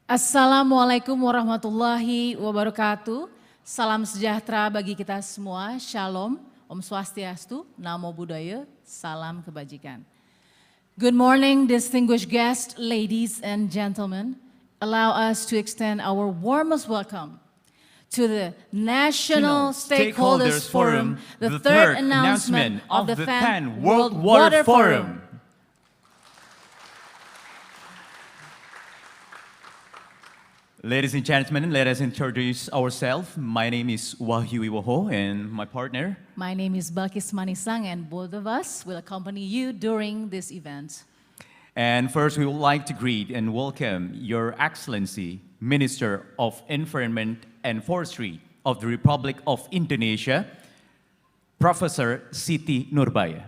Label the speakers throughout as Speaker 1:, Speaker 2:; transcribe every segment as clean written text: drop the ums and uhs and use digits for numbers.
Speaker 1: Assalamualaikum warahmatullahi wabarakatuh. Salam sejahtera bagi kita semua. Shalom, Om Swastiastu, Namo Buddhaya, salam kebajikan. Good morning, distinguished guests, ladies and gentlemen. Allow us to extend our warmest welcome to the National Stakeholders Forum, the third announcement of the FAN World Water Forum.
Speaker 2: Ladies and gentlemen, let us introduce ourselves. My name is Wahyu Iwoho and my partner.
Speaker 1: My name is Balkis Manisang and both of us will accompany you during this event.
Speaker 2: And first, we would like to greet and welcome Your Excellency, Minister of Environment and Forestry of the Republic of Indonesia, Professor Siti Nurbaya.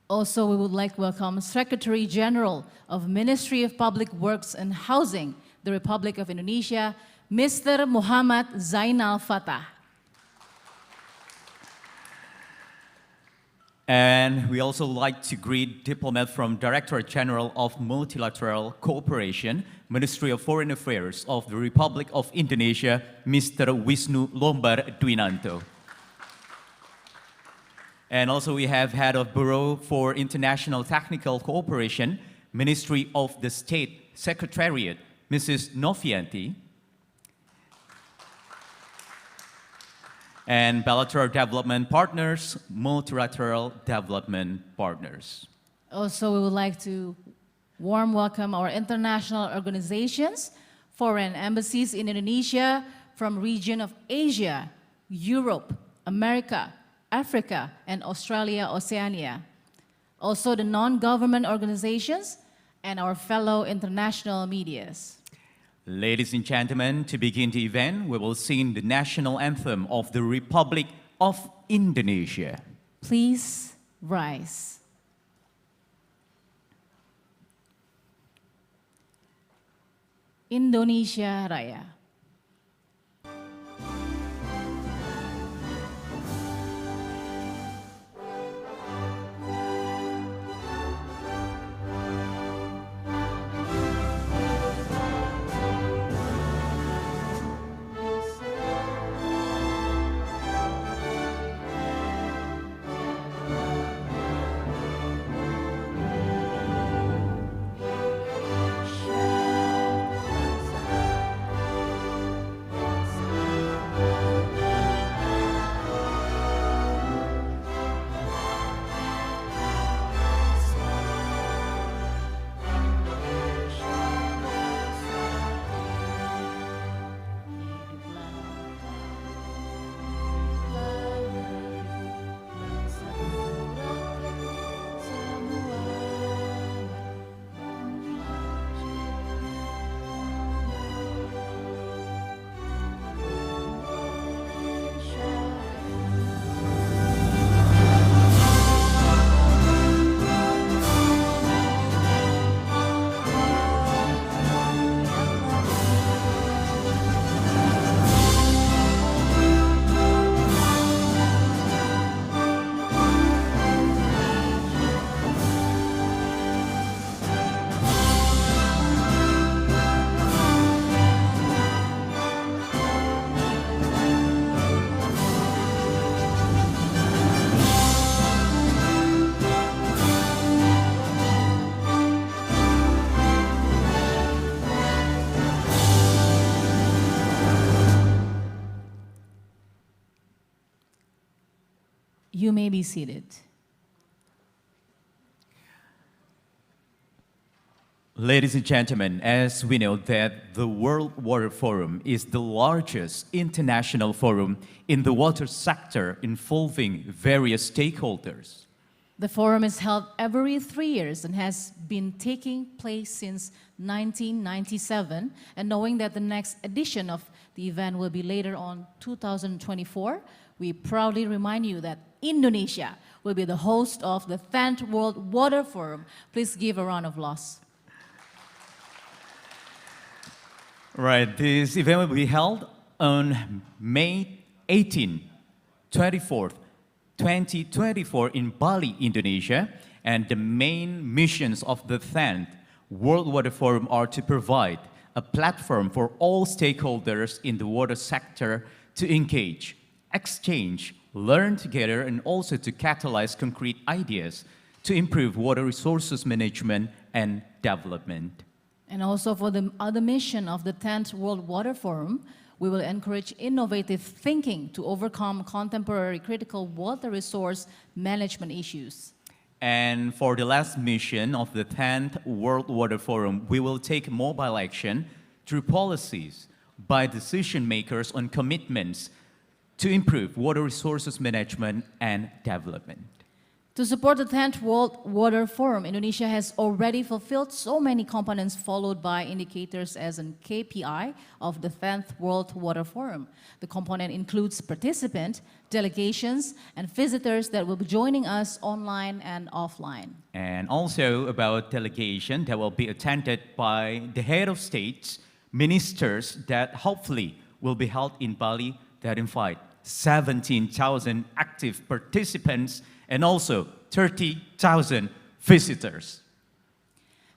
Speaker 1: Also, we would like to welcome Secretary General of Ministry of Public Works and Housing, the Republic of Indonesia, Mr. Muhammad Zainal Fatah.
Speaker 2: And we also like to greet diplomat from Directorate General of Multilateral Cooperation, Ministry of Foreign Affairs of the Republic of Indonesia, Mr. Wisnu Lombar Dwinanto. And also we have Head of Bureau for International Technical Cooperation, Ministry of the State Secretariat, Mrs. Novianti. And bilateral development partners, multilateral development partners.
Speaker 1: Also, we would like to warm welcome our international organizations, foreign embassies in Indonesia from region of Asia, Europe, America, Africa, and Australia, Oceania. Also the non-government organizations and our fellow international medias.
Speaker 2: Ladies and gentlemen, to begin the event, we will sing the national anthem of the Republic of Indonesia.
Speaker 1: Please rise. Indonesia Raya. You may be seated.
Speaker 2: Ladies and gentlemen, as we know that the World Water Forum is the largest international forum in the water sector involving various stakeholders.
Speaker 1: The forum is held every 3 years and has been taking place since 1997. And knowing that the next edition of the event will be later on 2024, we proudly remind you that Indonesia will be the host of the 10th World Water Forum. Please give a round of applause.
Speaker 2: Right, this event will be held on May 18, 24th, 2024 in Bali, Indonesia. And the main missions of the 10th World Water Forum are to provide a platform for all stakeholders in the water sector to engage, exchange, learn together, and also to catalyze concrete ideas to improve water resources management and development.
Speaker 1: And also for the other mission of the 10th World Water Forum, we will encourage innovative thinking to overcome contemporary critical water resource management issues.
Speaker 2: And for the last mission of the 10th World Water Forum, we will take mobile action through policies by decision makers on commitments to improve water resources management and development.
Speaker 1: To support the 10th World Water Forum, Indonesia has already fulfilled so many components followed by indicators as an KPI of the 10th World Water Forum. The component includes participants, delegations, and visitors that will be joining us online and offline.
Speaker 2: And also about delegation that will be attended by the head of states, ministers that hopefully will be held in Bali that invite 17,000 active participants and also 30,000 visitors.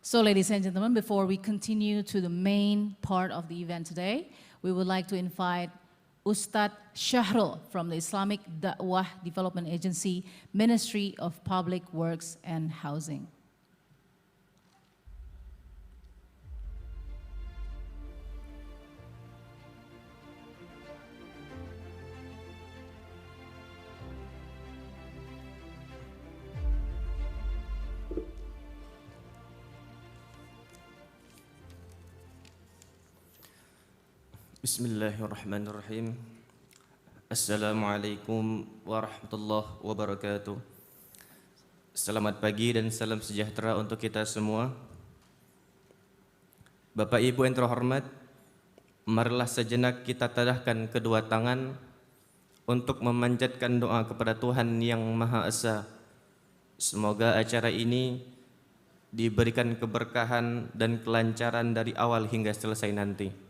Speaker 1: So ladies and gentlemen, before we continue to the main part of the event today, we would like to invite Ustadz Syahrul from the Islamic Da'wah Development Agency, Ministry of Public Works and Housing.
Speaker 3: Bismillahirrahmanirrahim. Assalamualaikum warahmatullahi wabarakatuh. Selamat pagi dan salam sejahtera untuk kita semua. Bapak Ibu yang terhormat, marilah sejenak kita tadahkan kedua tangan untuk memanjatkan doa kepada Tuhan yang Maha Esa. Semoga acara ini diberikan keberkahan dan kelancaran dari awal hingga selesai nanti.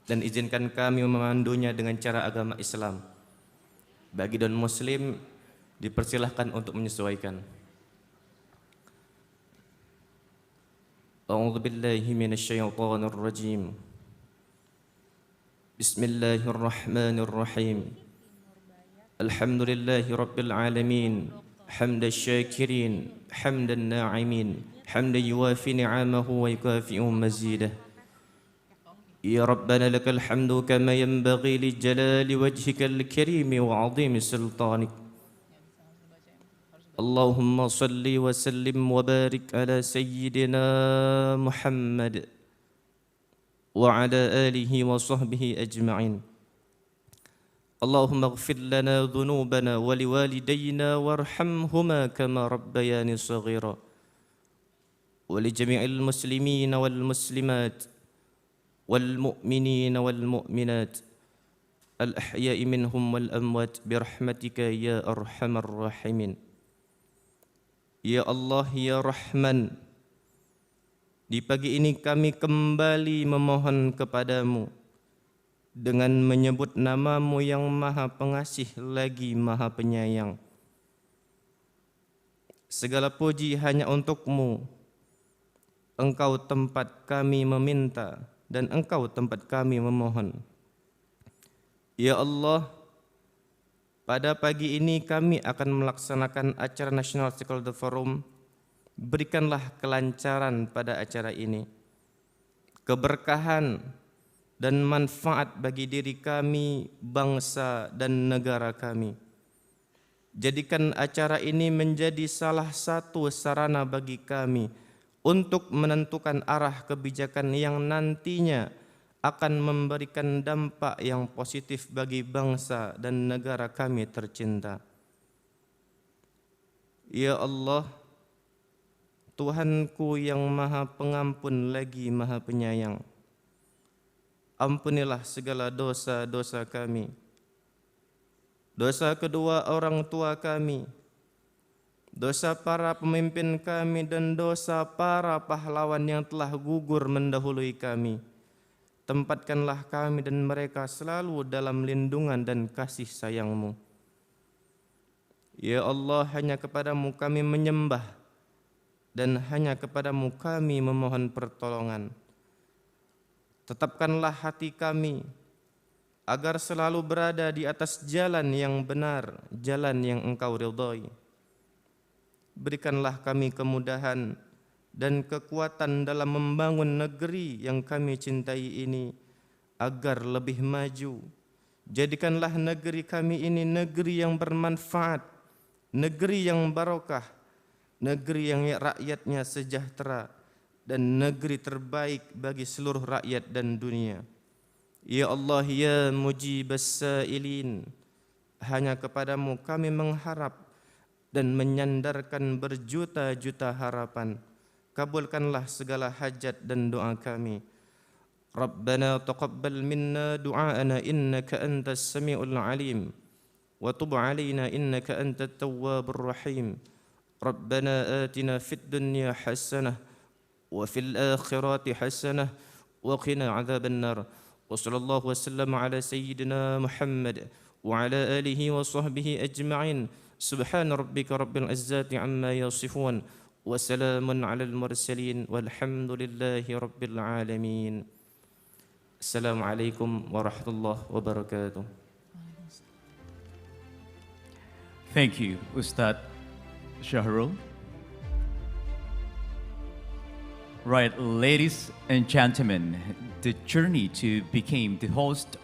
Speaker 3: Dan izinkan kami memandunya dengan cara agama Islam. Bagi non-muslim dipersilahkan untuk menyesuaikan. A'udzu billahi minasyaitonir rajim. Bismillahirrahmanirrahim. Alhamdulillahi rabbil alamin. Hamdasy syakirin, hamdan na'imin, hamdan yuwafi ni'amahu wa yukafi'u mazidah. يا ربنا لك الحمد كما ينبغي لجلال وجهك الكريم وعظيم سلطانك. اللهم صل وسلم وبارك على سيدنا محمد وعلى آله وصحبه أجمعين. اللهم اغفر لنا ذنوبنا ولوالدينا وارحمهما كما ربياني صغيرا ولجميع المسلمين والمسلمات والمؤمنين والمؤمنات الأحياء منهم والأموات برحمتك يا أرحم الراحمين. Ya Allah, ya Rahman, di pagi ini kami kembali memohon kepadamu dengan menyebut namamu yang Maha Pengasih lagi Maha Penyayang. Segala puji hanya untukmu. Engkau tempat kami meminta dan Engkau tempat kami memohon. Ya Allah, pada pagi ini kami akan melaksanakan acara National Stakeholder Forum. Berikanlah kelancaran pada acara ini, keberkahan dan manfaat bagi diri kami, bangsa dan negara kami. Jadikan acara ini menjadi salah satu sarana bagi kami untuk menentukan arah kebijakan yang nantinya akan memberikan dampak yang positif bagi bangsa dan negara kami tercinta. Ya Allah, Tuhanku yang Maha Pengampun lagi Maha Penyayang, ampunilah segala dosa-dosa kami, dosa kedua orang tua kami, dosa para pemimpin kami, dan dosa para pahlawan yang telah gugur mendahului kami. Tempatkanlah kami dan mereka selalu dalam lindungan dan kasih sayang-Mu. Ya Allah, hanya kepadamu kami menyembah dan hanya kepadamu kami memohon pertolongan. Tetapkanlah hati kami agar selalu berada di atas jalan yang benar, jalan yang Engkau ridhai. Berikanlah kami kemudahan dan kekuatan dalam membangun negeri yang kami cintai ini agar lebih maju. Jadikanlah negeri kami ini negeri yang bermanfaat, negeri yang barokah, negeri yang rakyatnya sejahtera, dan negeri terbaik bagi seluruh rakyat dan dunia. Ya Allah, ya mujibas sa'ilin, hanya kepadamu kami mengharap dan menyandarkan berjuta-juta harapan. Kabulkanlah segala hajat dan doa kami. Rabbana taqabbal minna du'aana innaka antas sami'ul alim wa tub alaina innaka antat tawwabur rahim. Rabbana atina fid dunya hasanah wa fil akhirati hasanah wa qina adzaban nar. Wa sallallahu wasallam ala sayyidina Muhammad wa ala alihi wa sahbihi ajma'in. Subhana rabbika rabbil izzati amma yasifun wa salamun alal mursalin walhamdulillahi rabbil alamin. Assalamualaikum warahmatullahi wabarakatuh.
Speaker 2: Thank you, Ustad Shahrul. Right, ladies and gentlemen, the journey to become the host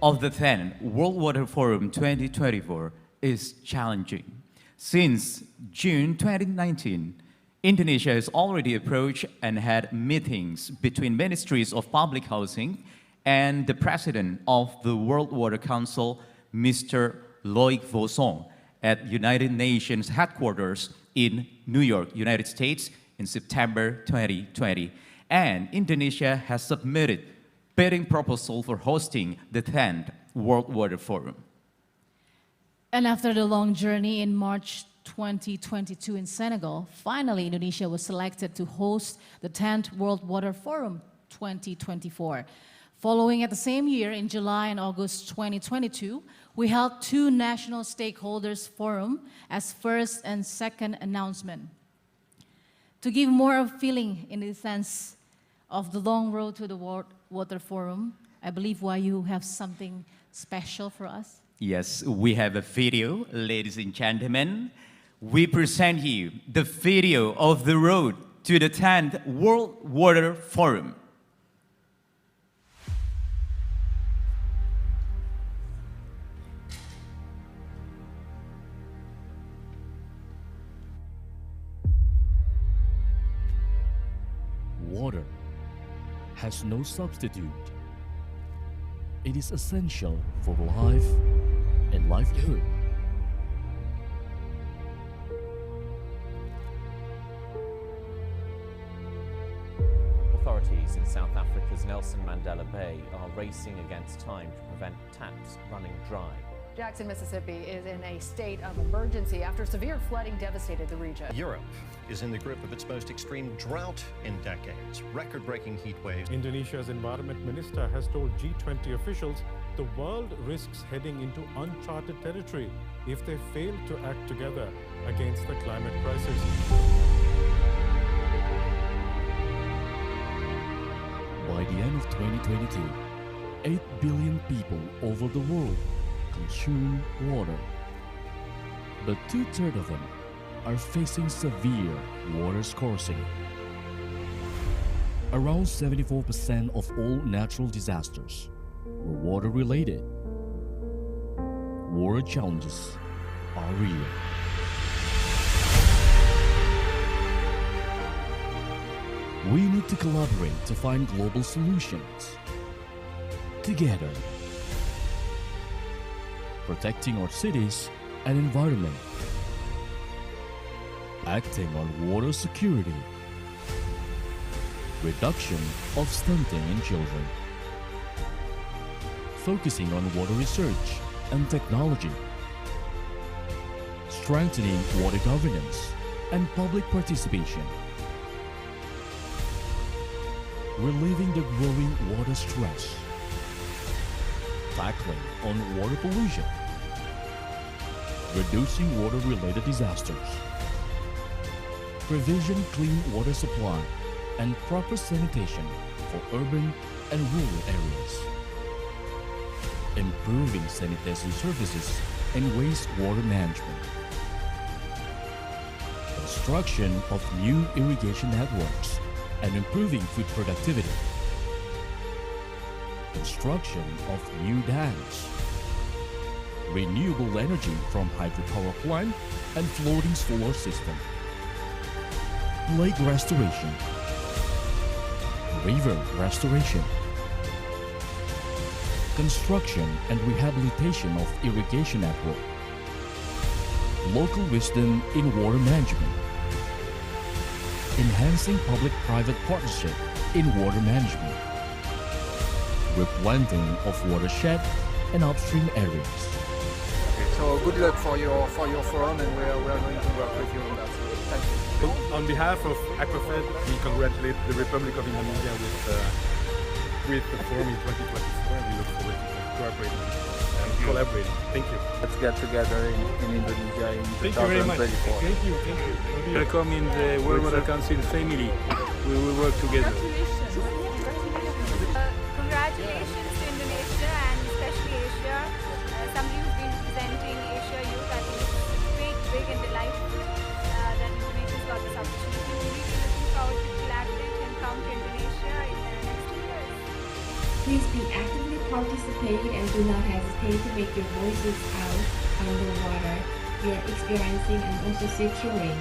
Speaker 2: of the 10th World Water Forum 2024 is challenging. Since June 2019, Indonesia has already approached and had meetings between ministries of public housing and the president of the World Water Council, Mr. Loic Vosson, at United Nations headquarters in New York, United States, in September 2020. And Indonesia has submitted bidding proposal for hosting the 10th World Water Forum.
Speaker 1: And after the long journey in March 2022 in Senegal, finally Indonesia was selected to host the 10th World Water Forum 2024. Following at the same year, in July and August 2022, we held two national stakeholders forum as first and second announcement. To give more of feeling in the sense of the long road to the World Water Forum, I believe why you have something special for us.
Speaker 2: Yes, we have a video, ladies and gentlemen. We present you the video of the road to the 10th World Water Forum.
Speaker 4: Water has no substitute. It is essential for life and livelihood.
Speaker 5: Authorities in South Africa's Nelson Mandela Bay are racing against time to prevent taps running dry.
Speaker 6: Jackson, Mississippi is in a state of emergency after severe flooding devastated the region.
Speaker 7: Europe is in the grip of its most extreme drought in decades, record-breaking heat waves.
Speaker 8: Indonesia's environment minister has told G20 officials the world risks heading into uncharted territory if they fail to act together against the climate crisis.
Speaker 4: By the end of 2022, 8 billion people over the world consume water. But 2/3 of them are facing severe water scarcity. Around 74% of all natural disasters were water-related. Water challenges are real. We need to collaborate to find global solutions. Together, protecting our cities and environment, acting on water security, reduction of stunting in children, focusing on water research and technology, strengthening water governance and public participation, relieving the growing water stress, tackling on water pollution, reducing water-related disasters, provision clean water supply and proper sanitation for urban and rural areas, improving sanitation services and wastewater management, construction of new irrigation networks and improving food productivity, construction of new dams, renewable energy from hydropower plant and floating solar system, lake restoration, river restoration, construction and rehabilitation of irrigation network, local wisdom in water management, enhancing public-private partnership in water management, replanting of watershed and upstream areas.
Speaker 9: So good luck for your forum, and we are going to work with you on that. Thank you.
Speaker 8: On behalf of Aquafed, we congratulate the Republic of Indonesia with the forum in 2024. We look forward to cooperating and collaborating. Thank you.
Speaker 9: Let's get together in Indonesia in
Speaker 8: Thank you very much.
Speaker 9: 2024.
Speaker 8: Thank you. Thank you.
Speaker 10: Welcome in the World Water Council family. We will work together.
Speaker 11: Congratulations to Indonesia and especially Asia. Somebody who's been representing Asia Youth, I think it's big and delightful that Indonesia's got this opportunity. We're really looking forward to collaborate and come to Indonesia in the next 2 years.
Speaker 12: Please be actively participate and do not hesitate to make your voices out on the water you are experiencing and also securing.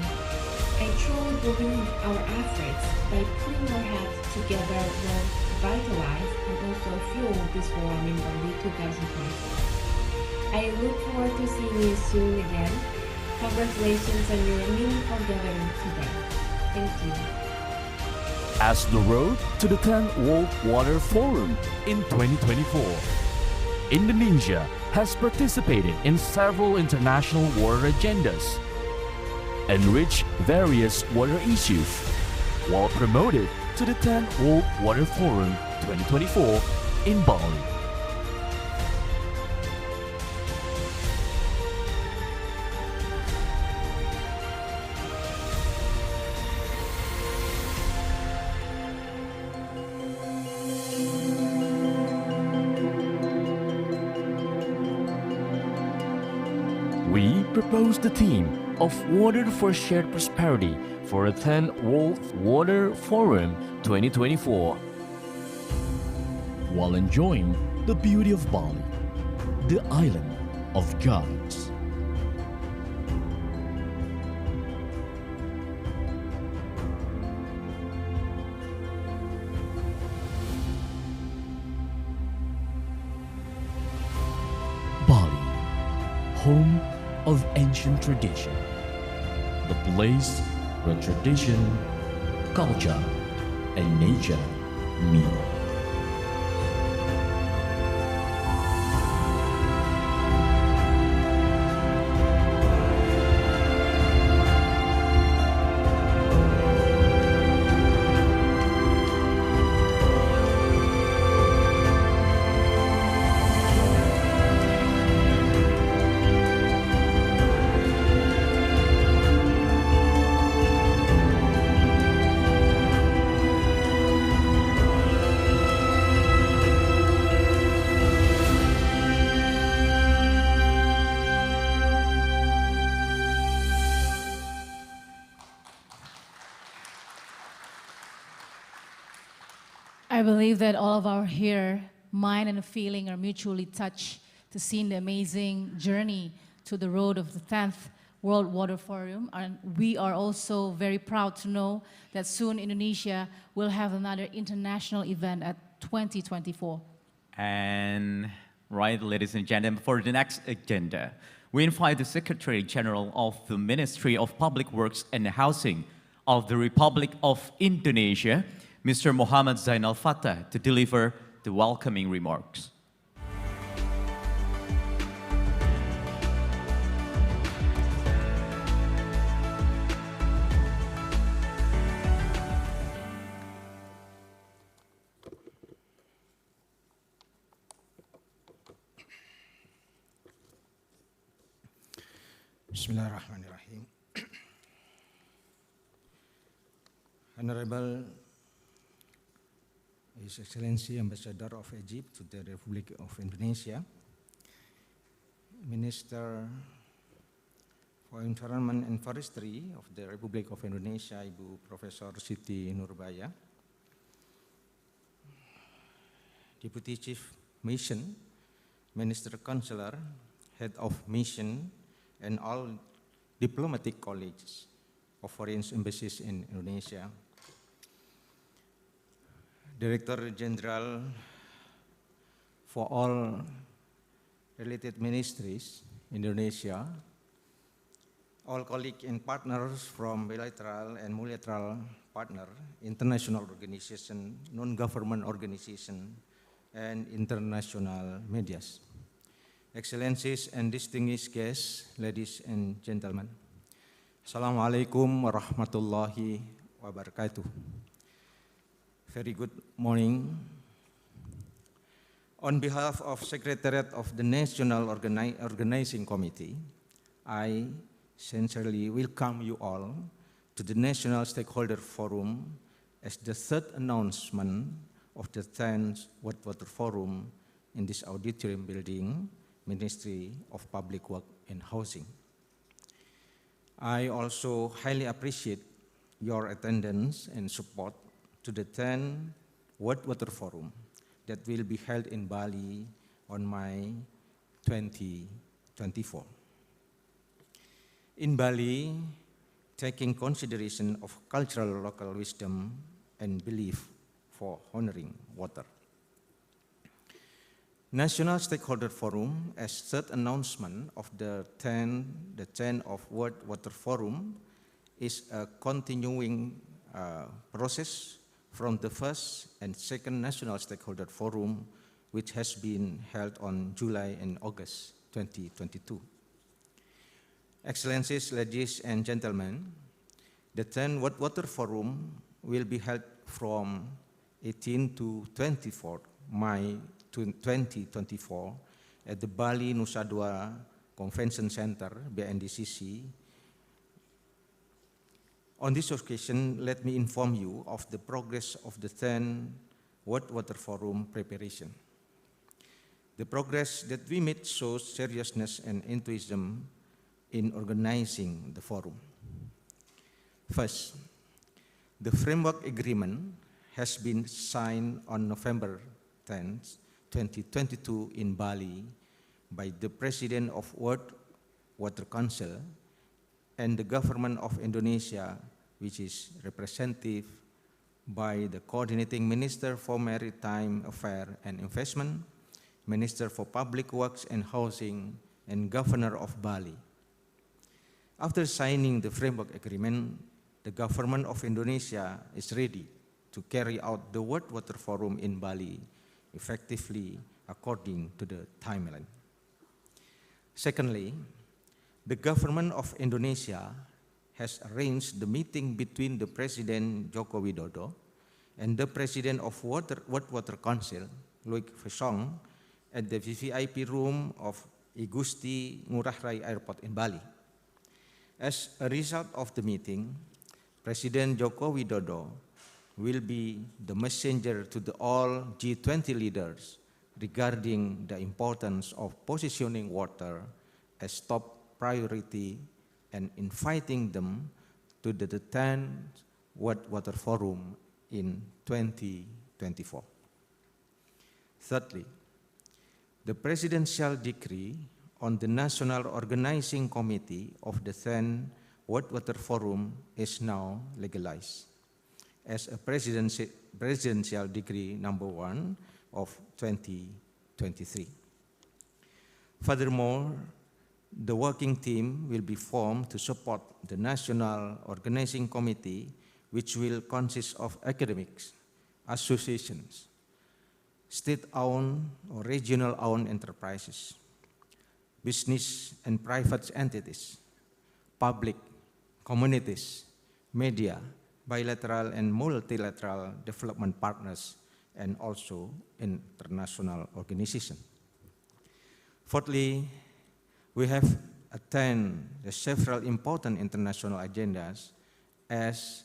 Speaker 12: I truly believe our efforts by putting our heads together will vitalize and also fuel this forum in early 2024. I look forward to seeing you soon again. Congratulations on your meaningful gathering today. Thank you.
Speaker 4: As the road to the 10th World Water Forum in 2024, Indonesia has participated in several international water agendas, enriched various water issues, while promoted to the 10th World Water Forum 2024 in Bali. We propose the theme of Water for Shared Prosperity for a 10th World Water Forum 2024, while enjoying the beauty of Bali, the island of gods. Bali, home of ancient tradition, the place where tradition, culture, and nature meet.
Speaker 1: I believe that all of our here, mind and feeling are mutually touched to see the amazing journey to the road of the 10th World Water Forum. And we are also very proud to know that soon Indonesia will have another international event at 2024.
Speaker 2: And right, ladies and gentlemen, for the next agenda, we invite the Secretary General of the Ministry of Public Works and Housing of the Republic of Indonesia, Mr. Muhammad Zainal Fatah, to deliver the welcoming remarks.
Speaker 9: Bismillahirrahmanirrahim.
Speaker 13: Honorable His Excellency Ambassador of Egypt to the Republic of Indonesia, Minister for Environment and Forestry of the Republic of Indonesia, Ibu Profesor Siti Nurbaya, Deputy Chief Mission, Minister Counselor, Head of Mission, and all diplomatic colleagues of foreign embassies in Indonesia, Director General for all related ministries in Indonesia, all colleagues and partners from bilateral and multilateral partner, international organization, non-government organization, and international medias. Excellencies and distinguished guests, ladies and gentlemen. Assalamualaikum warahmatullahi wabarakatuh. Very good morning. On behalf of Secretariat of the National Organizing Committee, I sincerely welcome you all to the National Stakeholder Forum as the third announcement of the 10th World Water Forum in this auditorium building, Ministry of Public Work and Housing. I also highly appreciate your attendance and support to the 10th World Water Forum that will be held in Bali on May 2024. In Bali, taking consideration of cultural local wisdom and belief for honoring water. National Stakeholder Forum, as third announcement of the 10th of World Water Forum, is a continuing process from the first and second National Stakeholder Forum, which has been held on July and August 2022. Excellencies, ladies and gentlemen, the 10th World Water Forum will be held from 18 to 24 May 2024 at the Bali Nusa Dua Convention Center, BNDCC. On this occasion, let me inform you of the progress of the 10th World Water Forum preparation. The progress that we made shows seriousness and enthusiasm in organizing the forum. First, the framework agreement has been signed on November 10, 2022 in Bali by the President of World Water Council and the government of Indonesia, which is represented by the Coordinating Minister for Maritime Affairs and Investment, Minister for Public Works and Housing, and Governor of Bali. After signing the framework agreement, the government of Indonesia is ready to carry out the World Water Forum in Bali effectively according to the timeline. Secondly, the government of Indonesia has arranged the meeting between the President Joko Widodo and the President of World Water Council, Luik Vesong, at the VVIP room of Igusti Ngurah Rai Airport in Bali. As a result of the meeting, President Joko Widodo will be the messenger to all G20 leaders regarding the importance of positioning water as top priority and inviting them to the 10th World Water Forum in 2024. Thirdly, the presidential decree on the National Organizing Committee of the 10th World Water Forum is now legalized as a presidential decree number 1 of 2023. Furthermore, the working team will be formed to support the National Organizing Committee, which will consist of academics, associations, state-owned or regional-owned enterprises, business and private entities, public, communities, media, bilateral and multilateral development partners, and also international organizations. Fourthly, we have attended several important international agendas as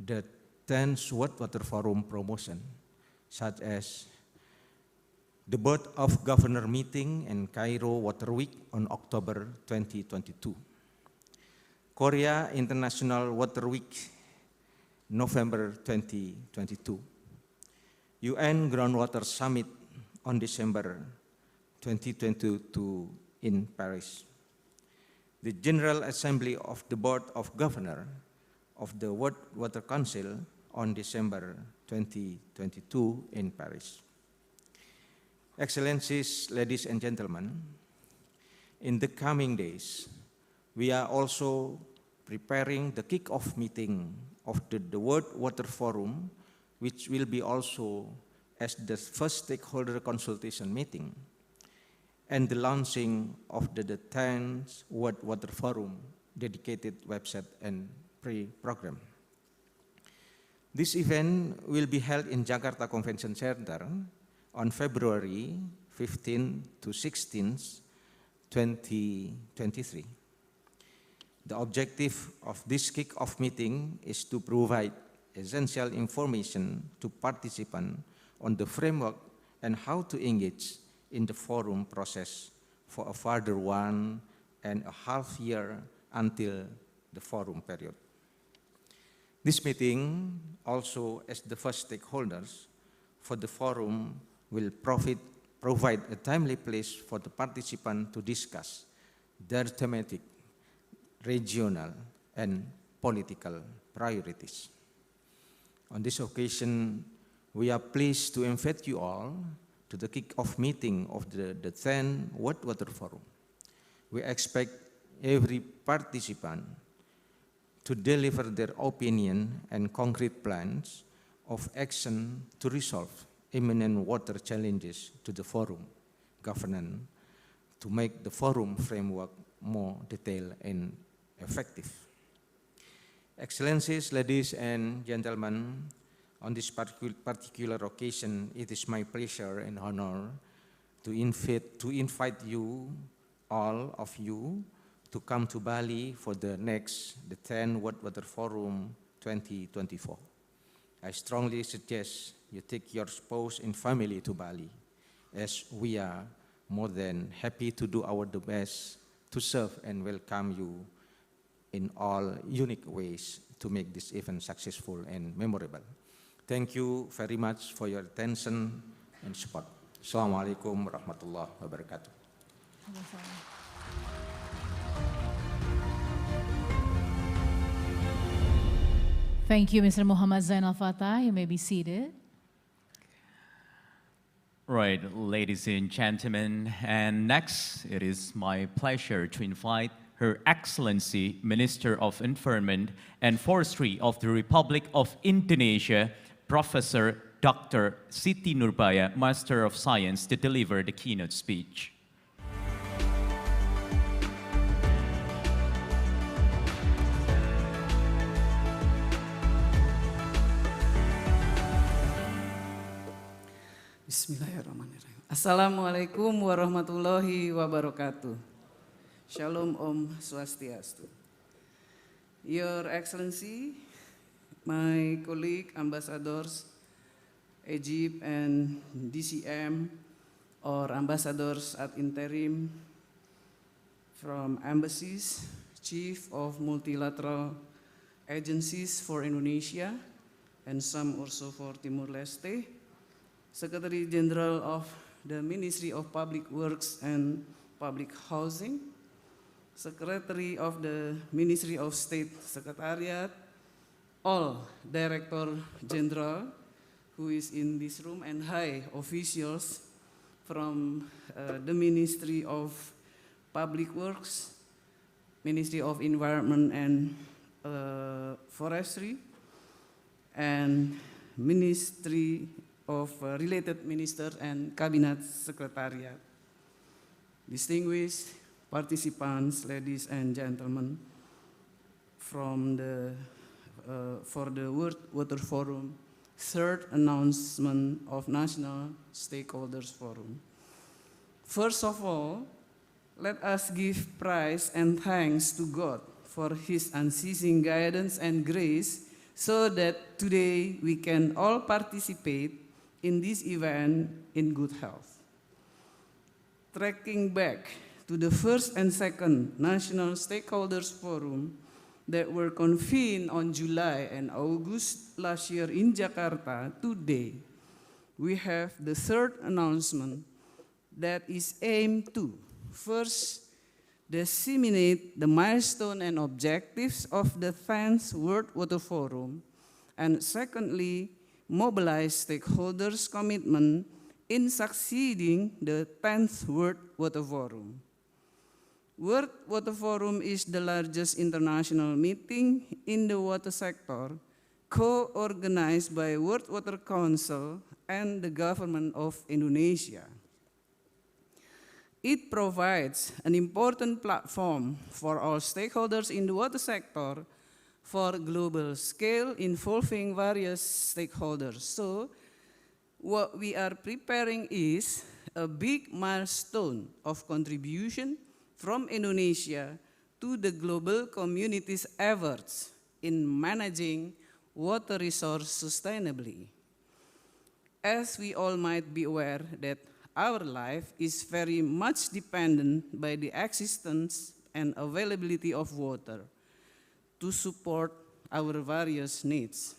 Speaker 13: the 10th World Water Forum promotion, such as the Board of Governor meeting in Cairo Water Week on October 2022, Korea International Water Week, November 2022, UN Groundwater Summit on December 2022 in Paris, the General Assembly of the Board of Governors of the World Water Council on December 2022 in Paris. Excellencies, ladies and gentlemen, in the coming days, we are also preparing the kick-off meeting of the World Water Forum, which will be also as the first stakeholder consultation meeting, and the launching of the 10th World Water Forum dedicated website and pre-program. This event will be held in Jakarta Convention Center on February 15 to 16, 2023. The objective of this kick-off meeting is to provide essential information to participants on the framework and how to engage in the forum process for a further 1.5 years until the forum period. This meeting, also as the first stakeholders for the forum, will provide a timely place for the participants to discuss their thematic, regional, and political priorities. On this occasion, we are pleased to invite you all to the kick-off meeting of the 10th World Water Forum. We expect every participant to deliver their opinion and concrete plans of action to resolve imminent water challenges to the forum governance to make the forum framework more detailed and effective. Excellencies, ladies and gentlemen, on this particular occasion, it is my pleasure and honor to invite you, all of you, to come to Bali for the 10th World Water Forum 2024. I strongly suggest you take your spouse and family to Bali, as we are more than happy to do our best to serve and welcome you in all unique ways to make this event successful and memorable. Thank you very much for your attention and support. Assalamualaikum warahmatullahi wabarakatuh.
Speaker 1: Thank you, Mr. Muhammad Zainal Fatah. You may be seated.
Speaker 2: Right, ladies and gentlemen, and next it is my pleasure to invite Her Excellency, Minister of Environment and Forestry of the Republic of Indonesia, Professor Dr. Siti Nurbaya, Master of Science, to deliver the keynote speech.
Speaker 14: Bismillahirrahmanirrahim. Assalamualaikum warahmatullahi wabarakatuh. Shalom Om Swastiastu. Your Excellency, my colleague ambassadors, Egypt and DCM, or ambassadors ad interim from embassies, chief of multilateral agencies for Indonesia, and some also for Timor-Leste, Secretary General of the Ministry of Public Works and Public Housing, Secretary of the Ministry of State Secretariat, all Director General who is in this room, and high officials from the Ministry of Public Works, Ministry of Environment and Forestry, and Ministry of related ministers and cabinet secretariat. Distinguished participants, ladies and gentlemen, from for the World Water Forum, third announcement of National Stakeholders Forum. First of all, let us give praise and thanks to God for His unceasing guidance and grace so that today we can all participate in this event in good health. Tracking back to the first and second National Stakeholders Forum that were convened on July and August last year in Jakarta, today we have the third announcement that is aimed to, first, disseminate the milestone and objectives of the 10th World Water Forum, and secondly, mobilize stakeholders' commitment in succeeding the 10th World Water Forum. World Water Forum is the largest international meeting in the water sector, co-organized by World Water Council and the government of Indonesia. It provides an important platform for all stakeholders in the water sector for global scale involving various stakeholders. So, what we are preparing is a big milestone of contribution from Indonesia to the global community's efforts in managing water resource sustainably. As we all might be aware that our life is very much dependent by the existence and availability of water to support our various needs.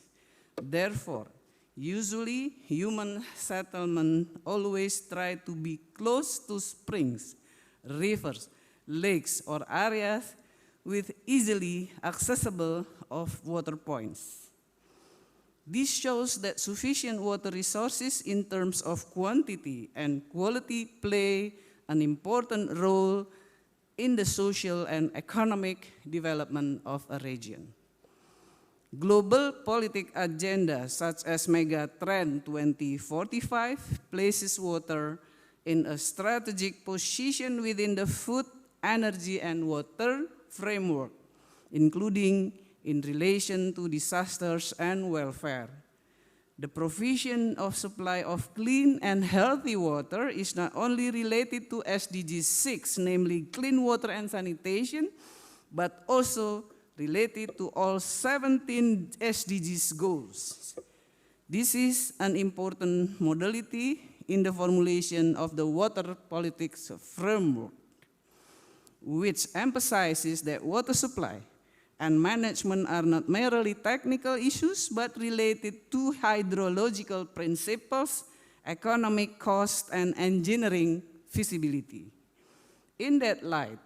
Speaker 14: Therefore, usually human settlement always try to be close to springs, rivers, lakes, or areas with easily accessible of water points. This shows that sufficient water resources in terms of quantity and quality play an important role in the social and economic development of a region. Global politic agenda such as Mega Trend 2045 places water in a strategic position within the food, energy, and water framework, including in relation to disasters and welfare. The provision of supply of clean and healthy water is not only related to SDG 6, namely clean water and sanitation, but also related to all 17 SDGs goals. This is an important modality in the formulation of the water politics framework, which emphasizes that water supply and management are not merely technical issues, but related to hydrological principles, economic cost, and engineering feasibility. In that light,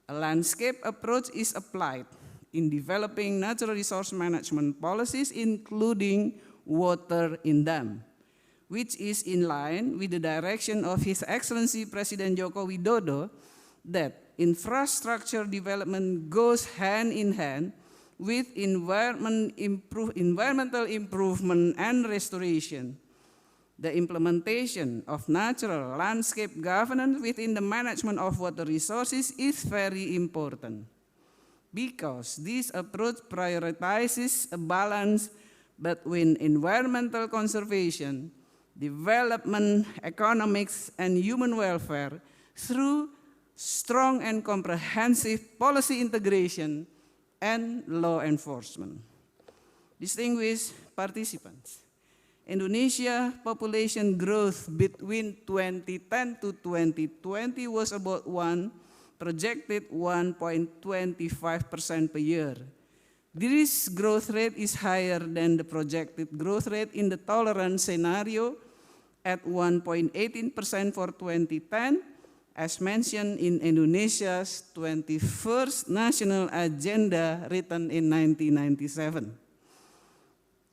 Speaker 14: a landscape approach is applied in developing natural resource management policies, including water in them, which is in line with the direction of His Excellency President Joko Widodo that infrastructure development goes hand in hand with environmental improvement and restoration. The implementation of natural landscape governance within the management of water resources is very important because this approach prioritizes a balance between environmental conservation, development, economics, and human welfare through strong and comprehensive policy integration and law enforcement. Distinguished participants, Indonesia population growth between 2010 to 2020 was about projected 1.25% per year. This growth rate is higher than the projected growth rate in the tolerance scenario at 1.18% for 2010, as mentioned in Indonesia's 21st National Agenda written in 1997.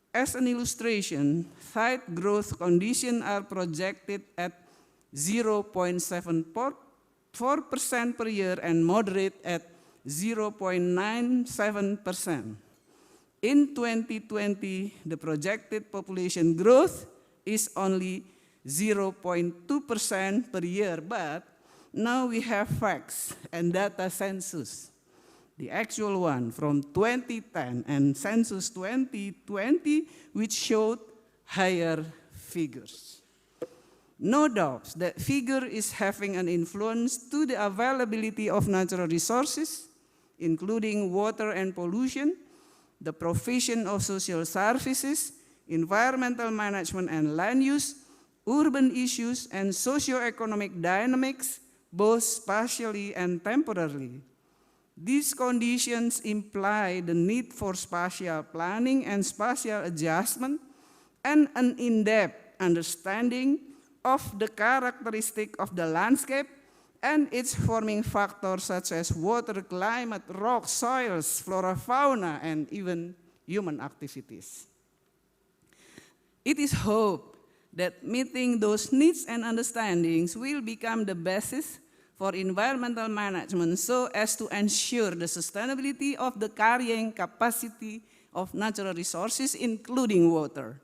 Speaker 14: As an illustration, site growth conditions are projected at 0.74% per year and moderate at 0.97%. In 2020, the projected population growth is only 0.2% per year, but now we have facts and data census. The actual one from 2010 and census 2020, which showed higher figures. No doubt that figure is having an influence to the availability of natural resources, including water and pollution, the provision of social services, environmental management and land use, urban issues, and socio-economic dynamics, both spatially and temporally. These conditions imply the need for spatial planning and spatial adjustment and an in-depth understanding of the characteristic of the landscape and its forming factors such as water, climate, rocks, soils, flora, fauna, and even human activities. It is hoped that meeting those needs and understandings will become the basis for environmental management so as to ensure the sustainability of the carrying capacity of natural resources, including water.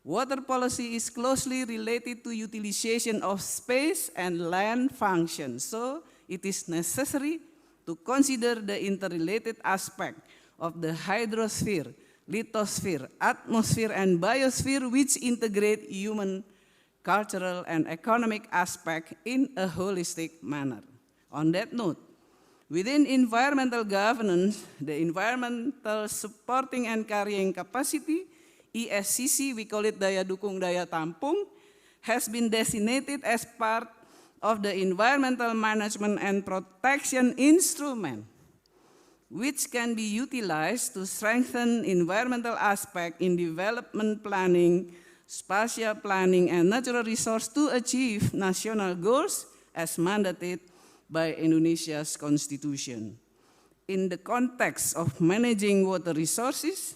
Speaker 14: Water policy is closely related to utilization of space and land functions, so it is necessary to consider the interrelated aspect of the hydrosphere, lithosphere, atmosphere, and biosphere, which integrate human, cultural, and economic aspect in a holistic manner. On that note, within environmental governance, the environmental supporting and carrying capacity, ESCC, we call it daya dukung daya tampung, has been designated as part of the environmental management and protection instrument, which can be utilized to strengthen environmental aspect in development planning, spatial planning, and natural resource to achieve national goals as mandated by Indonesia's constitution. In the context of managing water resources,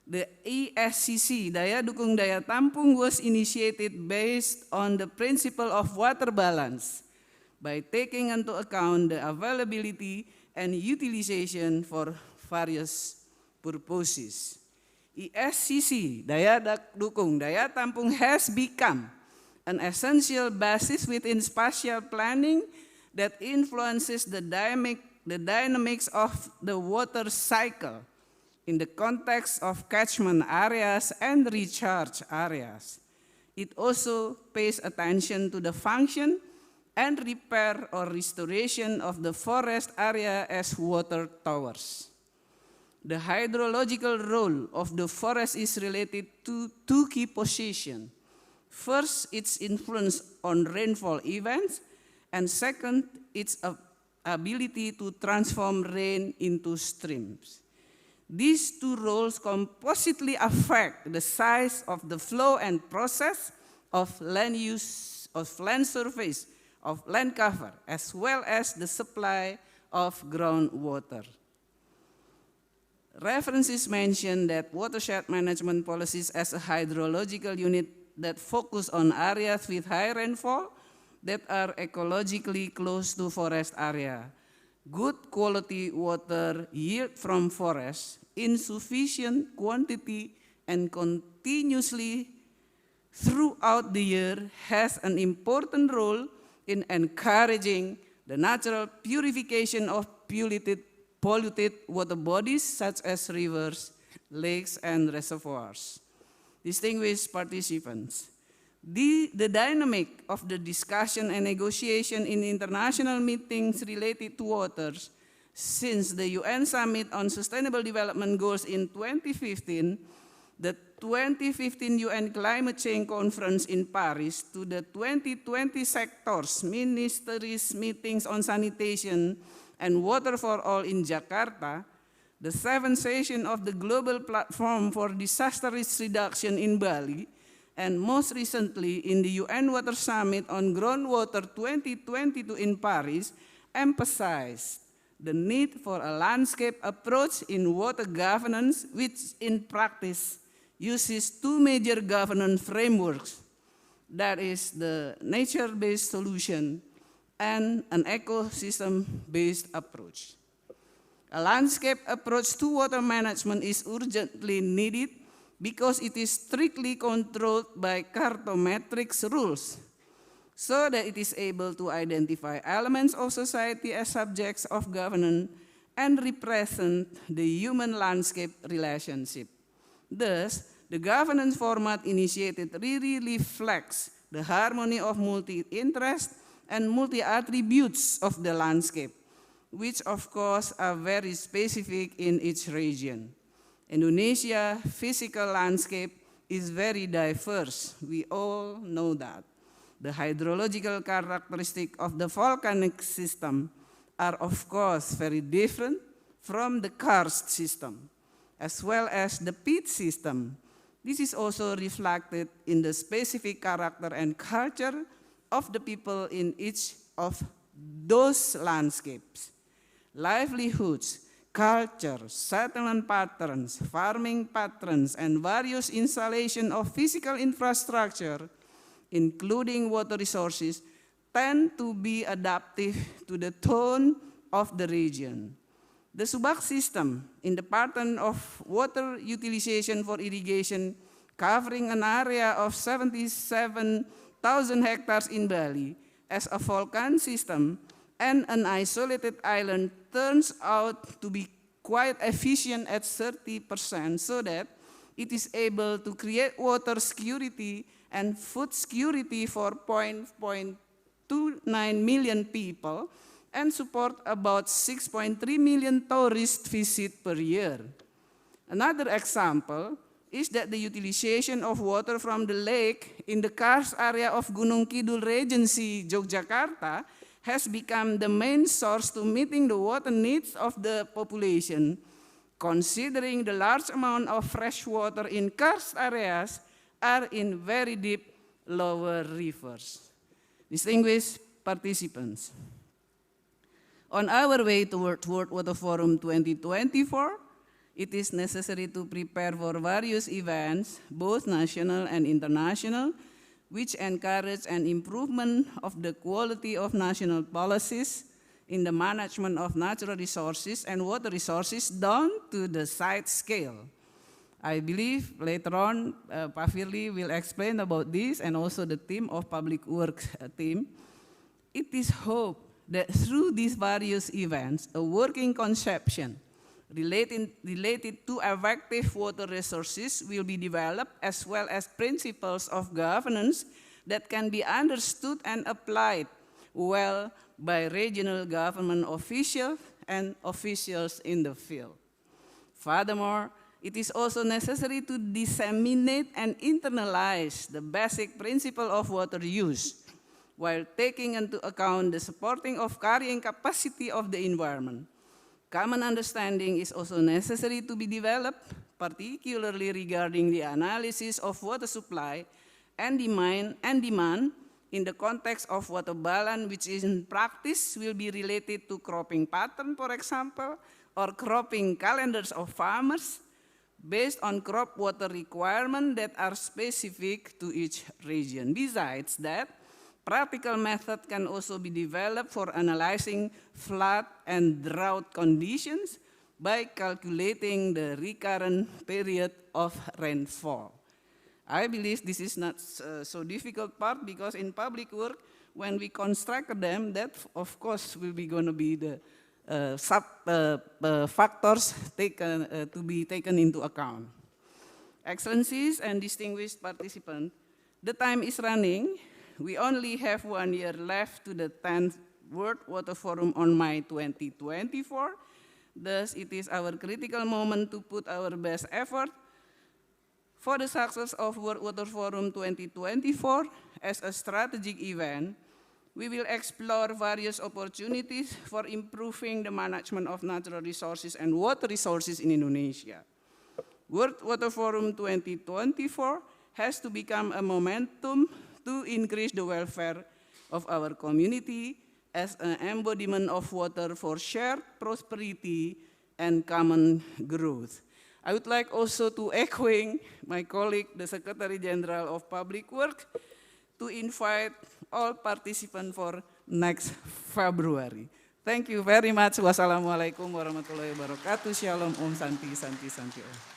Speaker 14: the ESCC, Daya Dukung Daya Tampung, was initiated based on the principle of water balance by taking into account the availability and utilization for various purposes. ESCC, Daya Dukung Daya Tampung, has become an essential basis within spatial planning that influences the dynamics of the water cycle in the context of catchment areas and recharge areas. It also pays attention to the function and repair or restoration of the forest area as water towers. The hydrological role of the forest is related to two key positions. First, its influence on rainfall events, and second, its ability to transform rain into streams. These two roles compositely affect the size of the flow and process of land use, of land surface, of land cover, as well as the supply of groundwater. References mention that watershed management policies as a hydrological unit that focus on areas with high rainfall that are ecologically close to forest area, good quality water yield from forests in sufficient quantity and continuously throughout the year has an important role in encouraging the natural purification of polluted water bodies such as rivers, lakes, and reservoirs. Distinguished participants, the dynamic of the discussion and negotiation in international meetings related to waters since the UN Summit on Sustainable Development Goals in 2015, the 2015 UN Climate Change Conference in Paris, to the 2020 sectors ministries meetings on sanitation and water for all in Jakarta, the 7th session of the Global Platform for Disaster Risk Reduction in Bali, and most recently in the UN Water Summit on Groundwater 2022 in Paris, emphasized the need for a landscape approach in water governance, which in practice uses two major governance frameworks, that is the nature-based solution and an ecosystem-based approach. A landscape approach to water management is urgently needed because it is strictly controlled by cartometrics rules, so that it is able to identify elements of society as subjects of governance and represent the human landscape relationship. Thus, the governance format initiated really reflects the harmony of multi-interest and multi-attributes of the landscape, which of course are very specific in each region. Indonesia physical landscape is very diverse. We all know that. The hydrological characteristics of the volcanic system are of course very different from the karst system, as well as the peat system. This is also reflected in the specific character and culture of the people in each of those landscapes. Livelihoods, culture, settlement patterns, farming patterns, and various installation of physical infrastructure, including water resources, tend to be adaptive to the tone of the region. The Subak system, in the pattern of water utilization for irrigation, covering an area of 77,000 hectares in Bali, as a volcan system and an isolated island, turns out to be quite efficient at 30%, so that it is able to create water security and food security for 0.29 million people and support about 6.3 million tourist visits per year. Another example is that the utilization of water from the lake in the karst area of Gunung Kidul Regency, Yogyakarta, has become the main source to meeting the water needs of the population, considering the large amount of fresh water in karst areas are in very deep lower rivers. Distinguished participants, on our way toward World Water Forum 2024, it is necessary to prepare for various events, both national and international, which encourage an improvement of the quality of national policies in the management of natural resources and water resources down to the site scale. I believe later on, Pak Firly will explain about this and also the team of public works team. It is hoped that through these various events, a working conception related to effective water resources will be developed, as well as principles of governance that can be understood and applied well by regional government officials and officials in the field. Furthermore, it is also necessary to disseminate and internalize the basic principle of water use, while taking into account the supporting of carrying capacity of the environment. Common understanding is also necessary to be developed, particularly regarding the analysis of water supply and demand in the context of water balance, which in practice will be related to cropping pattern, for example, or cropping calendars of farmers, based on crop water requirements that are specific to each region. Besides that, practical method can also be developed for analyzing flood and drought conditions by calculating the recurrent period of rainfall. I believe this is not so difficult part, because in public work, when we construct them, that of course will be going to be the factors to be taken into account. Excellencies and distinguished participants, the time is running. We only have 1 year left to the 10th World Water Forum on May 2024. Thus, it is our critical moment to put our best effort for the success of World Water Forum 2024 as a strategic event. We will explore various opportunities for improving the management of natural resources and water resources in Indonesia. World Water Forum 2024 has to become a momentum to increase the welfare of our community as an embodiment of water for shared prosperity and common growth. I would like also to echoing my colleague, the Secretary General of Public Works, to invite all participants for next February. Thank you very much. Wassalamualaikum warahmatullahi wabarakatuh. Shalom, Om Santi, Santi, Santi Om.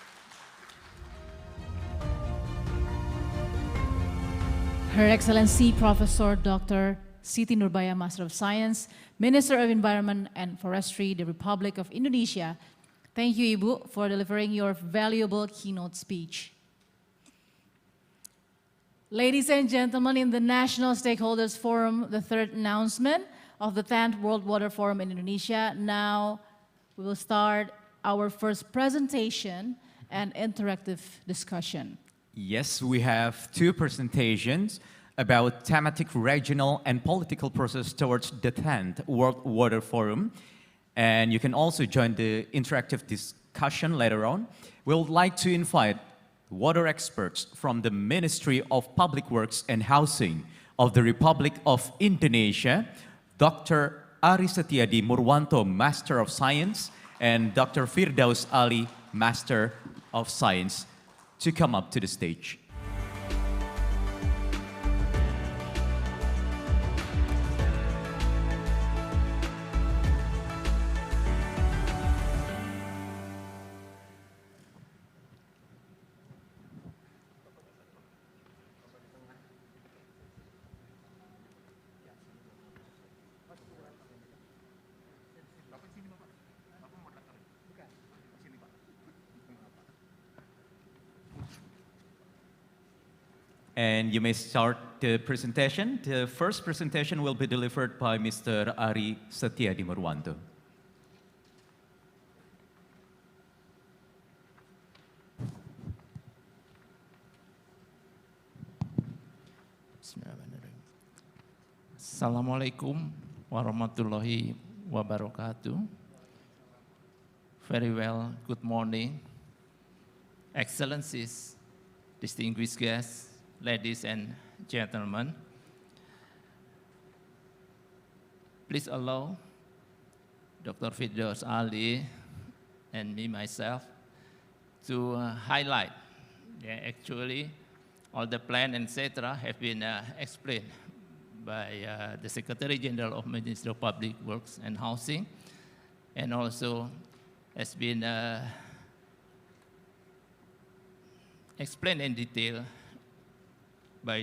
Speaker 1: Her Excellency Professor Dr. Siti Nurbaya, Master of Science, Minister of Environment and Forestry, the Republic of Indonesia. Thank you, Ibu, for delivering your valuable keynote speech. Ladies and gentlemen, in the National Stakeholders Forum, the third announcement of the 10th World Water Forum in Indonesia, now we will start our first presentation, and interactive discussion.
Speaker 2: Yes, we have two presentations about thematic, regional, and political process towards the 10th World Water Forum. And you can also join the interactive discussion later on. We would like to invite water experts from the Ministry of Public Works and Housing of the Republic of Indonesia, Dr. Ari Setiadi Murwanto, Master of Science, and Dr. Firdaus Ali, Master of Science, to come up to the stage. And you may start the presentation. The first presentation will be delivered by Mr. Ari Setiadi Murwanto.
Speaker 15: Bismillahirrahmanirrahim. Assalamualaikum warahmatullahi wabarakatuh. Very well, good morning. Excellencies, distinguished guests, ladies and gentlemen, please allow Dr. Firdaus Ali and me, myself, to highlight. Actually, all the plan, etc., have been explained by the Secretary General of Ministry of Public Works and Housing, and also has been explained in detail by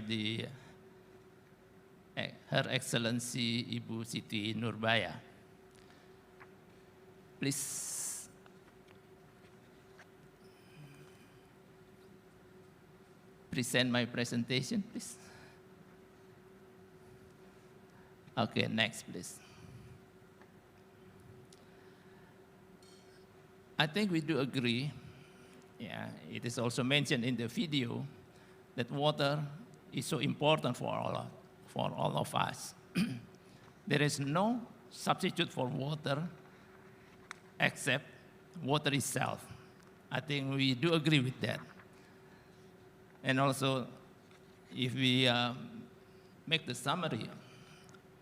Speaker 15: Her Excellency Ibu Siti Nurbaya. Please present my presentation, please. Okay, next, please. I think we do agree, it is also mentioned in the video, that water is so important for all of us. There is no substitute for water except water itself. I think we do agree with that. And also, if we make the summary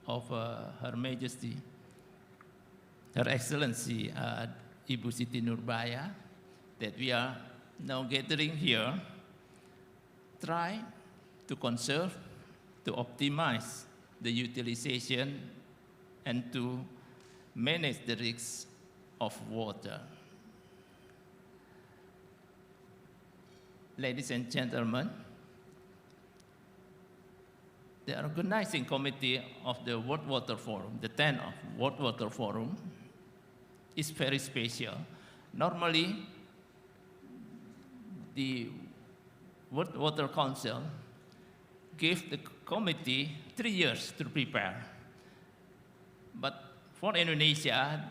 Speaker 15: of Her Majesty, Her Excellency Ibu Siti Nurbaya, that we are now gathering here, try to conserve, to optimize the utilization, and to manage the risks of water. Ladies and gentlemen, the organizing committee of the World Water Forum, the 10th World Water Forum, is very special. Normally, the World Water Council gave the committee 3 years to prepare. But for Indonesia,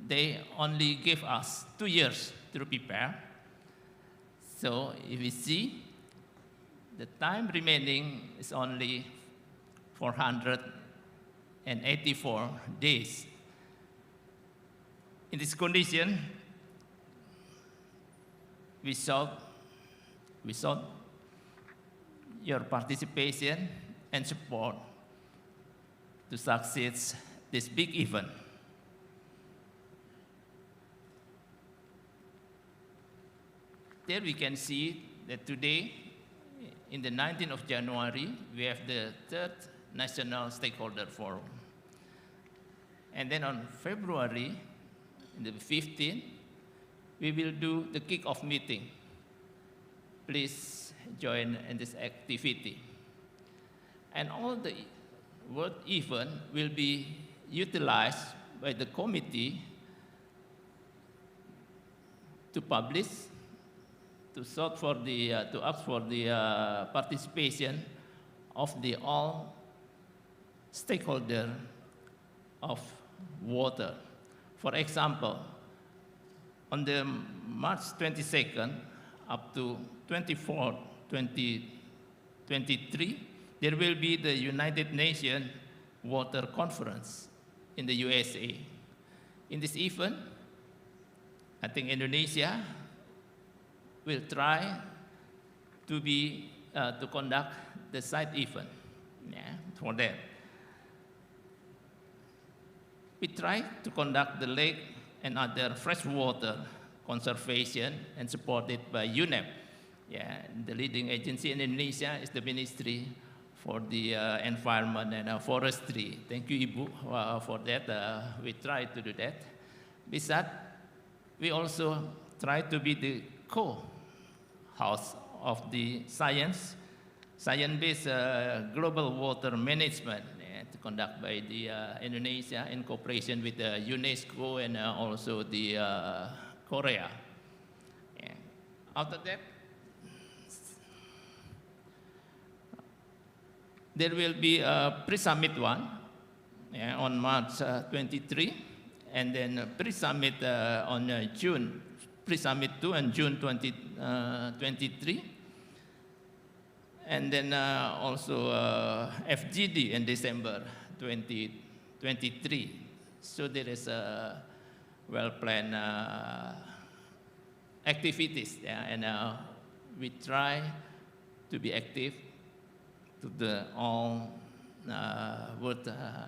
Speaker 15: they only gave us 2 years to prepare. So if we see, the time remaining is only 484 days. In this condition, we sought your participation and support to succeed this big event. There we can see that today, in the 19th of January, we have the 3rd National Stakeholder Forum. And then on February, the 15th, we will do the kick-off meeting. Please join in this activity. And all the world event will be utilized by the committee to publish, to ask for the participation of the all stakeholders of water. For example, on the March 22nd, up to 2023, there will be the United Nations Water Conference in the USA. In this event, I think Indonesia will try to conduct the side event for that. We try to conduct the lake and other freshwater conservation and supported by UNEP. The leading agency in Indonesia is the Ministry for the Environment and Forestry. Thank you, Ibu, for that. We try to do that. Besides, we also try to be the co-house of the science-based global water management to conduct by the Indonesia in cooperation with UNESCO and also the Korea. After that, there will be a pre-summit one on March 23, and then pre-summit on June, pre-summit 2 on June 2023, and then also FGD in December 2023. So there is a well-planned activities, and we try to be active to the all world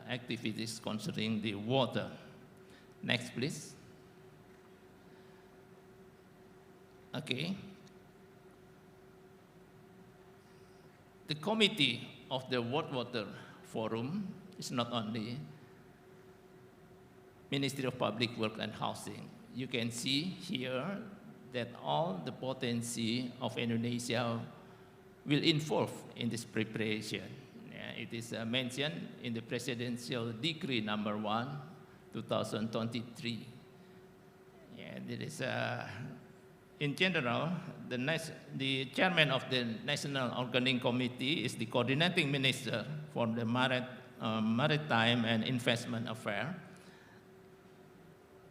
Speaker 15: activities concerning the water. Next, please. Okay. The committee of the World Water Forum is not only Ministry of Public Work and Housing. You can see here that all the potency of Indonesia will involve in this preparation. It is mentioned in the Presidential Decree number 1, 2023. There is in general, the chairman of the National Organizing Committee is the coordinating minister for the Maritime and Investment Affairs.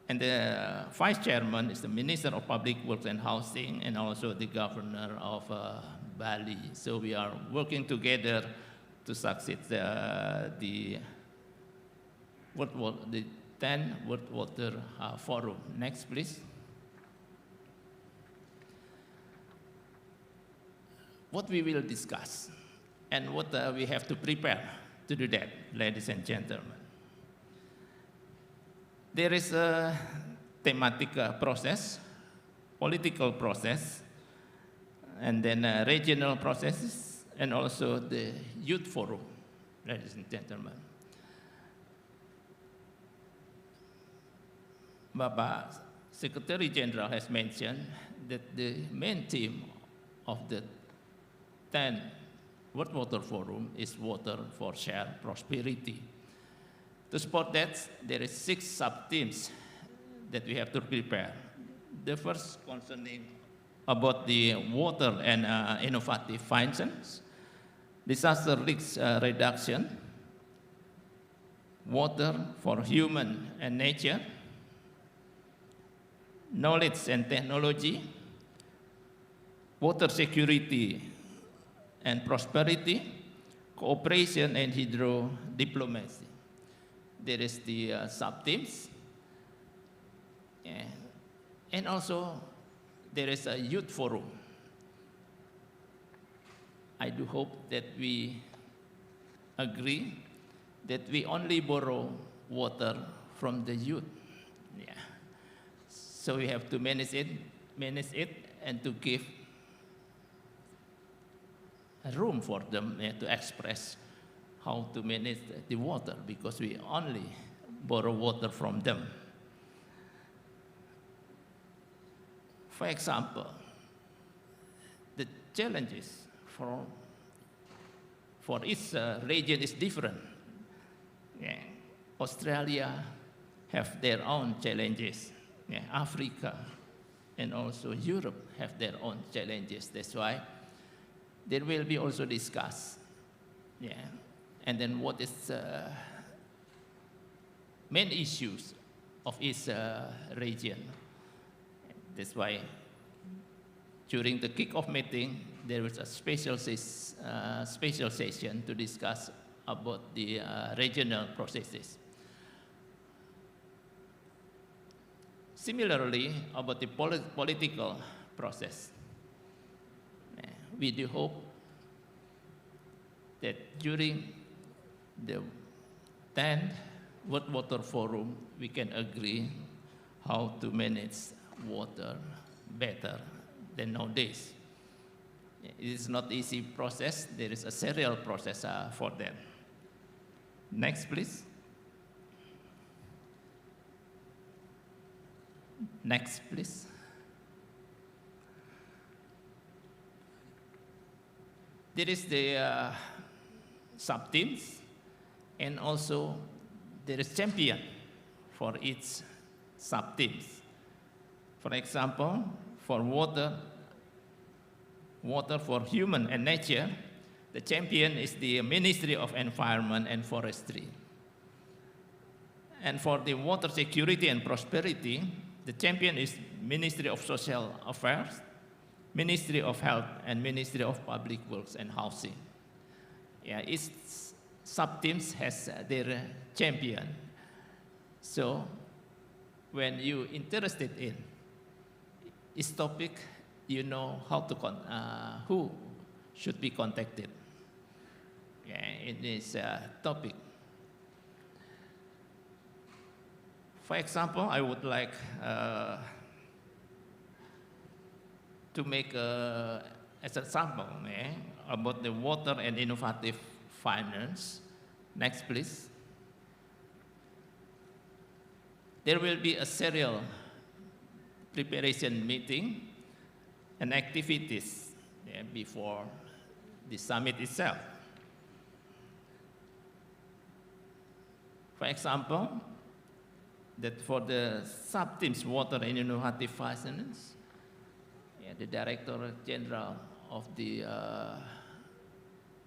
Speaker 15: And the vice chairman is the Minister of Public Works and Housing and also the governor of Bali. So we are working together to succeed the 10 World Water Forum. Next, please. What we will discuss and what we have to prepare to do that, ladies and gentlemen. There is a thematic process, political process, and then regional processes, and also the youth forum, ladies and gentlemen. Bapak Secretary General has mentioned that the main theme of the 10th World Water Forum is water for shared prosperity. To support that, there is 6 sub-themes that we have to prepare. The first concerning about the water and innovative finance, disaster risk reduction, water for human and nature, knowledge and technology, water security and prosperity, cooperation and hydro diplomacy. There is the sub-themes. And also, there is a youth forum. I do hope that we agree that we only borrow water from the youth. So we have to manage it and to give a room for them to express how to manage the water, because we only borrow water from them. For example, the challenges for each region is different. Australia have their own challenges. Africa and also Europe have their own challenges. That's why there will be also discussed. And then what is main issues of each region. That's why During the kick-off meeting, there was a special session to discuss about the regional processes. Similarly, about the political process, we do hope that during the 10th World Water Forum, we can agree how to manage water better than nowadays. It is not easy process. There is a serial process for that. Next, please. Next, please. There is the sub-teams, and also there is champion for each sub-teams. For example, for water for human and nature, the champion is the Ministry of Environment and Forestry. And for the water security and prosperity, the champion is Ministry of Social Affairs, Ministry of Health, and Ministry of Public Works and Housing. Yeah, each sub-teams has their champion. So when you're interested in each topic, you know how to who should be contacted in this topic. For example, I would like to make as an example about the water and innovative finance. Next, please. There will be a serial preparation meeting and activities before the summit itself. For example, that for the sub-teams water and innovative finance, the Director General of the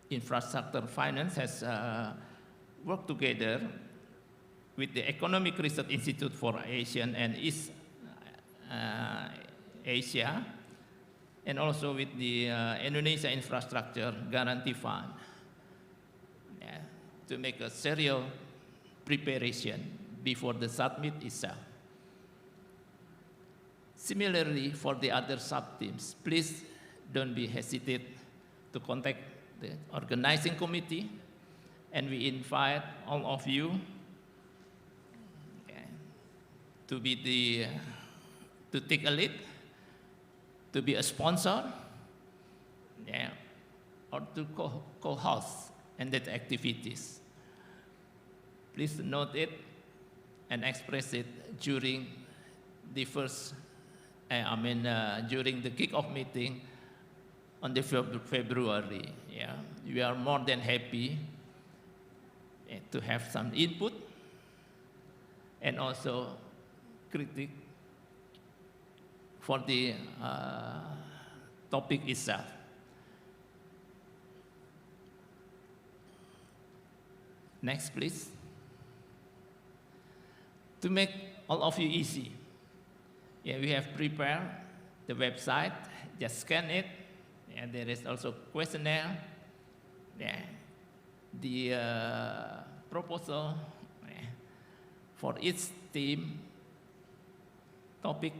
Speaker 15: Infrastructure Finance has worked together with the Economic Research Institute for Asian and East Asia, and also with the Indonesia Infrastructure Guarantee Fund to make a serial preparation before the summit itself. Similarly, for the other sub-teams, please don't be hesitant to contact the organizing committee, and we invite all of you to be to take a lead, to be a sponsor, or to co-host in that activities. Please note it and express it during the first, during the kick-off meeting on the February. We are more than happy to have some input and also critique for the topic itself. Next, please. To make all of you easy, we have prepared the website. Just scan it, and there is also questionnaire. The proposal for each team, topic,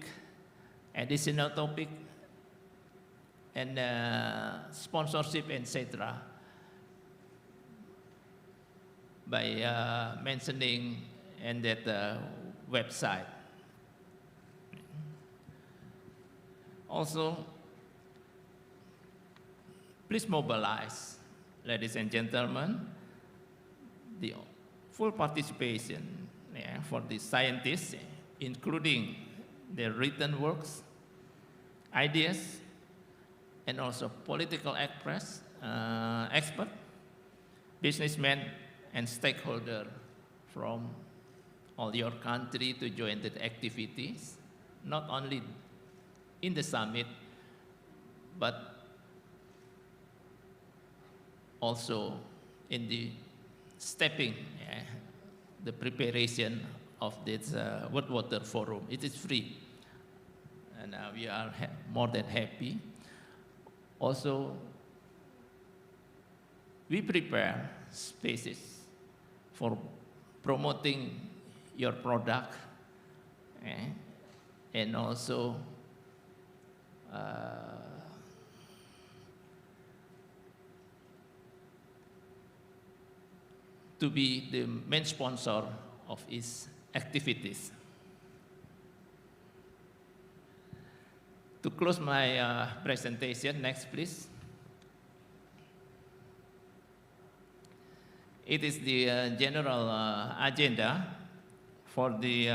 Speaker 15: additional topic, and sponsorship, etc. by mentioning in that website. Also, please mobilize, ladies and gentlemen, the full participation for the scientists, including their written works, ideas, and also political experts, businessmen, and stakeholders from all your country to join the activities, not only in the summit, but also in the stepping, the preparation of this World Water Forum. It is free. and we are more than happy. Also, we prepare spaces for promoting your product, and also to be the main sponsor of its activities. To close my presentation, next please. It is the general agenda for the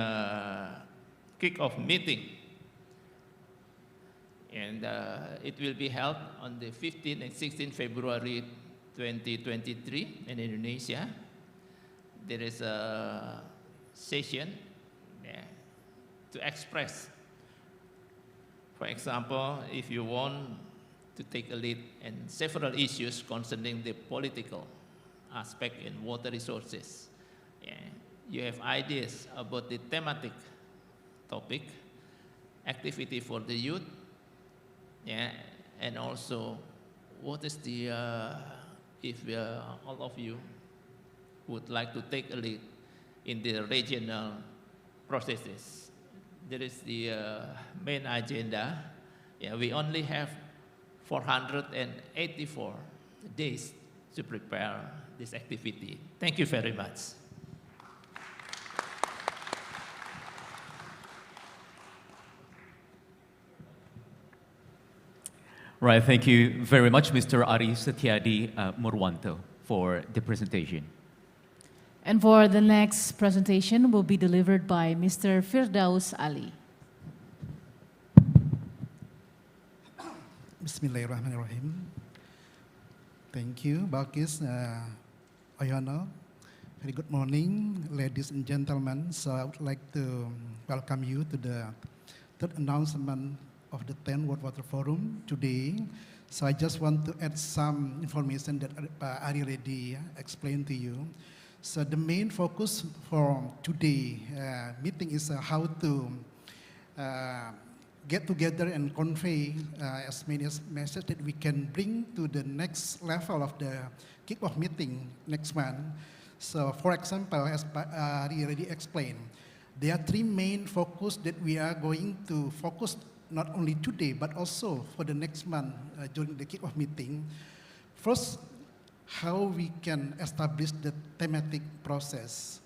Speaker 15: kick-off meeting. And it will be held on the 15th and 16th February 2023 in Indonesia. There is a session to express. For example, if you want to take a lead in several issues concerning the political aspect in water resources, you have ideas about the thematic topic, activity for the youth, and also what is the, if all of you would like to take a lead in the regional processes. There is the main agenda. We only have 484 days to prepare this activity. Thank you very much.
Speaker 2: Right, thank you very much, Mr. Ari Setiadi Murwanto, for the presentation.
Speaker 1: And for the next presentation will be delivered by Mr. Firdaus Ali.
Speaker 16: Bismillahirrahmanirrahim. Thank you, Balkis, Ayono. Very good morning, ladies and gentlemen. So I would like to welcome you to the third announcement of the 10th World Water Forum today. So I just want to add some information that Ari already explained to you. So the main focus for today meeting is how to get together and convey as many messages that we can bring to the next level of the kickoff meeting next month. So for example, as Ari already explained, there are three main focus that we are going to focus not only today, but also for the next month during the kickoff meeting. First, how we can establish the thematic process.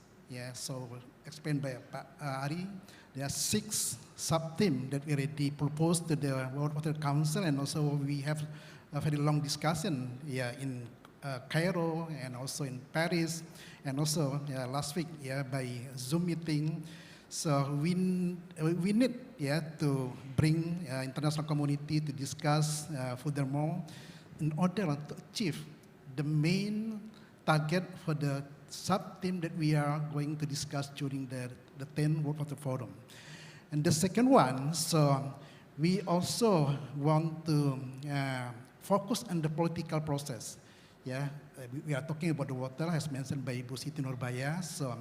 Speaker 16: So explained by Ari, there are 6 sub-themes that we already proposed to the World Water Council, and also we have a very long discussion in Cairo and also in Paris, and also last week by Zoom meeting. So we need to bring international community to discuss furthermore in order to achieve the main target for the sub-theme that we are going to discuss during the 10th World Water Forum. And the second one, so we also want to focus on the political process. We are talking about the water, as mentioned by Ibu Siti Nurbaya. So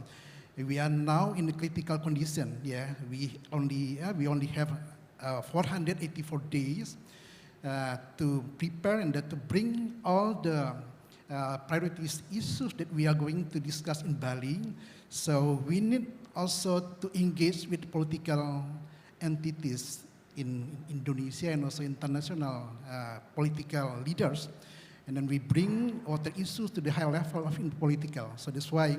Speaker 16: we are now in a critical condition. We only have 484 days to prepare and to bring all the priorities issues that we are going to discuss in Bali. So we need also to engage with political entities in Indonesia and also international political leaders. And then we bring water issues to the high level of political. So that's why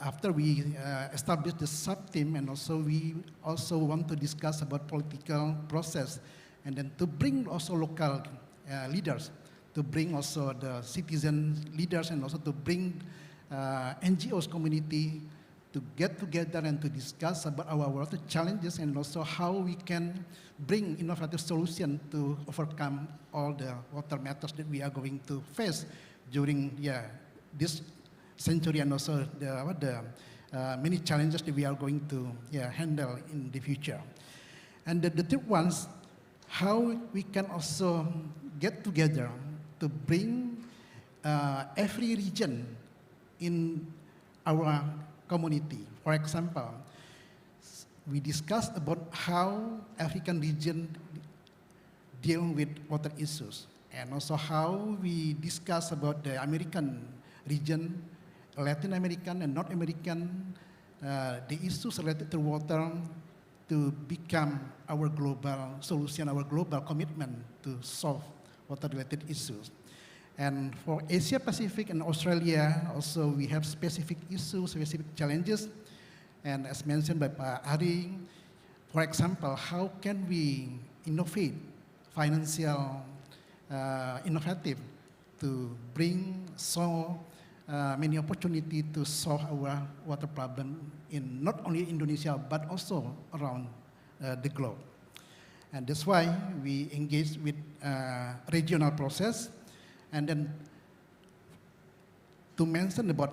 Speaker 16: after we establish the sub-team, and also we also want to discuss about political process, and then to bring also local leaders, to bring also the citizen leaders, and also to bring NGOs community to get together and to discuss about our water challenges, and also how we can bring innovative solutions to overcome all the water matters that we are going to face during this century, and also the many challenges that we are going to handle in the future. And the third ones, how we can also get together to bring every region in our community. For example, we discussed about how African region deal with water issues, and also how we discuss about the American region, Latin American and North American, the issues related to water to become our global solution, our global commitment to solve water-related issues. And for Asia Pacific and Australia, also we have specific issues, specific challenges. And as mentioned by Pak Ari, for example, how can we innovate, financial, innovative to bring so many opportunity to solve our water problem in not only Indonesia, but also around the globe. And that's why we engage with regional process. And then to mention about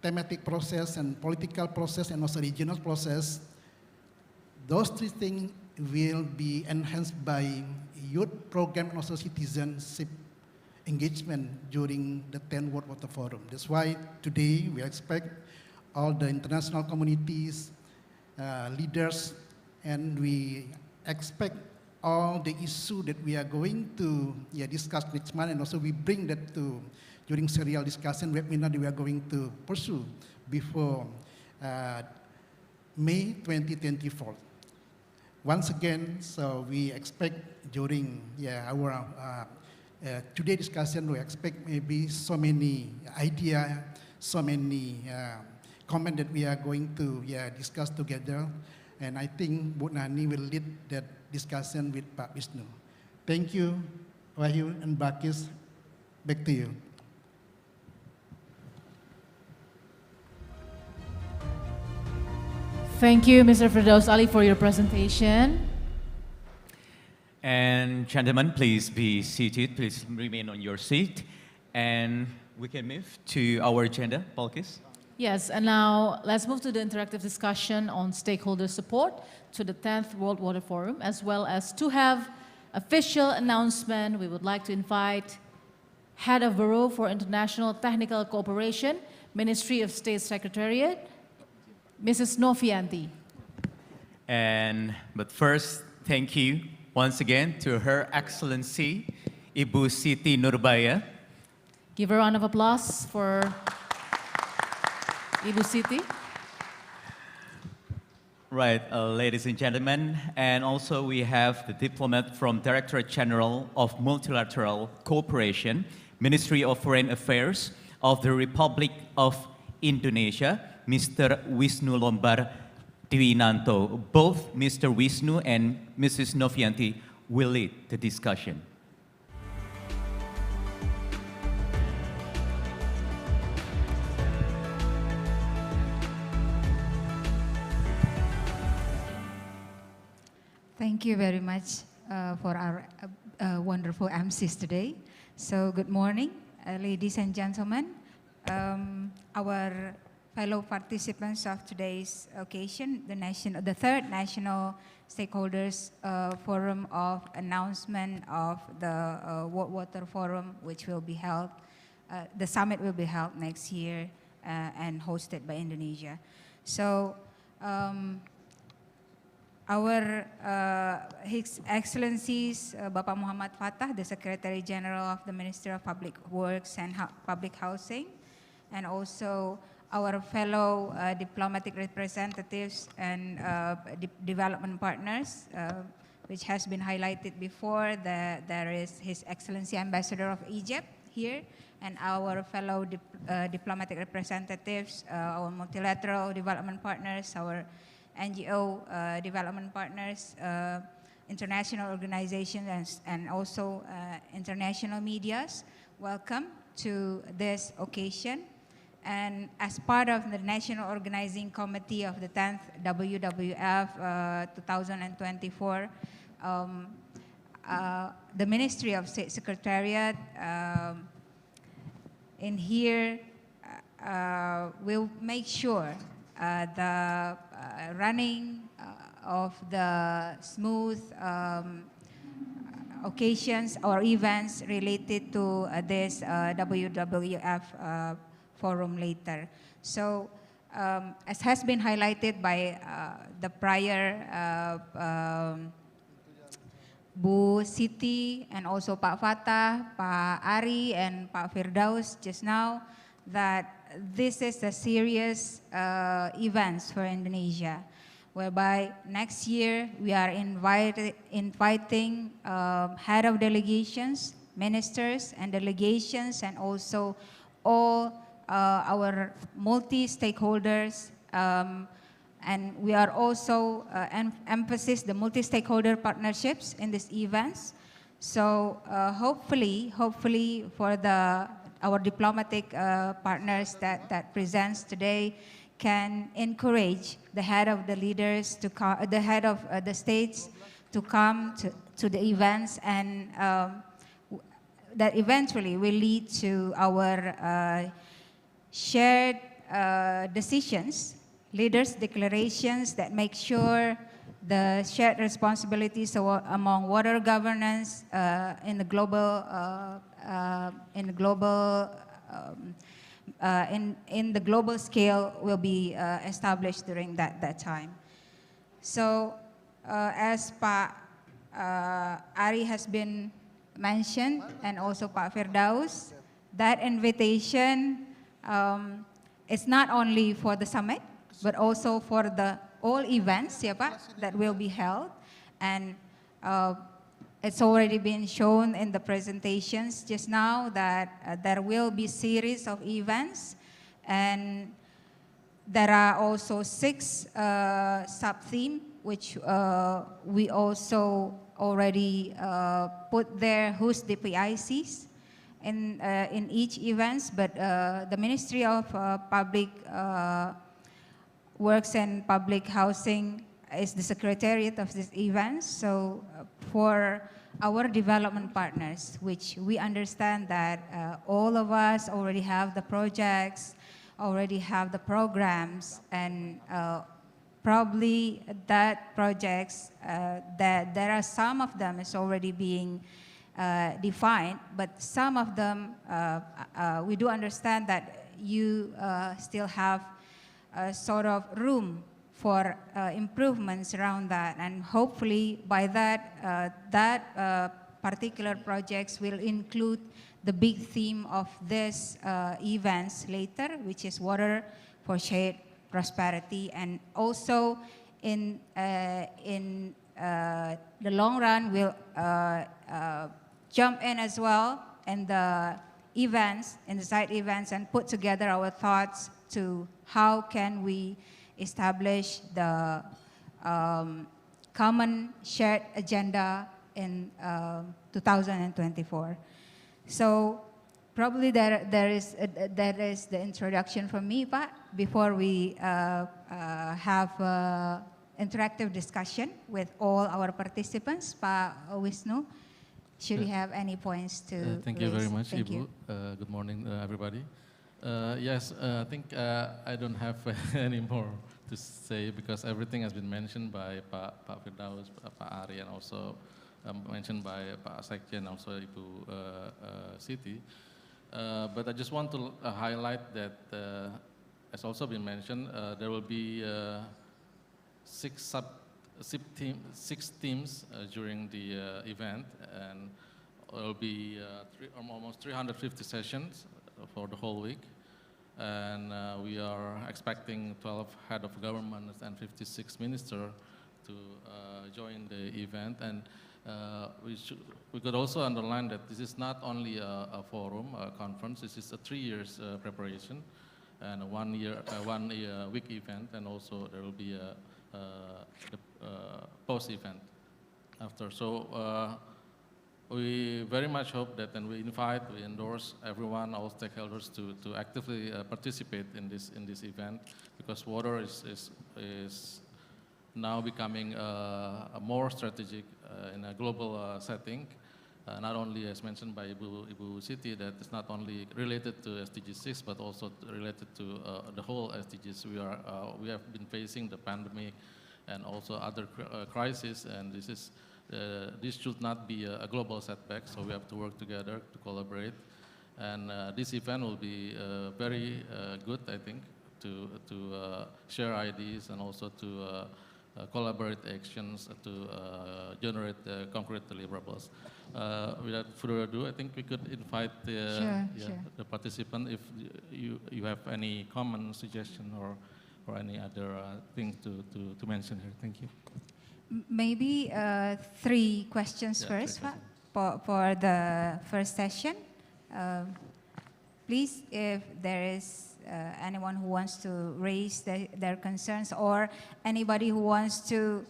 Speaker 16: thematic process and political process and also regional process, those three things will be enhanced by youth program and also citizenship engagement during the 10th World Water Forum. That's why today we expect all the international communities, leaders, and we expect all the issue that we are going to discuss next month, and also we bring that to during serial discussion webinar that we are going to pursue before May 2024. Once again, so we expect during our today discussion, we expect maybe so many idea, so many comment that we are going to discuss together. And I think Bu Nani will lead that discussion with Pak Wisnu. Thank you, Wahyu and Bakis. Back to you.
Speaker 1: Thank you, Mr. Firdaus Ali, for your presentation.
Speaker 2: And gentlemen, please be seated. Please remain on your seat. And we can move to our agenda, Balkis.
Speaker 1: Yes, and now let's move to the interactive discussion on stakeholder support to the 10th World Water Forum, as well as to have official announcement. We would like to invite Head of Bureau for International Technical Cooperation, Ministry of State Secretariat, Mrs. Novianti.
Speaker 2: But first, thank you once again to Her Excellency, Ibu Siti Nurbaya.
Speaker 1: Give a round of applause for Ibu Siti.
Speaker 2: Right, ladies and gentlemen, and also we have the diplomat from Directorate General of Multilateral Cooperation, Ministry of Foreign Affairs of the Republic of Indonesia, Mr. Wisnu Lombar Dwinanto. Both Mr. Wisnu and Mrs. Novianti will lead the discussion.
Speaker 17: Thank you very much for our wonderful MCs today. So good morning, ladies and gentlemen. Our fellow participants of today's occasion, the third National Stakeholders Forum of Announcement of the World Water Forum, which will be held, the summit will be held next year and hosted by Indonesia. So our His Excellencies Bapak Muhammad Fatah, the Secretary General of the Ministry of Public Works and Public Housing, and also our fellow diplomatic representatives and development partners, which has been highlighted before. There is His Excellency Ambassador of Egypt here, and our fellow diplomatic representatives, our multilateral development partners, our NGO development partners, international organizations, and also international medias. Welcome to this occasion. And as part of the National Organizing Committee of the 10th WWF 2024, the Ministry of State Secretariat in here will make sure the running of the smooth occasions or events related to this WWF forum later. So as has been highlighted by the prior Bu Siti and also Pak Fatah, Pak Ari and Pak Firdaus just now, that this is a serious events for Indonesia, whereby next year we are inviting head of delegations, ministers and delegations, and also all our multi-stakeholders, and we are also emphasis the multi-stakeholder partnerships in these events. So hopefully for our diplomatic partners that presents today can encourage the head of the leaders to the head of the states to come to the events, and that eventually will lead to our shared decisions, leaders' declarations that make sure the shared responsibilities among water governance in the global scale will be established during that time. So, as Pak Ari has been mentioned, and also Pak Firdaus, that invitation is not only for the summit, but also for the all events, ya Pak, that will be held. And it's already been shown in the presentations just now that there will be series of events, and there are also 6 sub-themes which we also already put there who's the PICs in each events, but the Ministry of Public Works and Public Housing is the secretariat of this event. So for our development partners, which we understand that all of us already have the projects, already have the programs, and probably that projects, that there are some of them is already being defined, but some of them, we do understand that you still have sort of room for improvements around that, and hopefully by that, particular projects will include the big theme of this events later, which is water for shared prosperity, and also in the long run we'll jump in as well in the events, in the side events, and put together our thoughts to how can we establish the common shared agenda in 2024. So probably that is the introduction from me, Pak, before we have interactive discussion with all our participants. Pak Wisnu, should you have any points to
Speaker 18: Thank
Speaker 17: raise?
Speaker 18: you very much,
Speaker 17: Thank
Speaker 18: Ibu.
Speaker 17: you.
Speaker 18: Good morning, everybody. Yes, I think I don't have any more to say because everything has been mentioned by Pak Firdaus, Pak Ari, and also mentioned by Pak Sekjen and also Ibu Siti. But I just want to highlight that, as also been mentioned, there will be 6 teams during the event, and there will be almost 350 sessions for the whole week. And we are expecting 12 head of governments and 56 ministers to join the event. And we could also underline that this is not only a forum, a conference. This is a 3 years preparation and a 1 week event, and also there will be a post event after. So we very much hope that, and we endorse everyone, all stakeholders, to actively participate in this event, because water is now becoming a more strategic in a global setting. Not only, as mentioned by Ibu Siti, that it's not only related to SDG 6, but also related to the whole SDGs. We have been facing the pandemic and also other crises, and this should not be a global setback. So we have to work together to collaborate, and this event will be very good, I think, to share ideas and also to collaborate actions to generate concrete deliverables. Without further ado, I think we could invite the participant if you have any comment, suggestion, or any other thing to mention here. Thank you.
Speaker 17: Maybe 3 questions first, for the first session. Please, if there is anyone who wants to raise their concerns, or anybody who wants to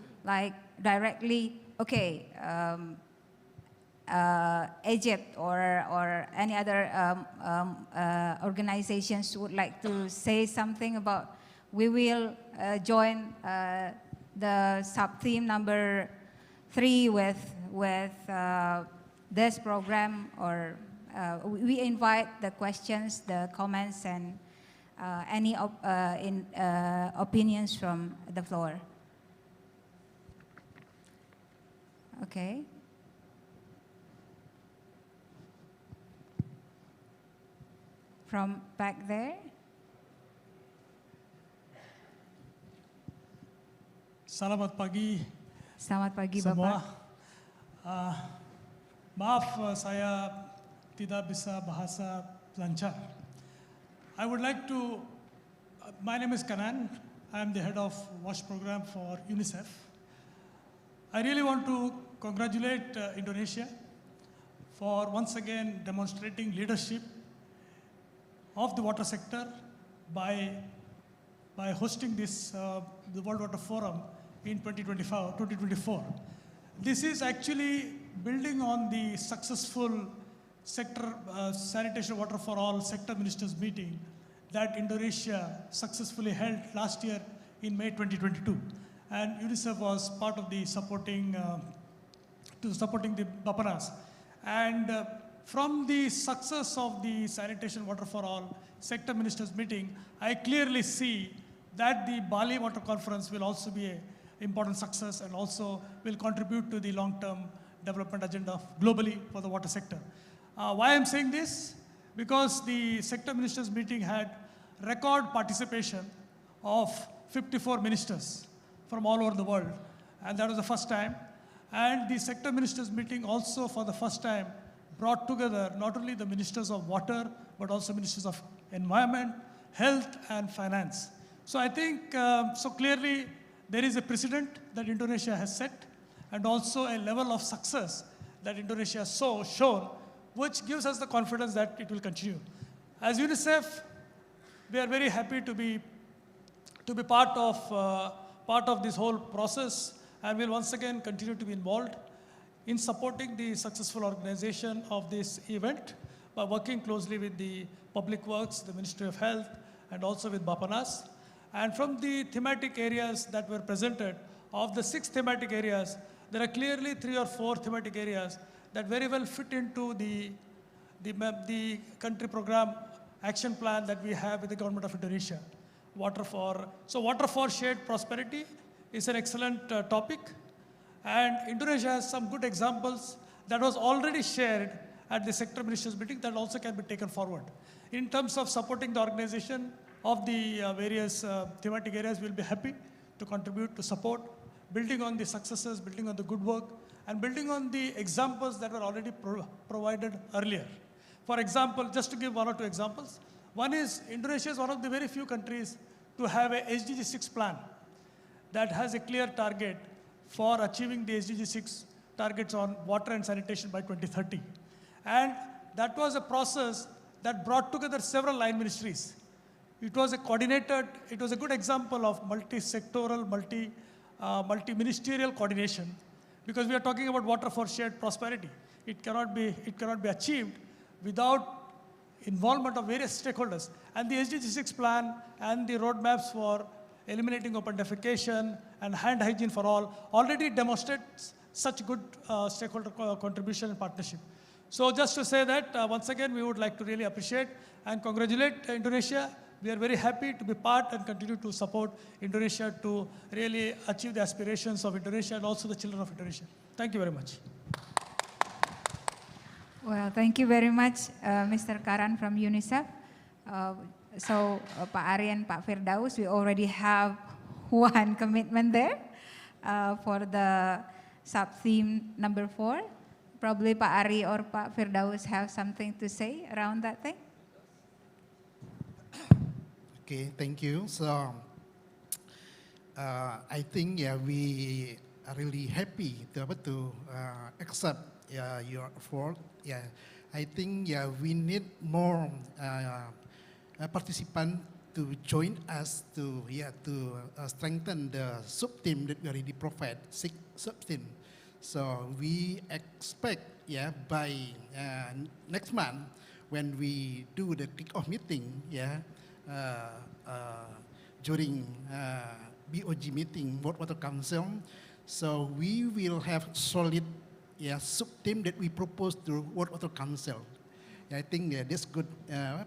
Speaker 17: directly, Egypt or any other organizations would like to say something about, we will join the sub-theme number 3 with this program, or we invite the questions, the comments, and any opinions from the floor. Okay. From back there.
Speaker 19: Selamat pagi.
Speaker 17: Selamat pagi,
Speaker 19: semua.
Speaker 17: Bapak.
Speaker 19: Maaf, saya tidak bisa bahasa lancar. I would like to, my name is Kanan. I am the head of WASH program for UNICEF. I really want to congratulate Indonesia for once again demonstrating leadership of the water sector by hosting this the World Water Forum in 2024. This is actually building on the successful sector sanitation water for all sector ministers meeting that Indonesia successfully held last year in May 2022, and UNICEF was part of the supporting the Bapanas. And from the success of the sanitation water for all sector ministers meeting, I clearly see that the Bali Water Conference will also be an important success and also will contribute to the long-term development agenda globally for the water sector. Why I'm saying this? Because the sector ministers meeting had record participation of 54 ministers from all over the world, and that was the first time. And the sector ministers meeting also for the first time brought together not only the ministers of water, but also ministers of environment, health, and finance. So I think, so clearly there is a precedent that Indonesia has set, and also a level of success that Indonesia has shown, which gives us the confidence that it will continue. As UNICEF, we are very happy to be part of this whole process, and will once again continue to be involved in supporting the successful organization of this event by working closely with the Public Works, the Ministry of Health, and also with Bapanas. And from the thematic areas that were presented, of the 6 thematic areas, there are clearly 3 or 4 thematic areas that very well fit into the country program action plan that we have with the government of Indonesia. Water for shared prosperity is an excellent topic. And Indonesia has some good examples that was already shared at the sector ministers meeting that also can be taken forward. In terms of supporting the organization of the various thematic areas, we'll be happy to contribute to support, building on the successes, building on the good work, and building on the examples that were already provided earlier. For example, just to give 1 or 2 examples, one is Indonesia is one of the very few countries to have a SDG 6 plan that has a clear target for achieving the SDG 6 targets on water and sanitation by 2030. And that was a process that brought together several line ministries. It was a coordinated, it was a good example of multi-sectoral, multi-ministerial coordination, because we are talking about water for shared prosperity. It cannot be achieved without involvement of various stakeholders. And the SDG 6 plan and the roadmaps for eliminating open defecation and hand hygiene for all already demonstrates such good stakeholder contribution and partnership. So just to say that, once again, we would like to really appreciate and congratulate Indonesia. We are very happy to be part and continue to support Indonesia to really achieve the aspirations of Indonesia and also the children of Indonesia. Thank you very much.
Speaker 17: Well, thank you very much, Mr. Karan from UNICEF. So, Pak Ari and Pak Firdaus, we already have one commitment there. for the sub-theme number 4. Probably Pak Ari or Pak Firdaus have something to say around that thing.
Speaker 16: Okay, thank you. So I think we are really happy to be able to accept your effort. I think we need more participants to join us to strengthen the sub-team that we already provide, 6 sub-team. So we expect by next month when we do the kick-off meeting during BOG meeting, World Water Council, so we will have solid sub-team that we propose to World Water Council. I think that's good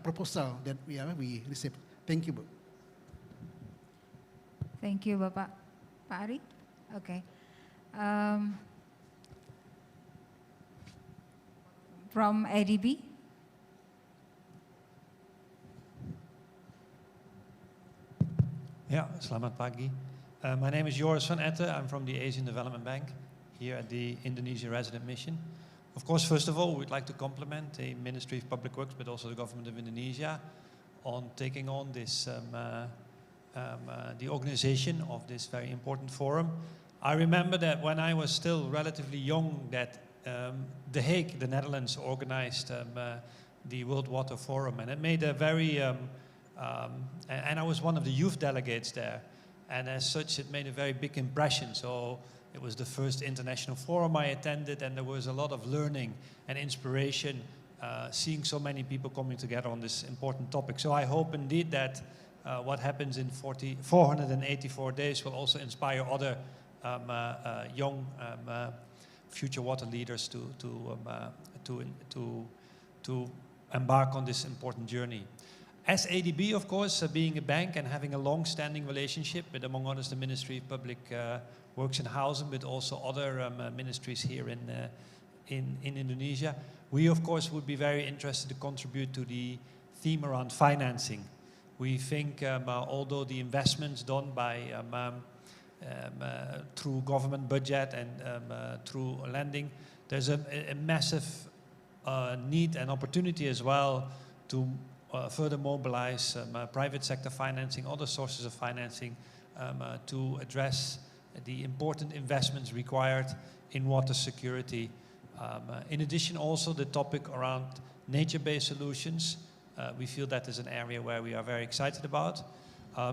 Speaker 16: proposal that we received. Thank you, Bu.
Speaker 17: Thank you, Bapak. Pak Ari? Okay. From ADB?
Speaker 20: Yeah, selamat pagi. My name is Joris van Etten. I'm from the Asian Development Bank here at the Indonesia Resident Mission. Of course, first of all, we'd like to compliment the Ministry of Public Works, but also the government of Indonesia on taking on this, the organization of this very important forum. I remember that when I was still relatively young, that The Hague, the Netherlands, organized the World Water Forum, and it made a very, and I was one of the youth delegates there, and as such it made a very big impression. So it was the first international forum I attended, and there was a lot of learning and inspiration, seeing so many people coming together on this important topic. So I hope indeed that what happens in 484 days will also inspire other young future water leaders to embark on this important journey. As ADB, of course, being a bank and having a long-standing relationship with, among others, the Ministry of Public Works and Housing, but also other ministries here in Indonesia, we, of course, would be very interested to contribute to the theme around financing. We think, although the investments done by through government budget and through lending, there's a massive need and opportunity as well to further mobilize private sector financing, other sources of financing to address the important investments required in water security. In addition, also the topic around nature-based solutions, we feel that is an area where we are very excited about.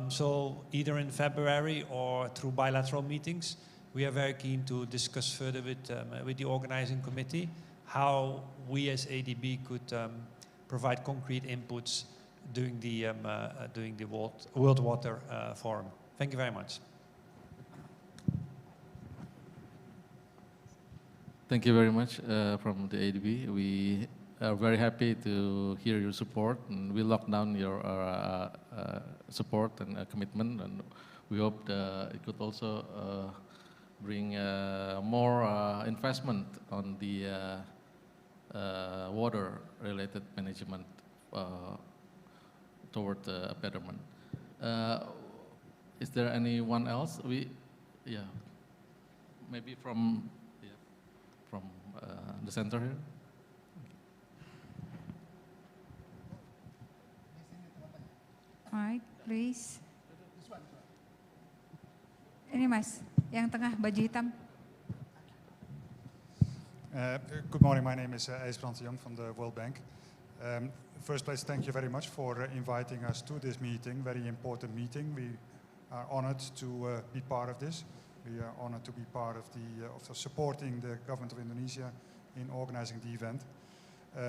Speaker 20: So either in February or through bilateral meetings, we are very keen to discuss further with the organizing committee how we as ADB could provide concrete inputs during the World Water Forum. Thank you very much.
Speaker 18: Thank you very much from the ADB. We are very happy to hear your support, and we lock down your support and commitment, and we hope it could also bring more investment on the water-related management toward betterment. Is there anyone else? Maybe from the center here.
Speaker 17: All right, please. Ini Mas, yang tengah baju hitam.
Speaker 21: Good morning, my name is IJsbrand de Jong from the World Bank. First place, thank you very much for inviting us to this meeting, very important meeting. We are honored to be part of this. We are honored to be part of supporting the government of Indonesia in organizing the event.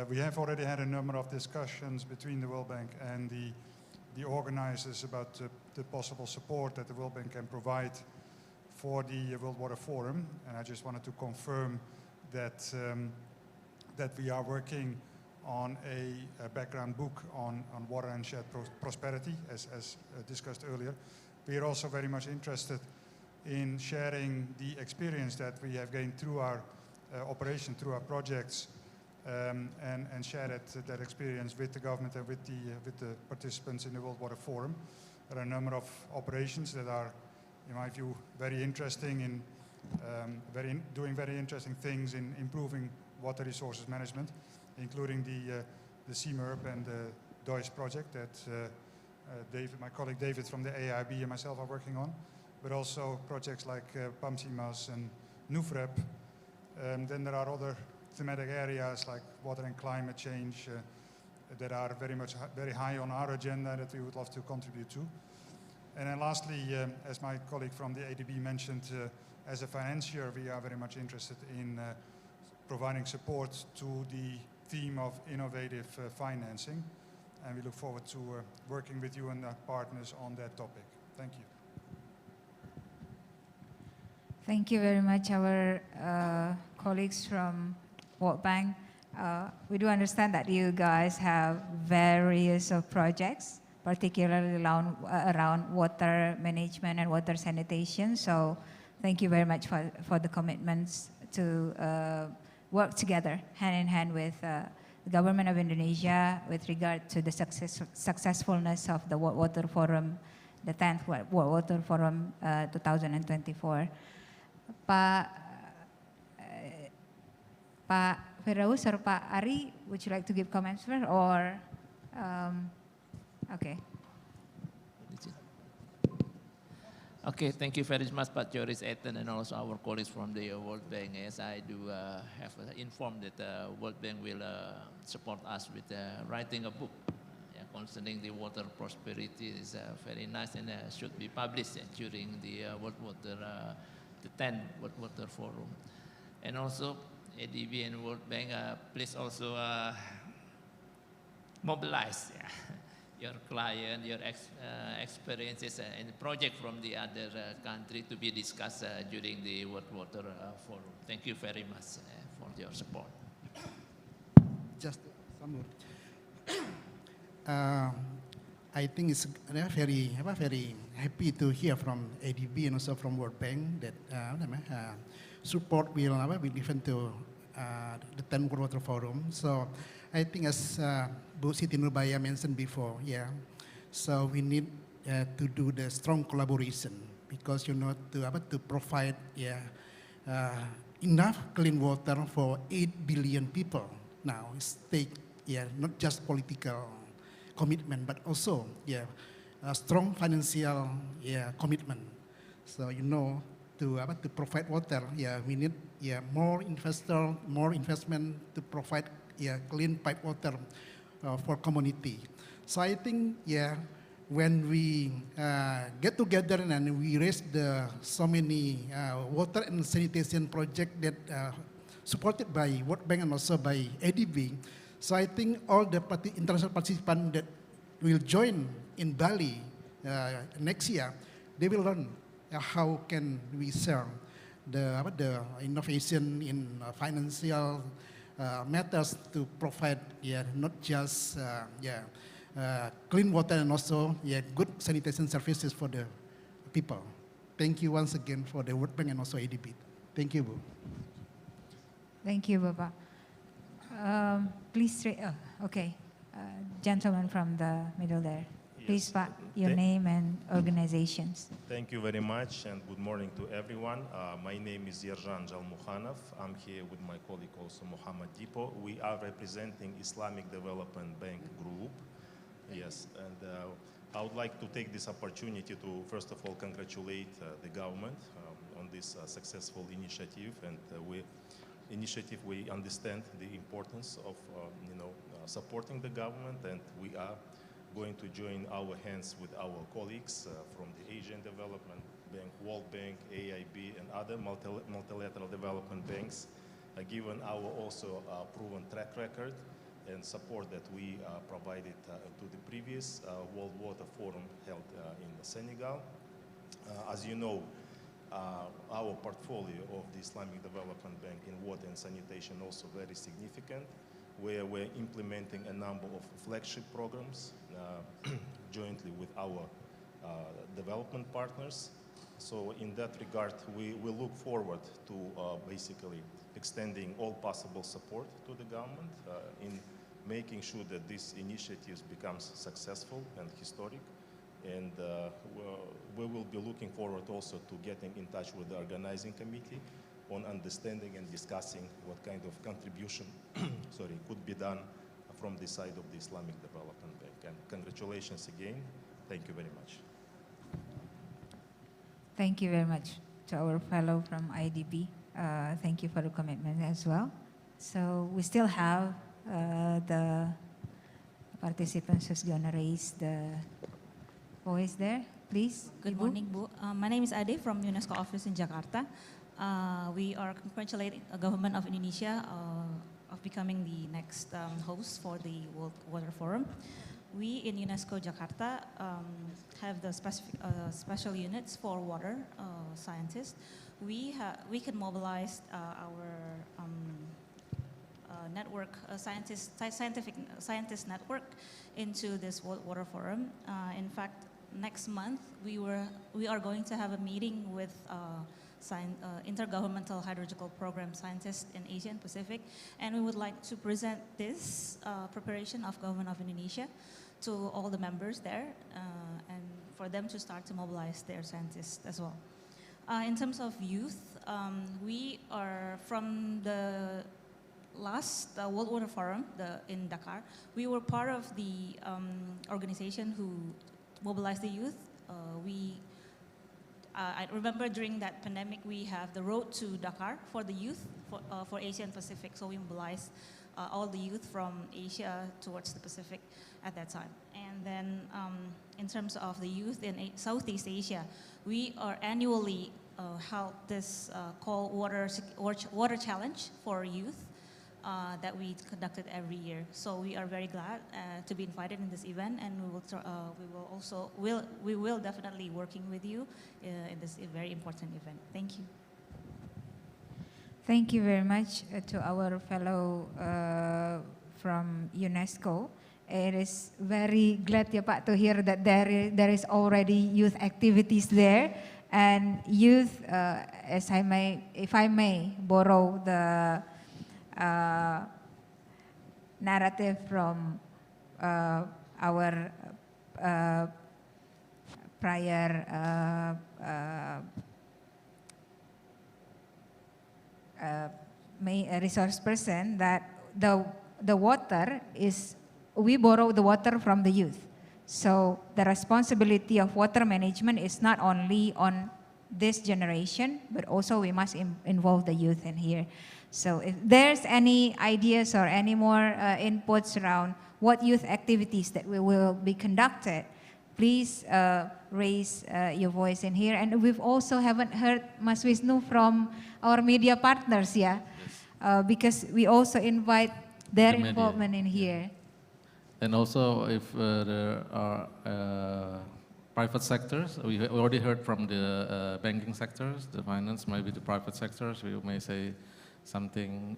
Speaker 21: We have already had a number of discussions between the World Bank and the organizers about the possible support that the World Bank can provide for the World Water Forum, and I just wanted to confirm that we are working on a background book on water and shared prosperity, as discussed earlier. We are also very much interested in sharing the experience that we have gained through our operation, through our projects, and share that experience with the government and with the participants in the World Water Forum. There are a number of operations that are in my view, very interesting in doing very interesting things in improving water resources management, including the CMERP and the DOIS project that my colleague David from the AIB and myself are working on, but also projects like PAMSIMAS and NUFREP. Then there are other thematic areas like water and climate change that are very high on our agenda that we would love to contribute to. And then lastly, as my colleague from the ADB mentioned, as a financier, we are very much interested in providing support to the theme of innovative financing. And we look forward to working with you and our partners on that topic. Thank you.
Speaker 17: Thank you very much, our colleagues from World Bank. We do understand that you guys have various projects, particularly around water management and water sanitation. So thank you very much for the commitments to work together hand in hand with the government of Indonesia with regard to the successfulness of the World Water Forum, the 10th World Water Forum 2024. Pak Firdaus or Pak Ari, would you like to give comments first, or okay?
Speaker 15: Okay, thank you very much, Pak Joris Ethan, and also our colleagues from the World Bank. As I do have informed that the World Bank will support us with writing a book concerning the water prosperity. Is very nice and should be published during the World Water, the 10th World Water Forum. And also, ADB and World Bank, please also mobilize your client, your experiences and project from the other country to be discussed during the World Water Forum. Thank you very much for your support.
Speaker 16: Just some more. I think it's very happy to hear from ADB and also from World Bank that support will be given to the 10th World Water Forum. So I think as Bu Siti Nurbaya mentioned before, so we need to do the strong collaboration because to provide enough clean water for 8 billion people now. It's not just political commitment, but also a strong financial commitment. So to provide water, we need more investment to provide clean pipe water for community. So I think when we get together and we raise so many water and sanitation projects that supported by World Bank and also by ADB, so I think all the international participants that will join in Bali next year, they will learn how can we share the innovation in financial matters to provide not just clean water and also good sanitation services for the people. Thank you once again for the World Bank and also ADB. Thank you, Bu.
Speaker 17: Thank you, Bapak. Please, okay, gentleman from the middle there. Please, Pak, your name and organizations.
Speaker 3: Thank you very much and good morning to everyone. My name is Yerjan Jalmukhanov. I'm here with my colleague also Muhammad Dipo. We are representing Islamic Development Bank Group. Yes, and I would like to take this opportunity to first of all congratulate the government on this successful initiative. And we understand the importance of supporting the government, and we are going to join our hands with our colleagues from the Asian Development Bank, World Bank, AIB, and other multilateral development banks, given our also proven track record and support that we provided to the previous World Water Forum held in Senegal. As you know, our portfolio of the Islamic Development Bank in water and sanitation also very significant, where we're implementing a number of flagship programs jointly with our development partners. So in that regard, we look forward to basically extending all possible support to the government in making sure that these initiatives becomes successful and historic. And we will be looking forward also to getting in touch with the organizing committee on understanding and discussing what kind of contribution could be done from the side of the Islamic Development Bank. And congratulations again. Thank you very much.
Speaker 17: Thank you very much to our fellow from IDB. Thank you for the commitment as well. So we still have the participants who's going to raise the voice there. Please.
Speaker 5: Good
Speaker 17: Ibu.
Speaker 5: morning, Bu. My name is Ade from UNESCO office in Jakarta. We are congratulating the government of Indonesia of becoming the next host for the World Water Forum. We in UNESCO Jakarta have the special units for water scientists. We can mobilize our network, scientist network into this World Water Forum. In fact, next month we are going to have a meeting with Intergovernmental Hydrological Program scientists in Asia and Pacific, and we would like to present this preparation of government of Indonesia to all the members there, and for them to start to mobilize their scientists as well. In terms of youth, we are from the last World Water Forum in Dakar. We were part of the organization who mobilized the youth. I remember during that pandemic, we have the road to Dakar for the youth for Asia and Pacific. So we mobilized all the youth from Asia towards the Pacific at that time. And then in terms of the youth in Southeast Asia, we are annually held this called water challenge for youth that we conducted every year. So we are very glad to be invited in this event, and we will definitely working with you in this very important event. Thank you.
Speaker 17: Thank you very much to our fellow from UNESCO. It is very glad ya Pak to hear that there is already youth activities there, and youth, if I may borrow the narrative from our prior resource person, that the water is, we borrow the water from the youth. So the responsibility of water management is not only on this generation, but also we must involve the youth in here. So if there's any ideas or any more inputs around what youth activities that we will be conducted, please raise your voice in here. And we've also haven't heard Mas Wisnu from our media partners, yeah? Because we also invite their involvement in here.
Speaker 18: And also if there are private sectors, we already heard from the banking sectors, the finance, maybe the private sectors, we may say something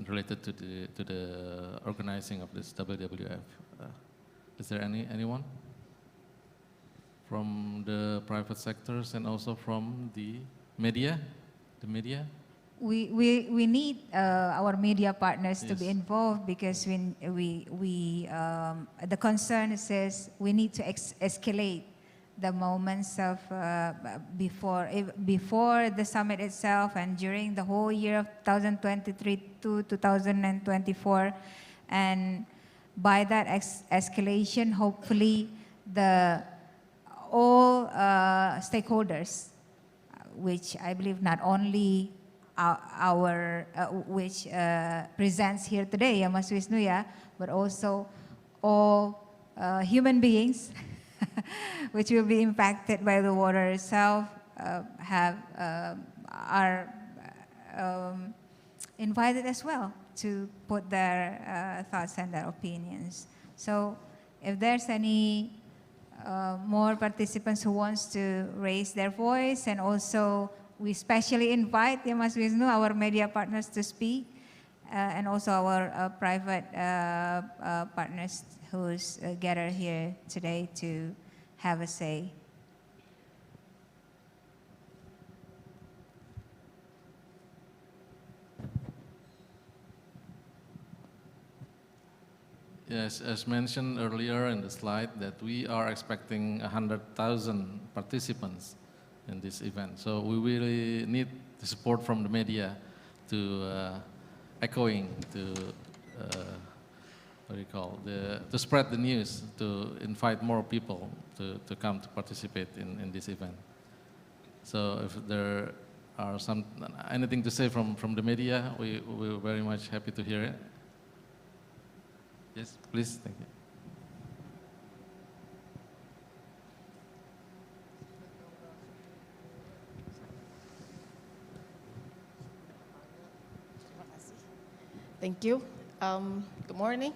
Speaker 18: related to the organizing of this WWF. Is there anyone from the private sectors and also from the media? The media?
Speaker 17: We need our media partners to be involved, because the concern says we need to escalate the moments of before the summit itself and during the whole year of 2023 to 2024, and by that escalation, hopefully all stakeholders, which I believe not only which presents here today, ya Mas Wisnu ya, but also all human beings which will be impacted by the water itself, are invited as well to put their thoughts and their opinions. So if there's any more participants who wants to raise their voice, and also we specially invite, ya Mas Wisnu, our media partners to speak, and also our private partners who's gathered here today to have a say.
Speaker 18: Yes, as mentioned earlier in the slide, that we are expecting 100,000 participants in this event. So we really need the support from the media to echoing, to what do you call, to spread the news, to invite more people to come to participate in this event. So if there are anything to say from the media, we're very much happy to hear it. Yes, please, thank you.
Speaker 6: Thank you. Good morning,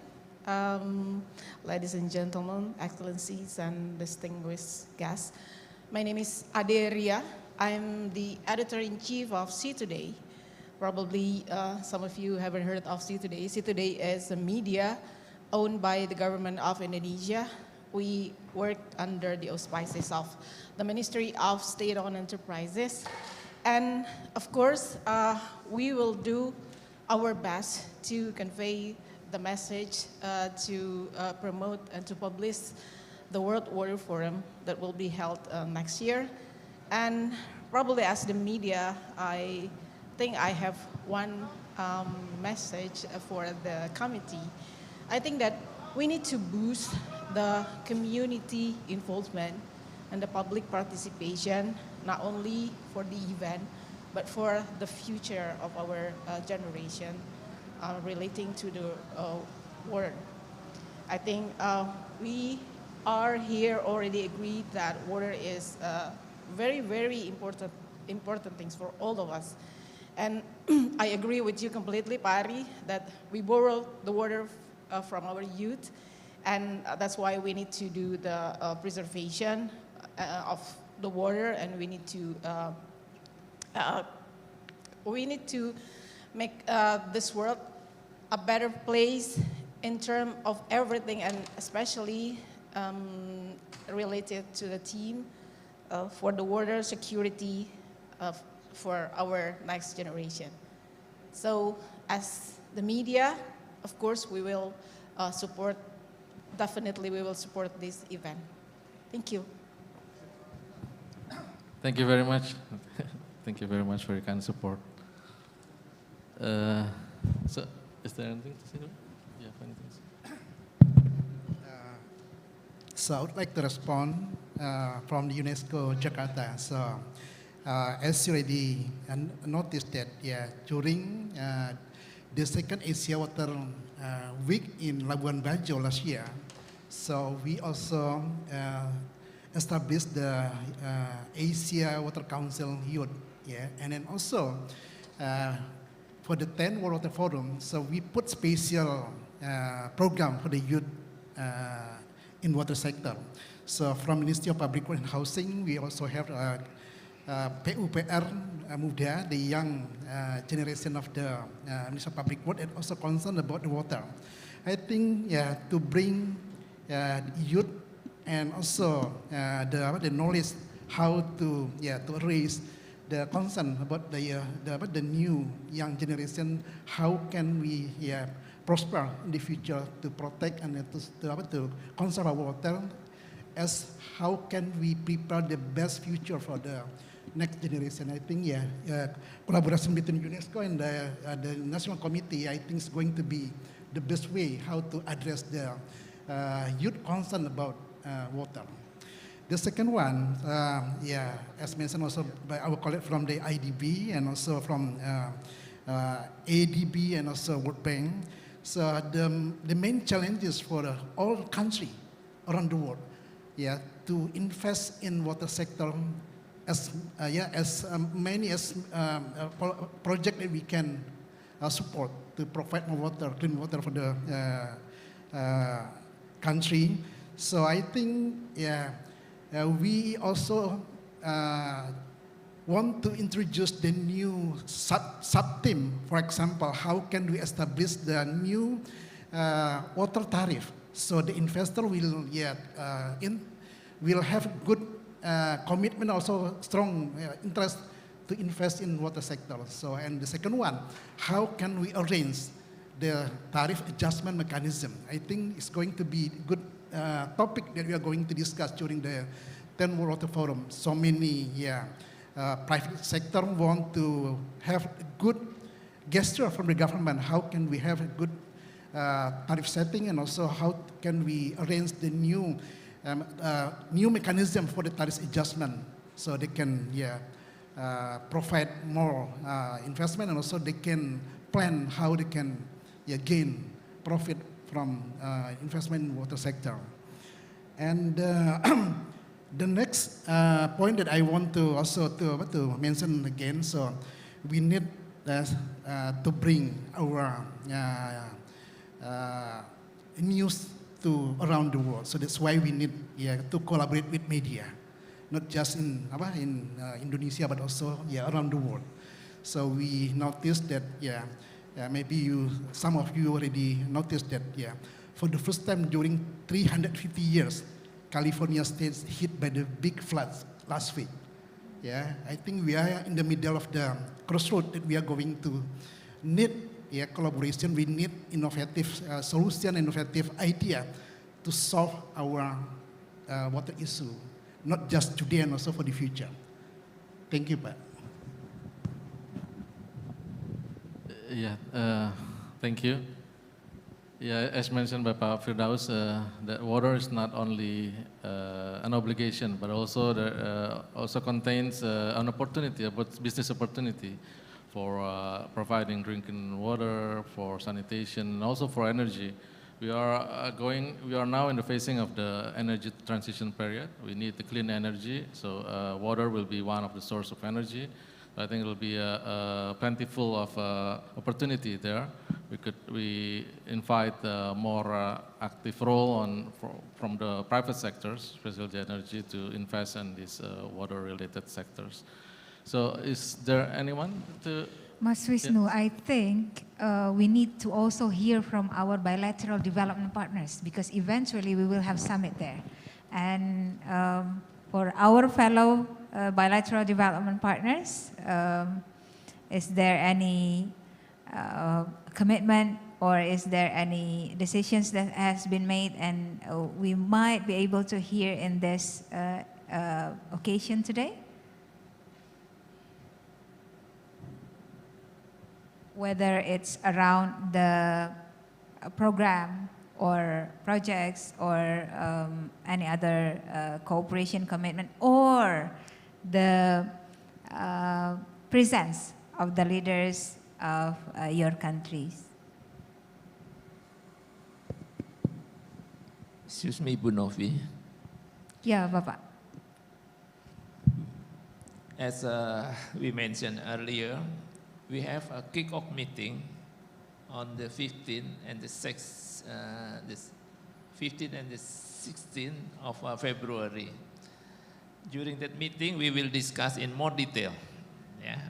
Speaker 6: ladies and gentlemen, excellencies, and distinguished guests. My name is Ade Ria. I'm the editor-in-chief of See Today. Probably some of you haven't heard of See Today. See Today is a media owned by the government of Indonesia. We work under the auspices of the Ministry of State-Owned Enterprises. And of course, we will do our best to convey the message to promote and to publish the World Water Forum that will be held next year. And probably as the media, I think I have one message for the committee. I think that we need to boost the community involvement and the public participation, not only for the event, but for the future of our generation relating to the water. I think we are here already agreed that water is very, very important things for all of us. And I agree with you completely, Pari, that we borrow the water from our youth, and that's why we need to do the preservation of the water, and we need to make this world a better place in terms of everything, and especially related to the theme for the water security for our next generation. So as the media, of course, we will definitely we will support this event. Thank you.
Speaker 18: Thank you very much. Thank you very much for your kind support. So, is there anything to say? Yeah, anything to say?
Speaker 16: So I would like to respond from the UNESCO Jakarta. So as you already noticed that, during the second Asia Water Week in Labuan Bajo last year, so we also established the Asia Water Council Youth, and then also for the 10th World Water Forum, so we put special program for the youth in water sector. So from Ministry of Public Works and Housing, we also have PUPR Muda, the young generation of the Ministry of Public Works, and also concerned about the water. I think to bring youth and also the knowledge how to raise the concern about the new young generation, how can we prosper in the future to protect and to conserve our water, as how can we prepare the best future for the next generation. I think collaboration between UNESCO and the National Committee, I think is going to be the best way how to address the youth concern about water. The second one, as mentioned also by our colleague from the IDB and also from ADB and also World Bank. So the main challenges for all countries around the world, to invest in water sector as many as project that we can support to provide more water, clean water for the country. So I think, we also want to introduce the new sub-theme. For example, how can we establish the new water tariff? So the investor will have good commitment, also strong interest to invest in water sector. So, and the second one, how can we arrange the tariff adjustment mechanism. I think it's going to be a good topic that we are going to discuss during the 10 World Water Forum. So many private sector want to have a good gesture from the government. How can we have a good tariff setting, and also how can we arrange the new mechanism for the tariff adjustment so they can provide more investment, and also they can plan how they can gain profit from investment in water sector. And the next point that I want to also to mention again, so we need to bring our news to around the world. So that's why we need to collaborate with media, not just in Indonesia, but also around the world. So we noticed that maybe some of you already noticed that for the first time during 350 years, California state hit by the big floods last week. I think we are in the middle of the crossroad that we are going to need collaboration. We need innovative solution, innovative idea to solve our water issue, not just today and also for the future. Thank you, Pak.
Speaker 18: Thank you. As mentioned by Pak Firdaus, that water is not only an obligation, but also contains an opportunity, a business opportunity for providing drinking water, for sanitation, and also for energy. We are now in the phasing of the energy transition period. We need the clean energy, so water will be one of the source of energy. I think it will be plentiful of opportunity there. We invite more active role from the private sectors, especially the energy, to invest in these water-related sectors. So, is there anyone to?
Speaker 17: Mas Wisnu, I think we need to also hear from our bilateral development partners, because eventually we will have summit there. And for our fellow bilateral development partners, is there any commitment, or is there any decisions that has been made and we might be able to hear in this occasion today? Whether it's around the program or projects or any other cooperation commitment, or the presence of the leaders of your countries.
Speaker 15: Excuse me, Bu Novi.
Speaker 17: Ya, Bapak.
Speaker 15: As we mentioned earlier, we have a kick-off meeting on the 15th and the 16th of February. During that meeting, we will discuss in more detail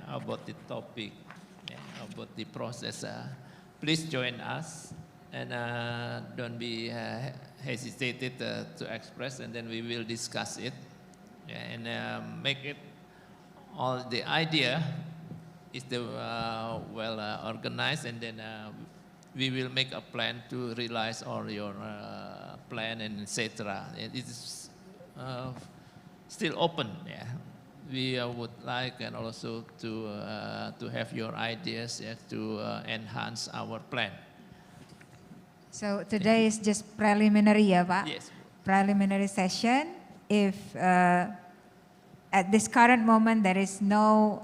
Speaker 15: about the topic, about the process. Please join us, and don't be hesitated to express, and then we will discuss it and make it all the idea is well organized, and then we will make a plan to realize all your plan and etc. It is still open. We would like and also to have your ideas to enhance our plan.
Speaker 17: So today is just preliminary, ya, Pak?
Speaker 15: Yes.
Speaker 17: Preliminary session. If at this current moment there is no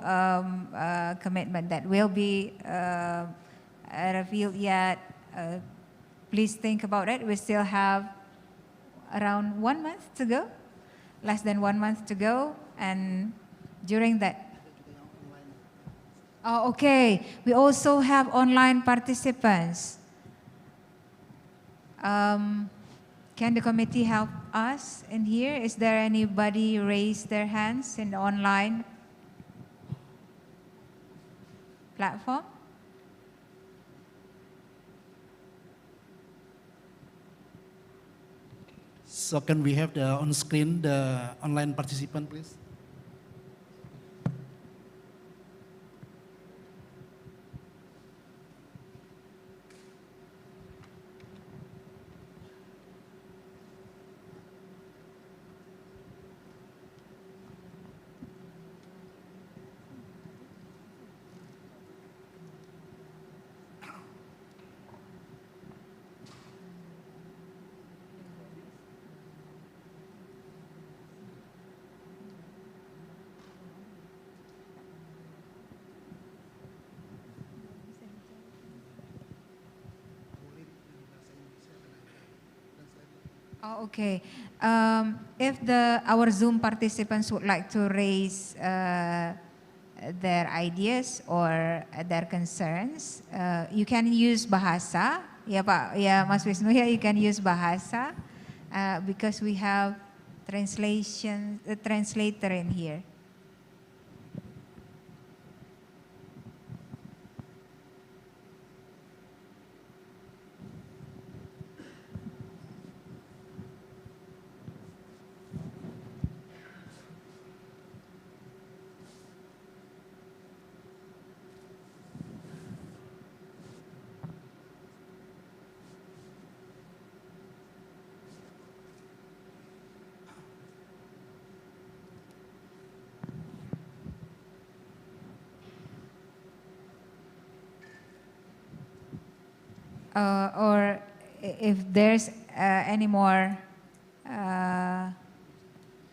Speaker 17: commitment that will be revealed yet, please think about it. We still have around 1 month to go, less than 1 month to go, and during that. Oh, okay. We also have online participants. Can the committee help us in here? Is there anybody raise their hands in the online platform?
Speaker 16: So can we have the on screen the online participant, please?
Speaker 17: Oh, okay. If our Zoom participants would like to raise their ideas or their concerns, you can use bahasa. Ya Pak, ya Mas Wisnu ya, you can use bahasa because we have translator in here. Or if there's any more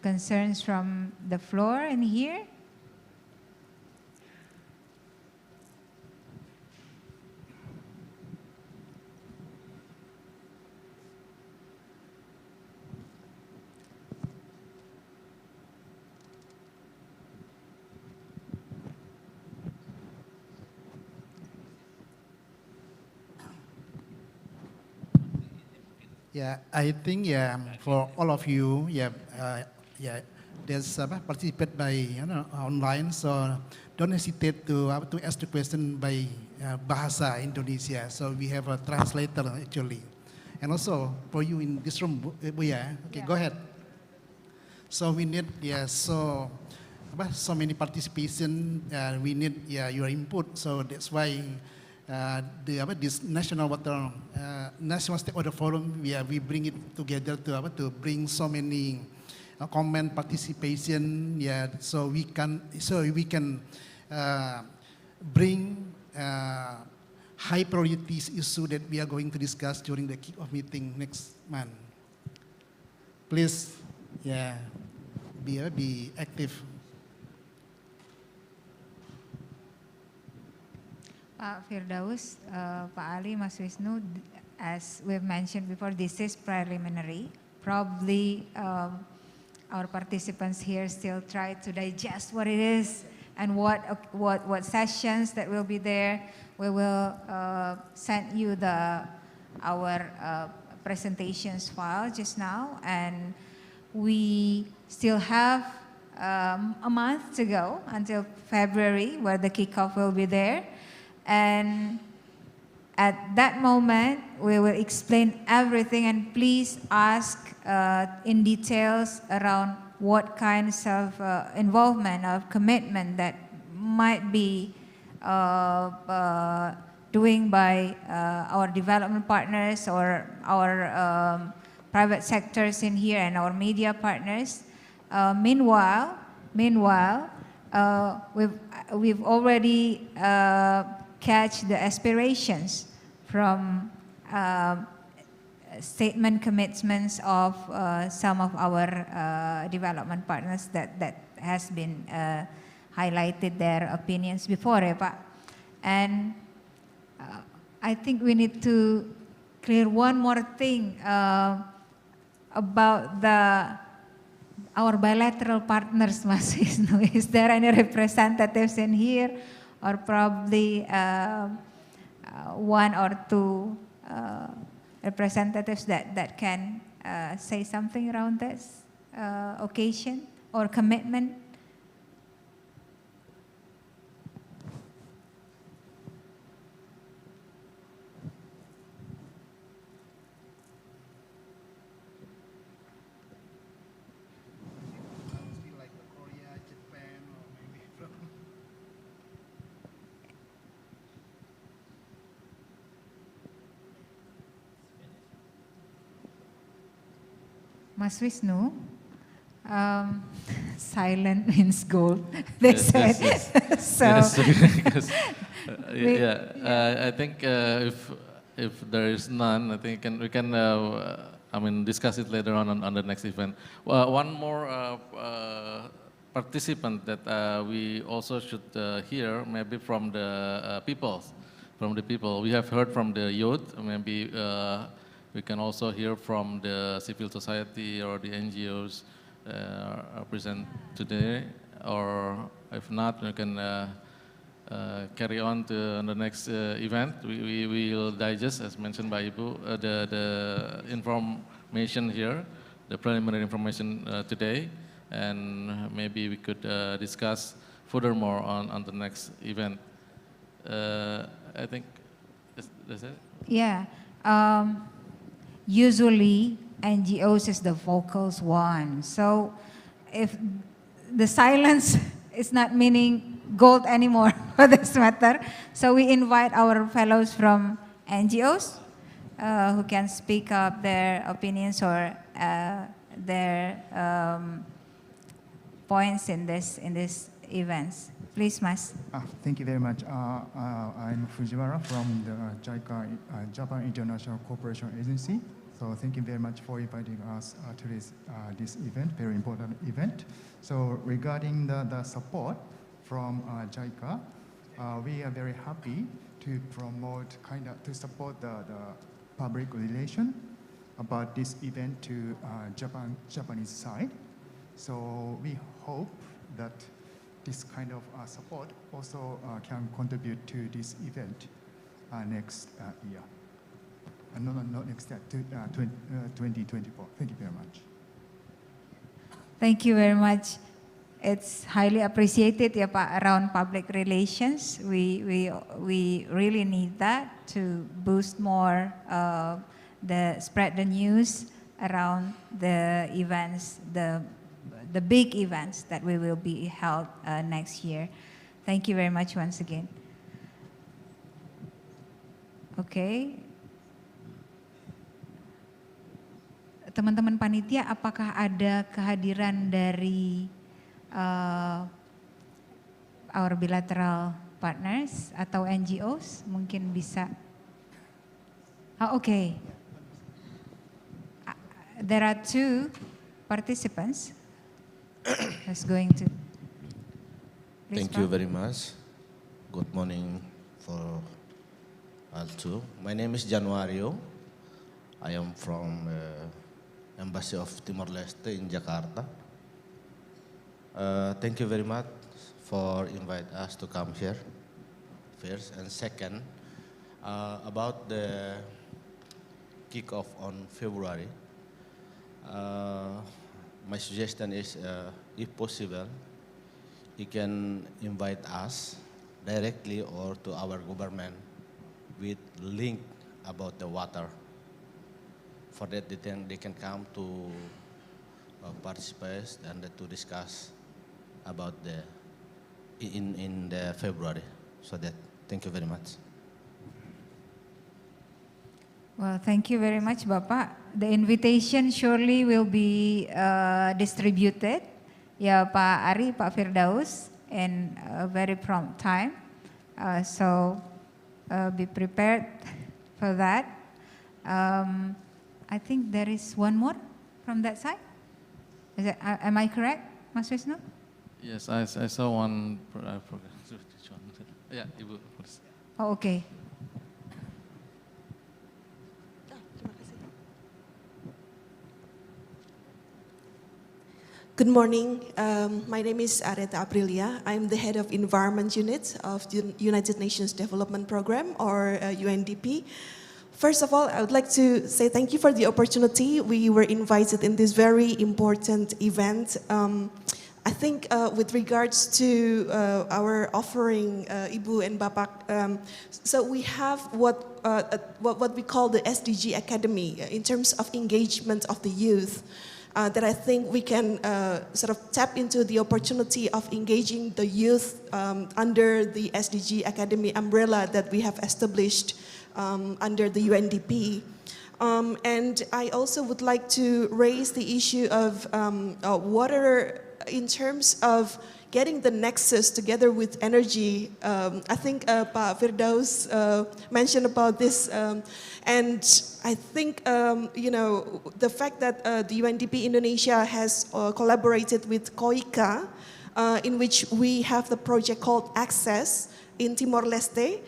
Speaker 17: concerns from the floor in here.
Speaker 16: Yeah, I think for all of you, there's participate by online, so don't hesitate to ask the question by bahasa Indonesia. So we have a translator actually, and also for you in this room, go ahead. So we need so many participation. We need your input. So that's why. This national stakeholder forum, we bring it together to bring so many comment participation, so we can bring high priorities issue that we are going to discuss during the kick-off meeting next month. Please, be active.
Speaker 17: Pak Firdaus, Pak Ali, Mas Wisnu, as we've mentioned before, this is preliminary. Probably our participants here still try to digest what it is and what sessions that will be there. We will send you our presentations file just now, and we still have a month to go until February, where the kickoff will be there. And at that moment, we will explain everything, and please ask in details around what kinds of involvement or commitment that might be doing by our development partners or our private sectors in here and our media partners. Meanwhile, we've already catch the aspirations from statement commitments of some of our development partners that has been highlighted their opinions before, Pak. And I think we need to clear one more thing about our bilateral partners, Mas Wisnu. Is there any representatives in here? Or probably one or two representatives that can say something around this occasion or commitment? Mas Wisnu, silent means gold, they said. So,
Speaker 18: I think if there is none, I think we can discuss it later on the next event. One more participant that we also should hear, maybe from the people. We have heard from the youth, maybe we can also hear from the civil society or the NGOs present today, or if not, we can carry on to the next event. We will digest, as mentioned by Ibu, the information here, the preliminary information today, and maybe we could discuss furthermore on the next event. I think that's it.
Speaker 17: Yeah. Usually NGOs is the vocals one. So if the silence is not meaning gold anymore for this matter, so we invite our fellows from NGOs who can speak up their opinions or their points in this events. Please, Mas.
Speaker 7: Thank you very much. I'm Fujiwara from the JICA, Japan International Cooperation Agency. So thank you very much for inviting us to this event, very important event. So regarding the support from JICA, we are very happy to promote, to support the public relation about this event to Japanese side. So we hope that this kind of support also can contribute to this event next year. Not next year, 2024. Thank you very much.
Speaker 17: Thank you very much. It's highly appreciated ya Pak around public relations. We really need that to boost more spread the news around the events, the big events that we will be held next year. Thank you very much once again. Okay. Teman-teman panitia, apakah ada kehadiran dari our bilateral partners atau NGOs? Mungkin bisa. Oh, okay. There are 2 participants. Who's going to? Please,
Speaker 22: Thank you very much. Good morning for all two. My name is Januario. I am from Embassy of Timor-Leste in Jakarta. Thank you very much for inviting us to come here, first. And second, about the kick-off on February, my suggestion is, if possible, you can invite us directly or to our government with link about the water. For that, they can come to participate and to discuss about in the February. So that, thank you very much.
Speaker 17: Well, thank you very much, Bapak. The invitation surely will be distributed, ya Pak Ari, Pak Firdaus, in a very prompt time. So be prepared for that. I think there is one more from that side. Am I correct, Mas Wisnu?
Speaker 18: Yes, I saw one program. Yeah, Ibu.
Speaker 17: Oh, okay.
Speaker 23: Good morning. My name is Areta Aprilia. I'm the head of Environment Unit of the United Nations Development Program, or UNDP. First of all, I would like to say thank you for the opportunity. We were invited in this very important event. I think with regards to our offering, Ibu and Bapak, so we have what we call the SDG Academy in terms of engagement of the youth. That I think we can sort of tap into the opportunity of engaging the youth under the SDG Academy umbrella that we have established under the UNDP. And I also would like to raise the issue of water in terms of getting the nexus together with energy. I think Pak Firdaus mentioned about this. And I think, you know, the fact that the UNDP Indonesia has collaborated with KOICA in which we have the project called Access in Timor-Leste.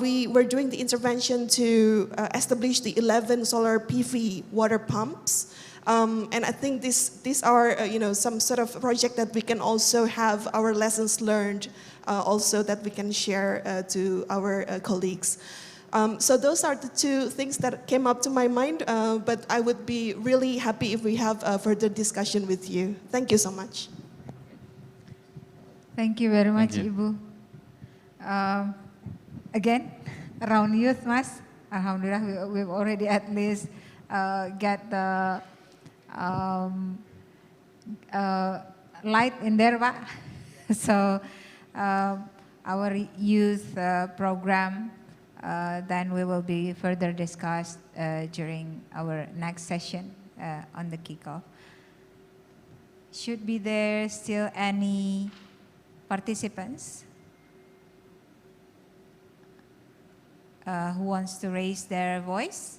Speaker 23: We were doing the intervention to establish the 11 solar PV water pumps. And I think these are some sort of project that we can also have our lessons learned also that we can share to our colleagues. So those are the two things that came up to my mind, but I would be really happy if we have a further discussion with you. Thank you so much.
Speaker 17: Thank you very much,
Speaker 2: Thank
Speaker 17: Ibu. Again, around youth, Mas, Alhamdulillah, we've already at least get the light in there, Pak. So our youth program, then we will be further discussed during our next session on the kickoff. Should be there still any participants who wants to raise their voice?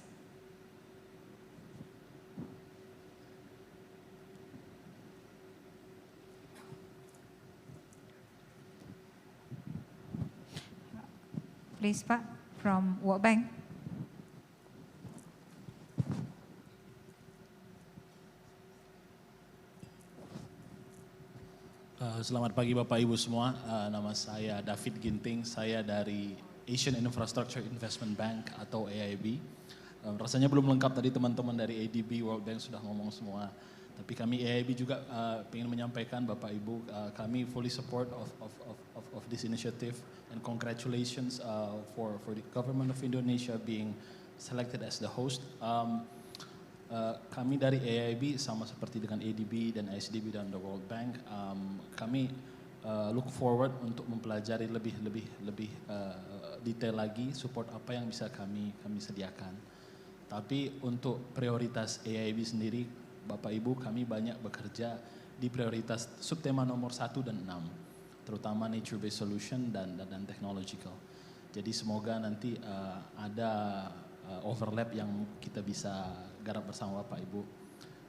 Speaker 17: Please, Pak, from World Bank.
Speaker 8: Selamat pagi Bapak Ibu semua, nama saya David Ginting, saya dari Asian Infrastructure Investment Bank atau AIB. Rasanya belum lengkap tadi teman-teman dari ADB, World Bank sudah ngomong semua. Tapi kami AIB juga ingin menyampaikan Bapak Ibu, kami fully support of this initiative and congratulations for the government of Indonesia being selected as the host. Kami dari AIB sama seperti dengan ADB dan ISDB dan the World Bank, kami look forward untuk mempelajari lebih detail lagi support apa yang bisa kami sediakan. Tapi untuk prioritas AIB sendiri, Bapak Ibu, kami banyak bekerja di prioritas subtema nomor 1 dan 6, terutama nature based solution dan technological. Jadi semoga nanti ada overlap yang kita bisa garap bersama Bapak Ibu.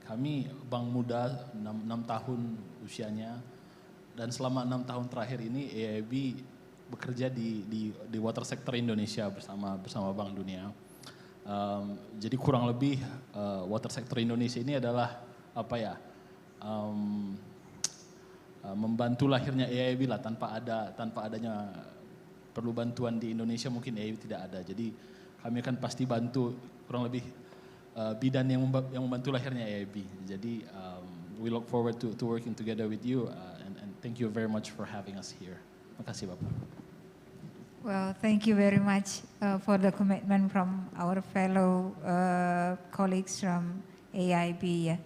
Speaker 8: Kami bank muda 6 tahun usianya, dan selama 6 tahun terakhir ini AIB bekerja di water sector Indonesia bersama Bank Dunia. Jadi kurang lebih water sector Indonesia ini adalah membantu lahirnya AIB lah, tanpa adanya perlu bantuan di Indonesia mungkin AIB tidak ada. Jadi kami akan pasti bantu kurang lebih bidan yang membantu lahirnya AIB. Jadi we look forward to working together with you and thank you very much for having us here. Terima kasih Bapak.
Speaker 17: Well, thank you very much for the commitment from our fellow colleagues from AIB.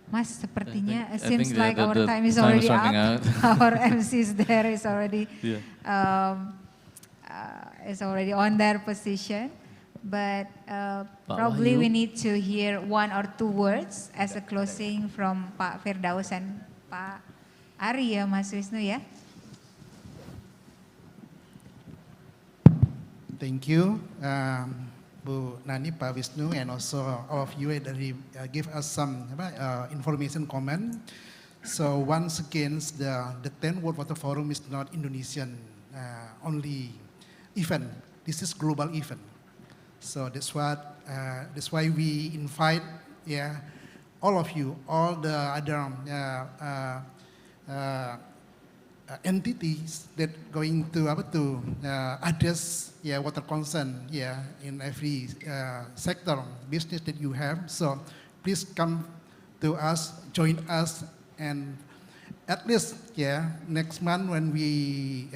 Speaker 17: Mas, sepertinya seems like our time is already up. Our MCs there is already on their position, but probably we need to hear 1 or 2 words as a closing from Pak Firdaus and Pak Ari ya, Mas Wisnu ya.
Speaker 16: Thank you, Bu Nani, Pak Wisnu, and also all of you that give us some information comment. So once again, the 10 World Water Forum is not Indonesian only event. This is global event. So that's why we invite all of you, all the other entities that going to address water concern in every sector business that you have. So please come to us, join us, and at least next month when we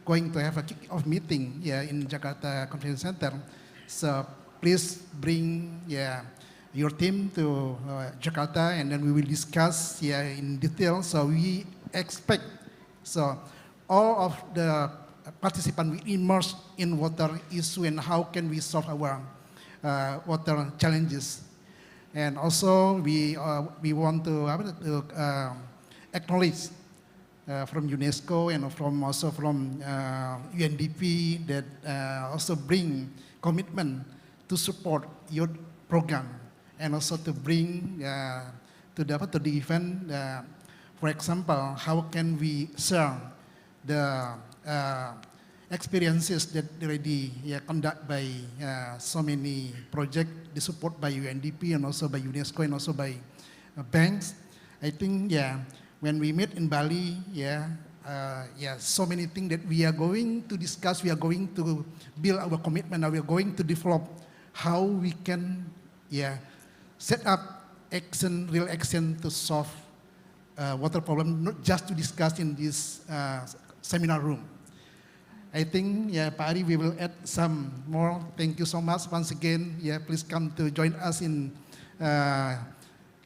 Speaker 16: going to have a kick-off meeting in Jakarta Conference Center. So please bring your team to Jakarta, and then we will discuss in detail. So we expect all of the participants will immerse in water issue and how can we solve our water challenges. And also we want to acknowledge from UNESCO and also from UNDP that also bring commitment to support your program and also to bring to the event For example, how can we share the experiences that already conducted by so many projects, the support by UNDP and also by UNESCO and also by banks. I think, when we meet in Bali, so many things that we are going to discuss, we are going to build our commitment, we are going to develop how we can, set up action, real action to solve water problem, not just to discuss in this seminar room. I think, Pak Ari, we will add some more. Thank you so much once again. Please come to join us in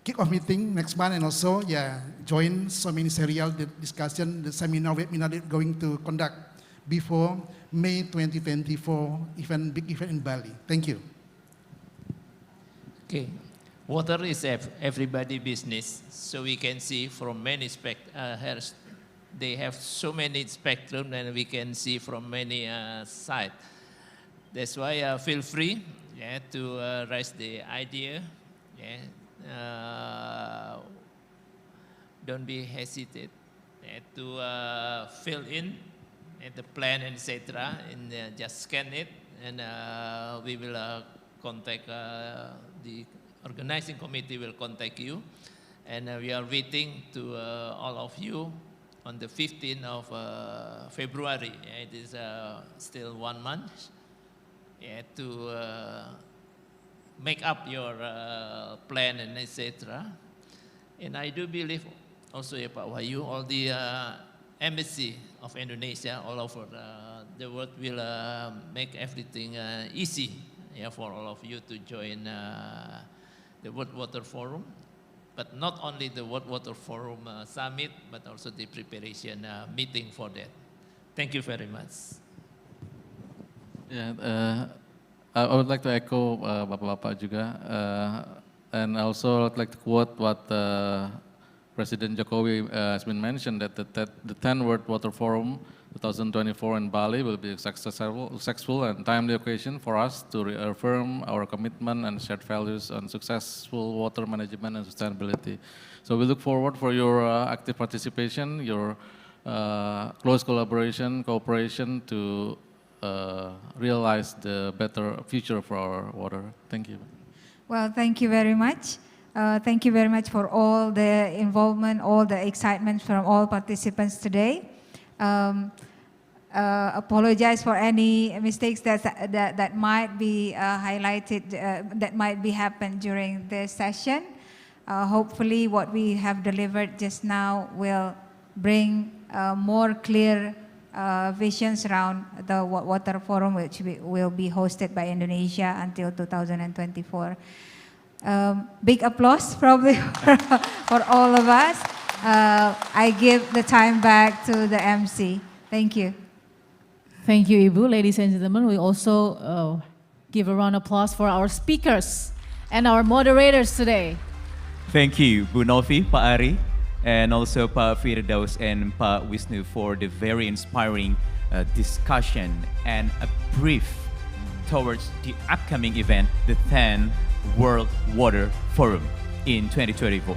Speaker 16: kick-off meeting next month, and also, join so many serial discussion, the seminar, webinar that we're going to conduct before May 2024 big event in Bali. Thank you.
Speaker 15: Okay. Water is everybody business, so we can see from many they have so many spectrum, and we can see from many sides. That's why feel free to raise the idea. Don't be hesitant to fill in the plan, etc. And just scan it, and we will contact the organizing committee will contact you, and we are waiting to all of you on the 15th of February. It is still 1 month to make up your plan and etc. And I do believe also, Pak Wahyu, all the embassy of Indonesia all over the world will make everything easy for all of you to join the World Water Forum. But not only the World Water Forum Summit, but also the preparation meeting for that. Thank you very much.
Speaker 18: I would like to echo Bapak-Bapak juga, and also I'd like to quote what President Jokowi has been mentioned, that the 10th World Water Forum 2024 in Bali will be a successful and timely occasion for us to reaffirm our commitment and shared values on successful water management and sustainability. So we look forward for your active participation, your close collaboration, cooperation to realize the better future for our water. Thank you.
Speaker 17: Well, thank you very much. Thank you very much for all the involvement, all the excitement from all participants today. Apologize for any mistakes that might be highlighted, that might be happened during this session. Hopefully what we have delivered just now will bring more clear visions around the Water Forum, which will be hosted by Indonesia until 2024. Big applause probably for all of us. I give the time back to the MC. Thank you.
Speaker 1: Thank you, Ibu. Ladies and gentlemen, we also give a round of applause for our speakers and our moderators today.
Speaker 2: Thank you, Bu Novi, Pak Ari, and also Pak Firdaus and Pak Wisnu for the very inspiring discussion and a brief towards the upcoming event, the 10th World Water Forum in 2024.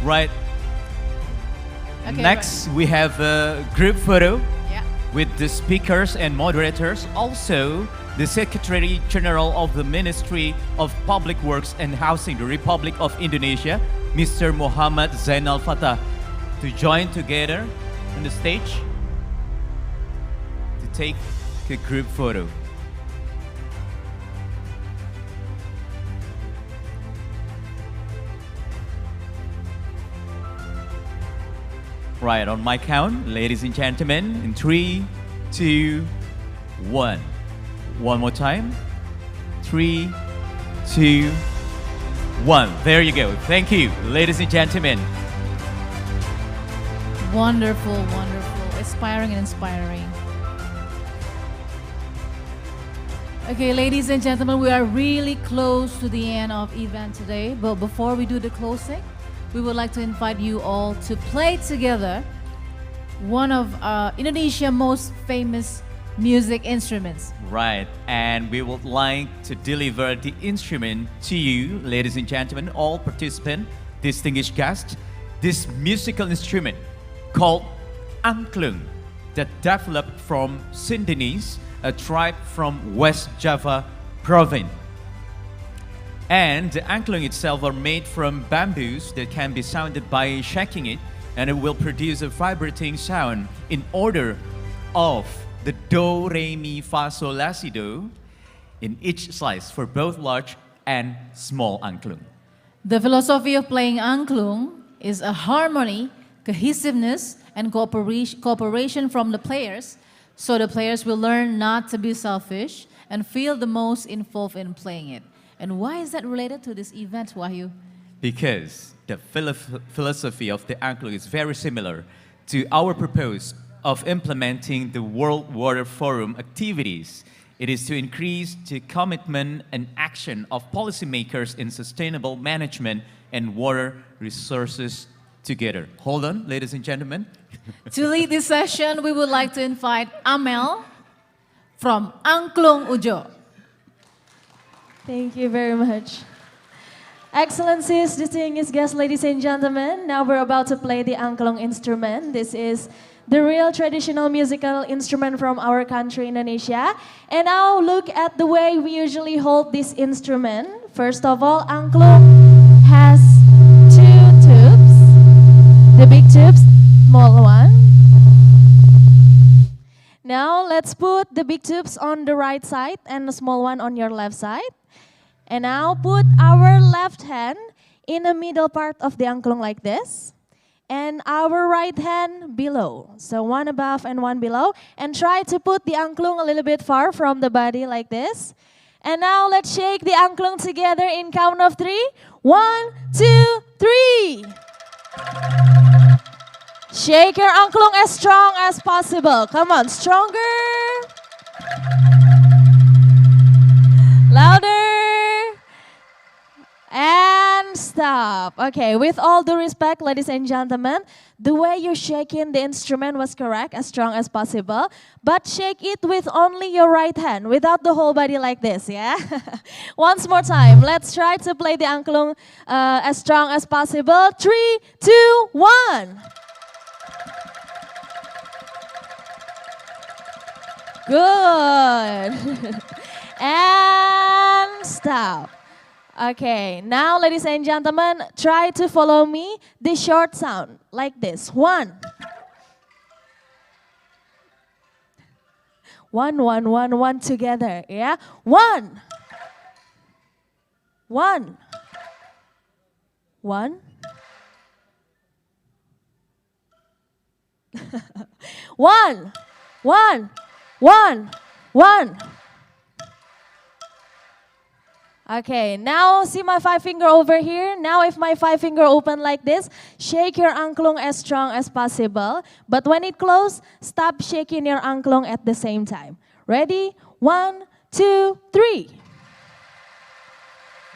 Speaker 2: Right.
Speaker 1: Okay,
Speaker 2: Next, we have a group photo with the speakers and moderators. Also, the Secretary General of the Ministry of Public Works and Housing, the Republic of Indonesia, Mr. Muhammad Zainal Fatah, to join together on the stage to take a group photo. Right, on my count, ladies and gentlemen, in 3, 2, 1. One more time. 3, 2, 1. There you go. Thank you, ladies and gentlemen.
Speaker 1: Wonderful, wonderful. Aspiring and inspiring. Okay, ladies and gentlemen, we are really close to the end of event today. But before we do the closing, we would like to invite you all to play together one of Indonesia's most famous music instruments.
Speaker 2: Right, and we would like to deliver the instrument to you, ladies and gentlemen, all participants, distinguished guests. this musical instrument called angklung that developed from Sindanese, a tribe from West Java province. And the angklung itself are made from bamboos that can be sounded by shaking it, and it will produce a vibrating sound in order of the do, re, mi, fa, sol, la, si, do in each slice for both large and small angklung.
Speaker 1: The philosophy of playing angklung is a harmony, cohesiveness, and cooperation from the players, so the players will learn not to be selfish and feel the most involved in playing it. And why is that related to this event, Wahyu?
Speaker 2: Because the philosophy of the angklung is very similar to our purpose of implementing the World Water Forum activities. It is to increase the commitment and action of policymakers in sustainable management and water resources together. Hold on, ladies and gentlemen.
Speaker 1: To lead this session, we would like to invite Amel from Angklung Ujo.
Speaker 10: Thank you very much. Excellencies, distinguished guests, ladies and gentlemen, now we're about to play the angklung instrument. This is the real traditional musical instrument from our country, Indonesia. And now look at the way we usually hold this instrument. First of all, angklung has two tubes, the big tubes, small one. Now let's put the big tubes on the right side and the small one on your left side. And now put our left hand in the middle part of the angklung like this. And our right hand below. So one above and one below. And try to put the angklung a little bit far from the body like this. And now let's shake the angklung together in count of 3. 1, 2, 3. Shake your angklung as strong as possible. Come on, stronger. Louder. And stop. Okay, with all due respect, ladies and gentlemen, the way you're shaking the instrument was correct, as strong as possible, but shake it with only your right hand, without the whole body like this, yeah? Once more time, let's try to play the angklung as strong as possible. 3, 2, 1. Good. And stop. Okay, now ladies and gentlemen, try to follow me the short sound like this. 1. 1, 1, 1, 1 together, yeah? 1. 1. 1. 1. 1. 1. 1. Okay, now see my 5 finger over here. Now if my 5 finger open like this, shake your angklung as strong as possible. But when it close, stop shaking your angklung at the same time. Ready? 1, 2, 3.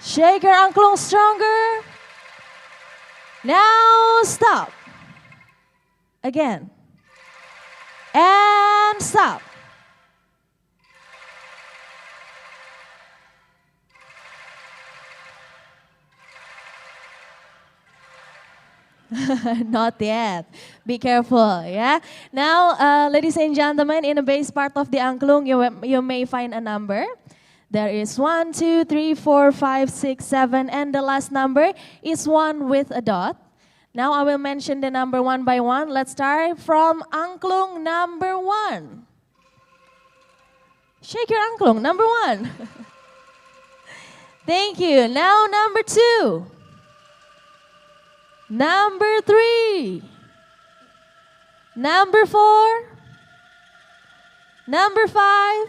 Speaker 10: Shake your angklung stronger. Now stop. Again. And stop. Not yet. Be careful, yeah? Now, ladies and gentlemen, in the base part of the angklung, you may find a number. There is 1, 2, 3, 4, 5, 6, 7, and the last number is 1 with a dot. Now I will mention the number one by one. Let's start from angklung number 1. Shake your angklung, number 1. Thank you. Now number 2. Number 3. Number 4. Number 5.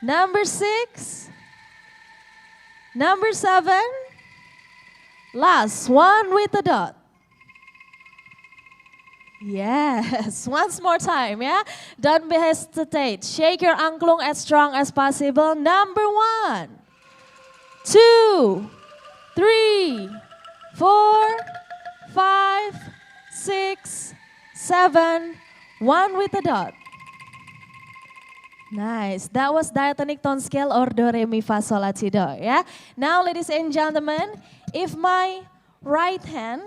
Speaker 10: Number 6. Number 7. Last one with a dot. Yes, once more time, yeah? Don't hesitate. Shake your angklung as strong as possible. Number 1, 2, 3, 4, 5, 6, 7, 1 with a dot. Nice. That was diatonic tone scale or do, re, mi, fa, sol, la, si, do. Yeah. Now, ladies and gentlemen, if my right hand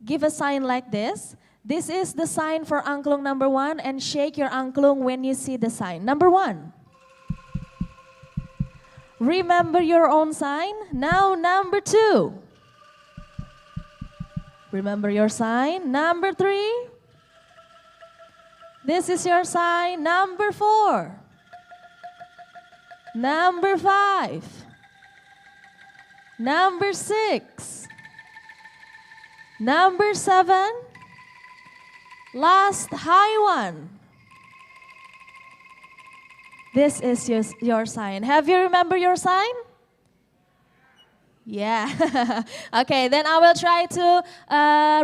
Speaker 10: give a sign like this. This is the sign for angklung number 1, and shake your angklung when you see the sign. Number 1. Remember your own sign. Now number 2. Remember your sign. Number 3. This is your sign. Number 4. Number 5. Number 6. Number 7. Last high one. This is your sign. Have you remember your sign? Yeah. Okay, then I will try to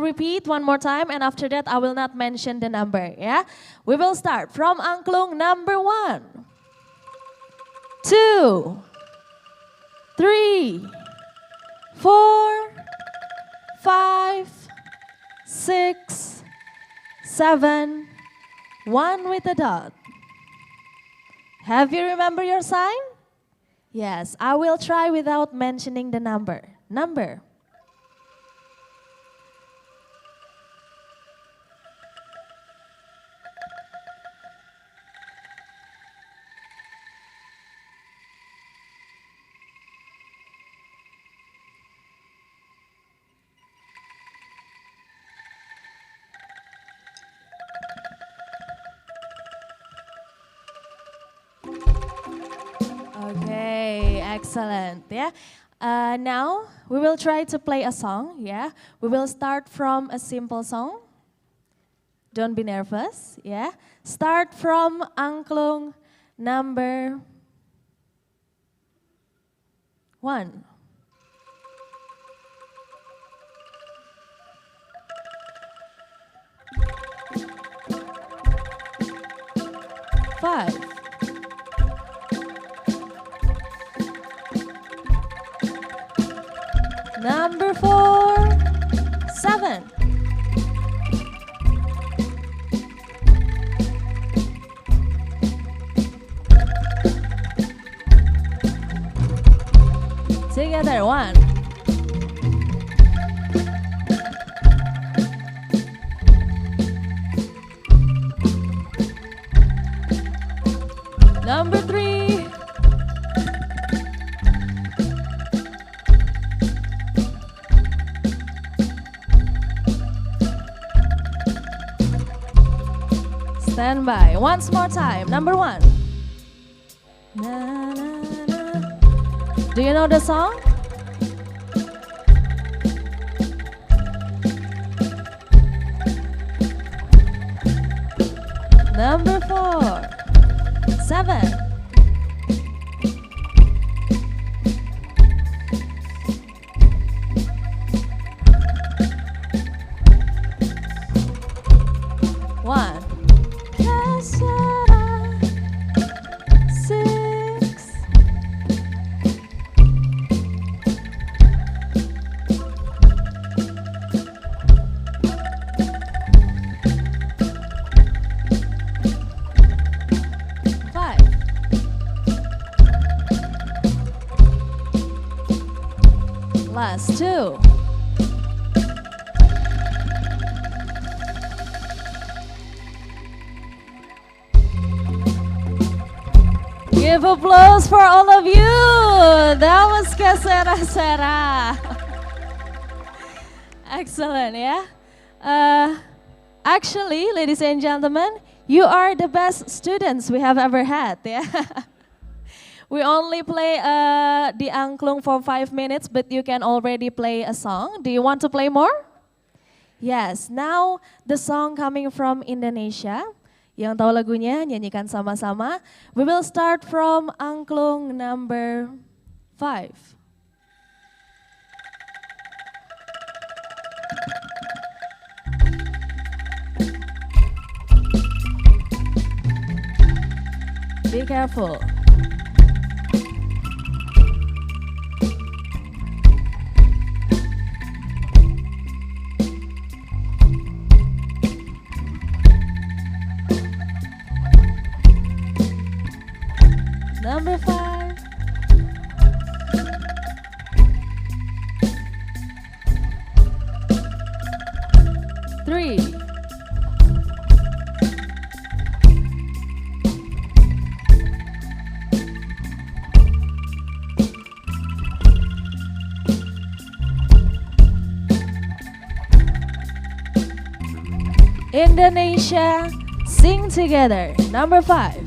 Speaker 10: repeat one more time, and after that I will not mention the number. Yeah, we will start from angklung number 1, 2, 3, 4, 5, 6, 7, 1 with a dot. Have you remember your sign? Yes, I will try without mentioning the number. Number. Okay, excellent. Yeah. Now we will try to play a song. Yeah. We will start from a simple song. Don't be nervous. Yeah. Start from angklung number 1. Five. Number 4, 7. Together, 1. Number 3. Stand by. Once more time. Number 1. Na, na, na. Do you know the song? Number 4. 7. One. Last 2. Give applause for all of you. That was Kesera-sera. Excellent, yeah? Actually, ladies and gentlemen, you are the best students we have ever had, yeah? We only play the angklung for 5 minutes, but you can already play a song. Do you want to play more? Yes, now the song coming from Indonesia. Yang tahu lagunya, nyanyikan sama-sama. We will start from angklung number 5. Be careful. Number 5. Indonesia, sing together. Number 5.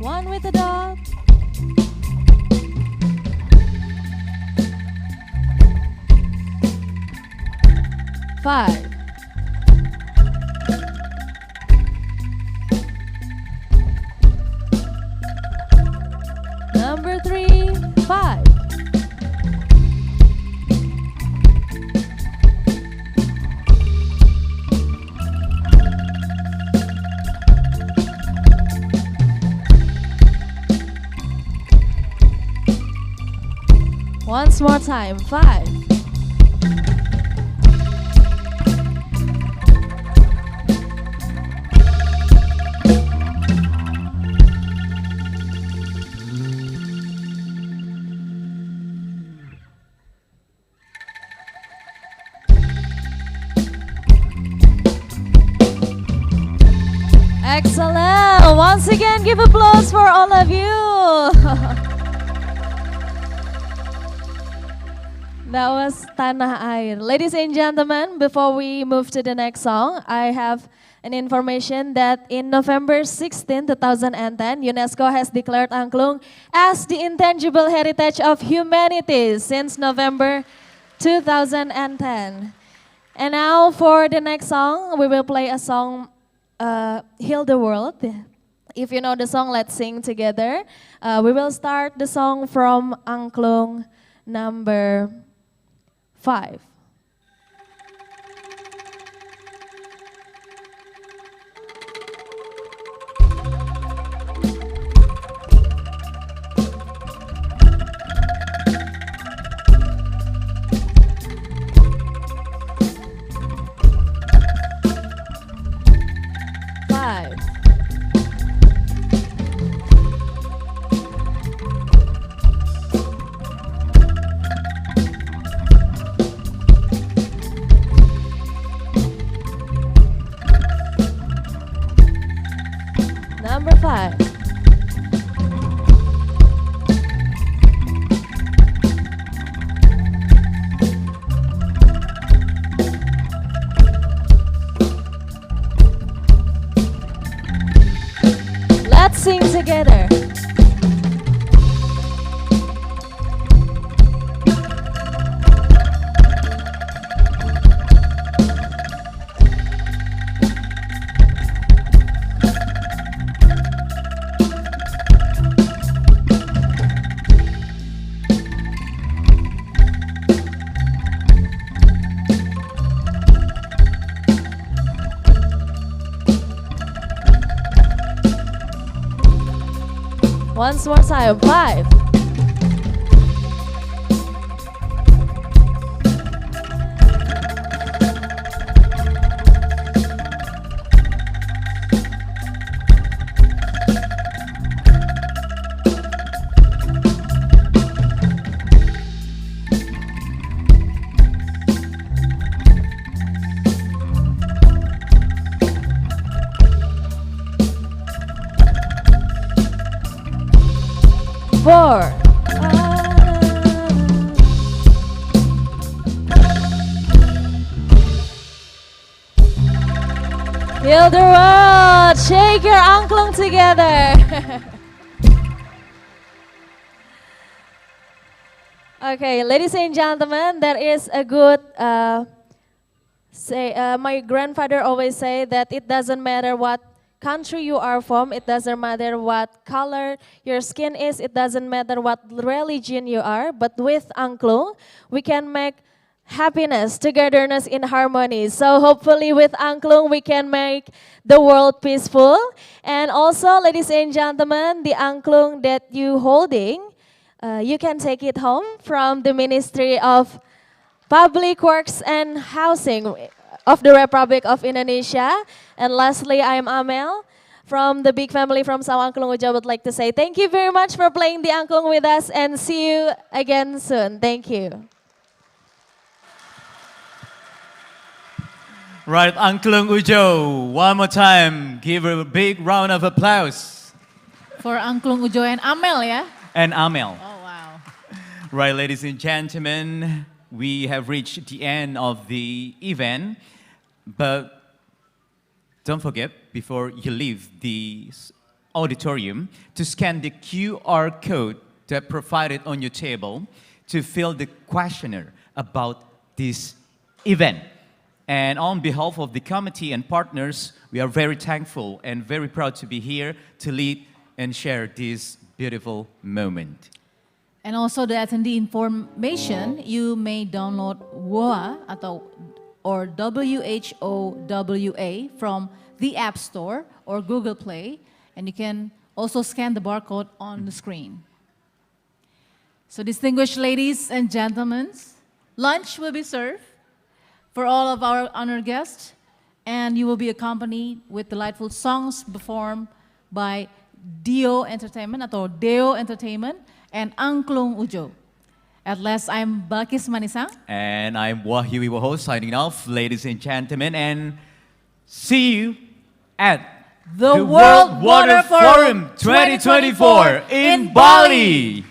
Speaker 10: One with the dog. Five. Number 3, 5. Once more time, 5. Excellent. Once again, give applause for all of you. That was Tanah Air. Ladies and gentlemen, before we move to the next song, I have an information that in November 16, 2010, UNESCO has declared angklung as the intangible heritage of humanity since November 2010. And now for the next song, we will play a song, Heal the World. If you know the song, let's sing together. We will start the song from angklung number 5. Number 5. Let's sing together. Once more time, 5. Four. Heal the world. Shake your angklung together. Okay, ladies and gentlemen, there is a good my grandfather always say that it doesn't matter what country you are from, it doesn't matter what color your skin is, it doesn't matter what religion you are, but with angklung, we can make happiness, togetherness in harmony. So hopefully with angklung, we can make the world peaceful. And also, ladies and gentlemen, the angklung that you holding, you can take it home from the Ministry of Public Works and Housing of the Republic of Indonesia. And lastly, I am Amel from the big family from Sawang Angklung Uja. Would like to say thank you very much for playing the angklung with us and see you again soon. Thank you.
Speaker 2: Right, Angklung Ujo, one more time, give a big round of applause.
Speaker 1: For Angklung Ujo and Amel ya.
Speaker 2: And Amel.
Speaker 1: Oh wow.
Speaker 2: Right, ladies and gentlemen, we have reached the end of the event, but don't forget, before you leave the auditorium, to scan the QR code that provided on your table to fill the questionnaire about this event. And on behalf of the committee and partners, we are very thankful and very proud to be here to lead and share this beautiful moment.
Speaker 1: And also the attendee information, you may download WOA or WHOWA from the App Store or Google Play, and you can also scan the barcode on the screen. So distinguished ladies and gentlemen, lunch will be served for all of our honored guests, and you will be accompanied with delightful songs performed by Deo Entertainment and Angklung Ujo. At last, I'm Balkis Manisang.
Speaker 2: And I'm Wahyu Wiwoho signing off, ladies and gentlemen, and see you at
Speaker 1: the World Water Forum 2024 in Bali.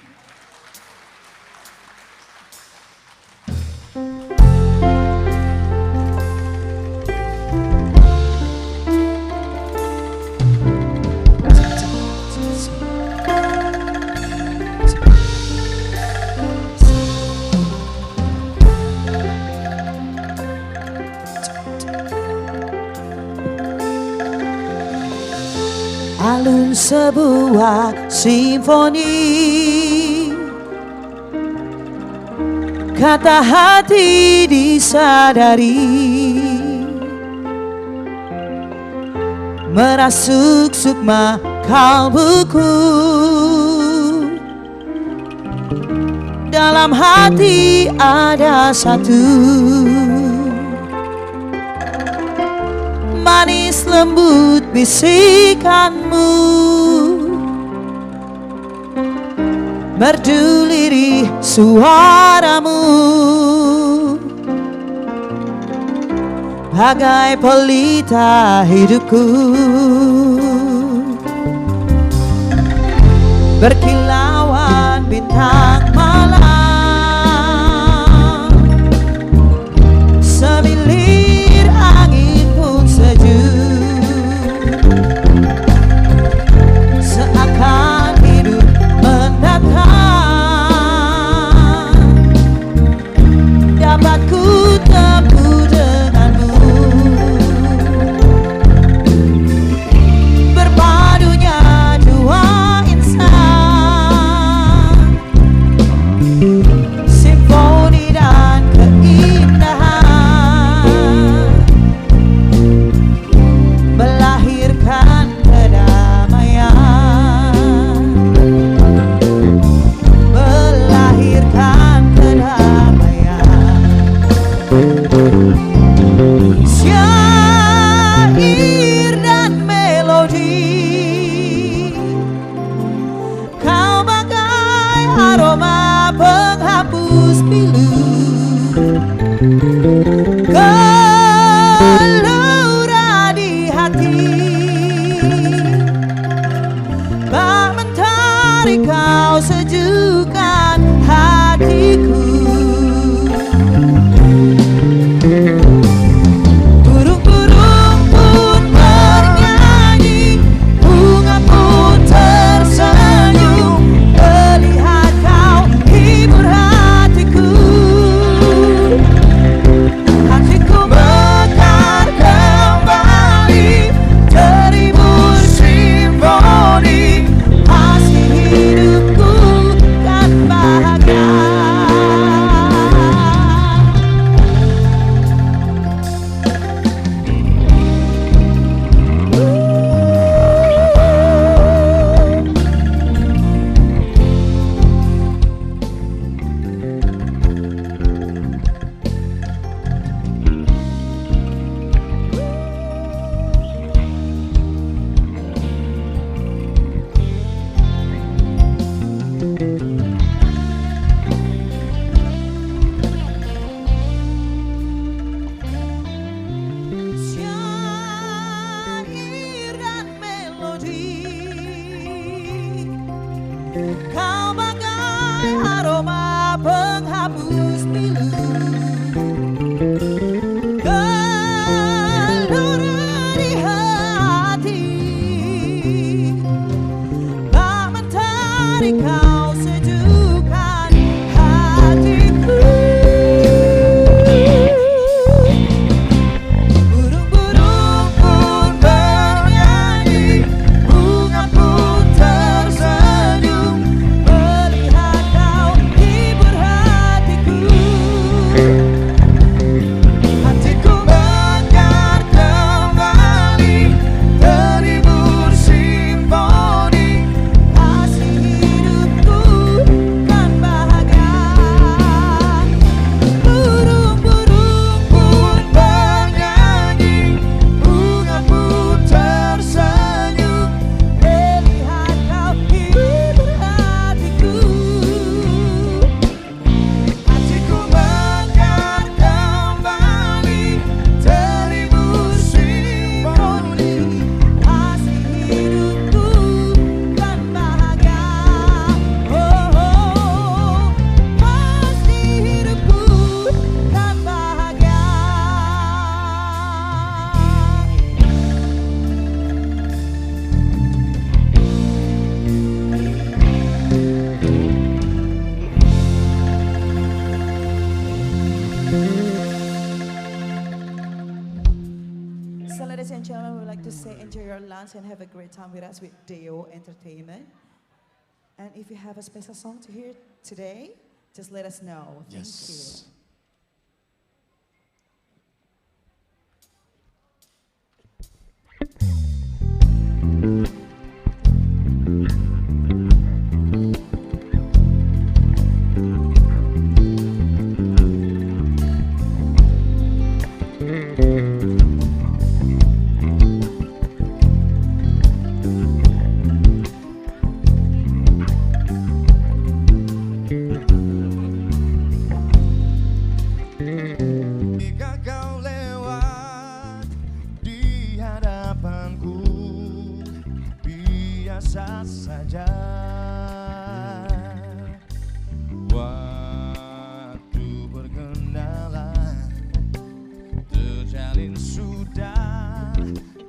Speaker 4: Alun sebuah simfoni, kata hati disadari, merasuk sukma kalbuku, dalam hati ada satu, manis lembut bisikanmu, merdu lirih suaramu, bagai pelita hidupku, berkilauan bintang malam, semilir angin pun sejuk, seakan hidup mendatang, dapat ku tempuh denganmu, berpadunya dua insan, simfoni dan keindahan, melahirkan kedamaian, melahirkan kedamaian. Syair dan melodi, kau bagai aroma penghapus pilu, gelora di hati, bak mentari kau sejukkan hatiku. Burung-burung pun bernyanyi, bunga pun tersenyum, melihat kau hibur hatiku. Hatiku mekar kembali, terimbun simfoni, pasti hidupku kan bahagia. Kau bagai aroma penghapus pilu, gelora di hati. Bak mentari kau sejukkan hatiku. Burung-burung pun bernyanyi, bunga pun tersenyum, melihat kau hibur hatiku. Hatiku mekar kembali, terhibur simfoni, kasih hidupku kan bahagia. Burung-burung pun bernyanyi, bunga pun tersenyum, melihat kau hibur hatiku. Hatiku mekar kembali, terhibur simfoni, kasih hidupku kan bahagia. Oh, pasti hidupku kan bahagia.
Speaker 9: So ladies and gentlemen, we would like to say enjoy your lunch and have a great time with us with Deo Entertainment. And if you have a special song to hear today, just let us know. Thank
Speaker 11: Yes.
Speaker 4: Jika kau lewat di hadapanku, biasa saja. Waktu berkenalan terjalin sudah,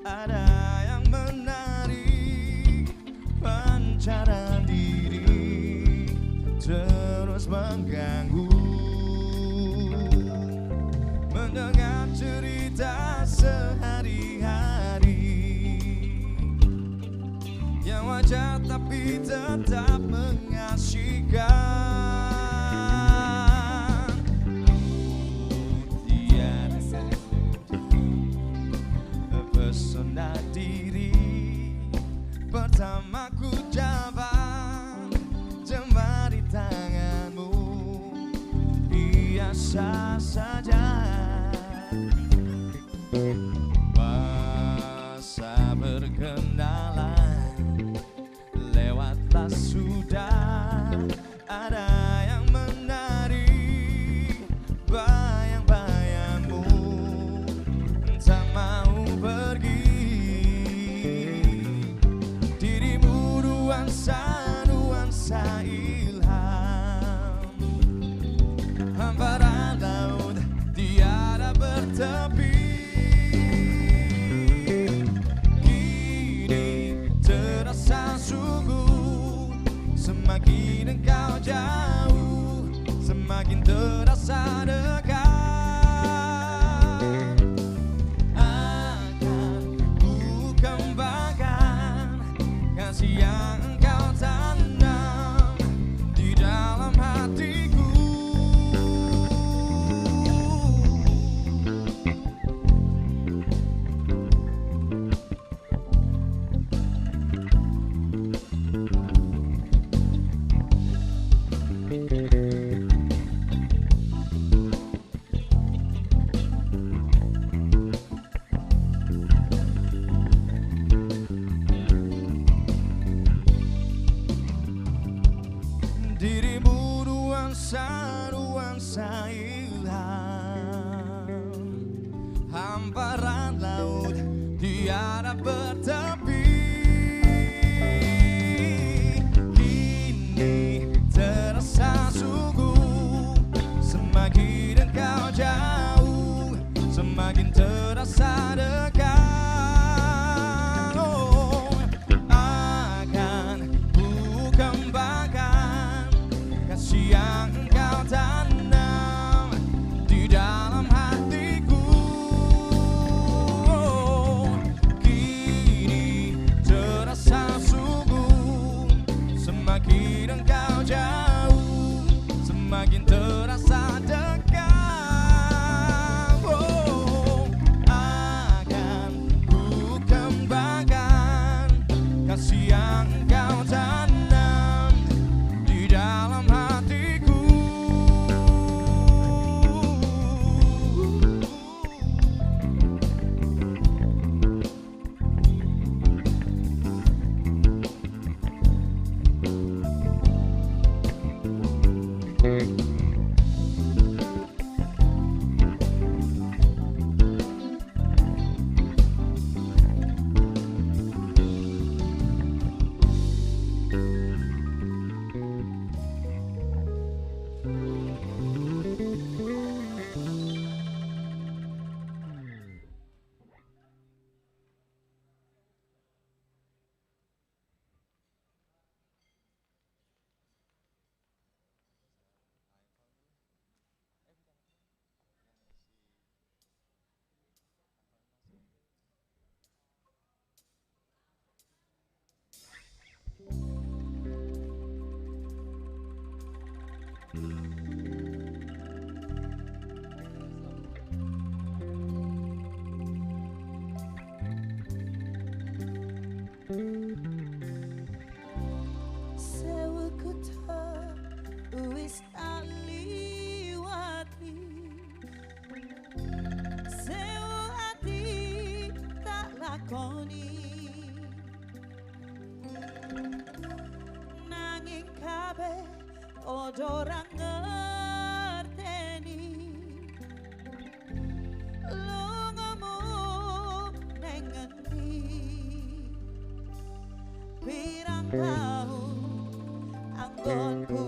Speaker 4: ada yang menarik, pancaran diri terus mengganggu. Mendengar cerita sehari-hari yang wajar tapi tetap mengasihkan. Tiada pesona diri pertama ku jabat jemari tanganmu, biasa saja. Masa berkenalan lewatlah sudah, ada yang menarik, bayang-bayangmu tak mau pergi. Dirimu nuansa ilham, hamparan laut tiada bertepi. Terasa sungguh, semakin engkau jauh, semakin terasa dekat. Akan ku kembangkan kasih yang engkau tanam di dalam hatiku. Dirimu nuansa ilham, hamparan laut tiada bertepi. Kini kau tanam di dalam hatiku.
Speaker 11: Sewu kota wis tak liwati, sewu ati tak lakoni, nanging kabeh padha ora ngerteni lungamu neng ngendi. Pirang tahun anggonku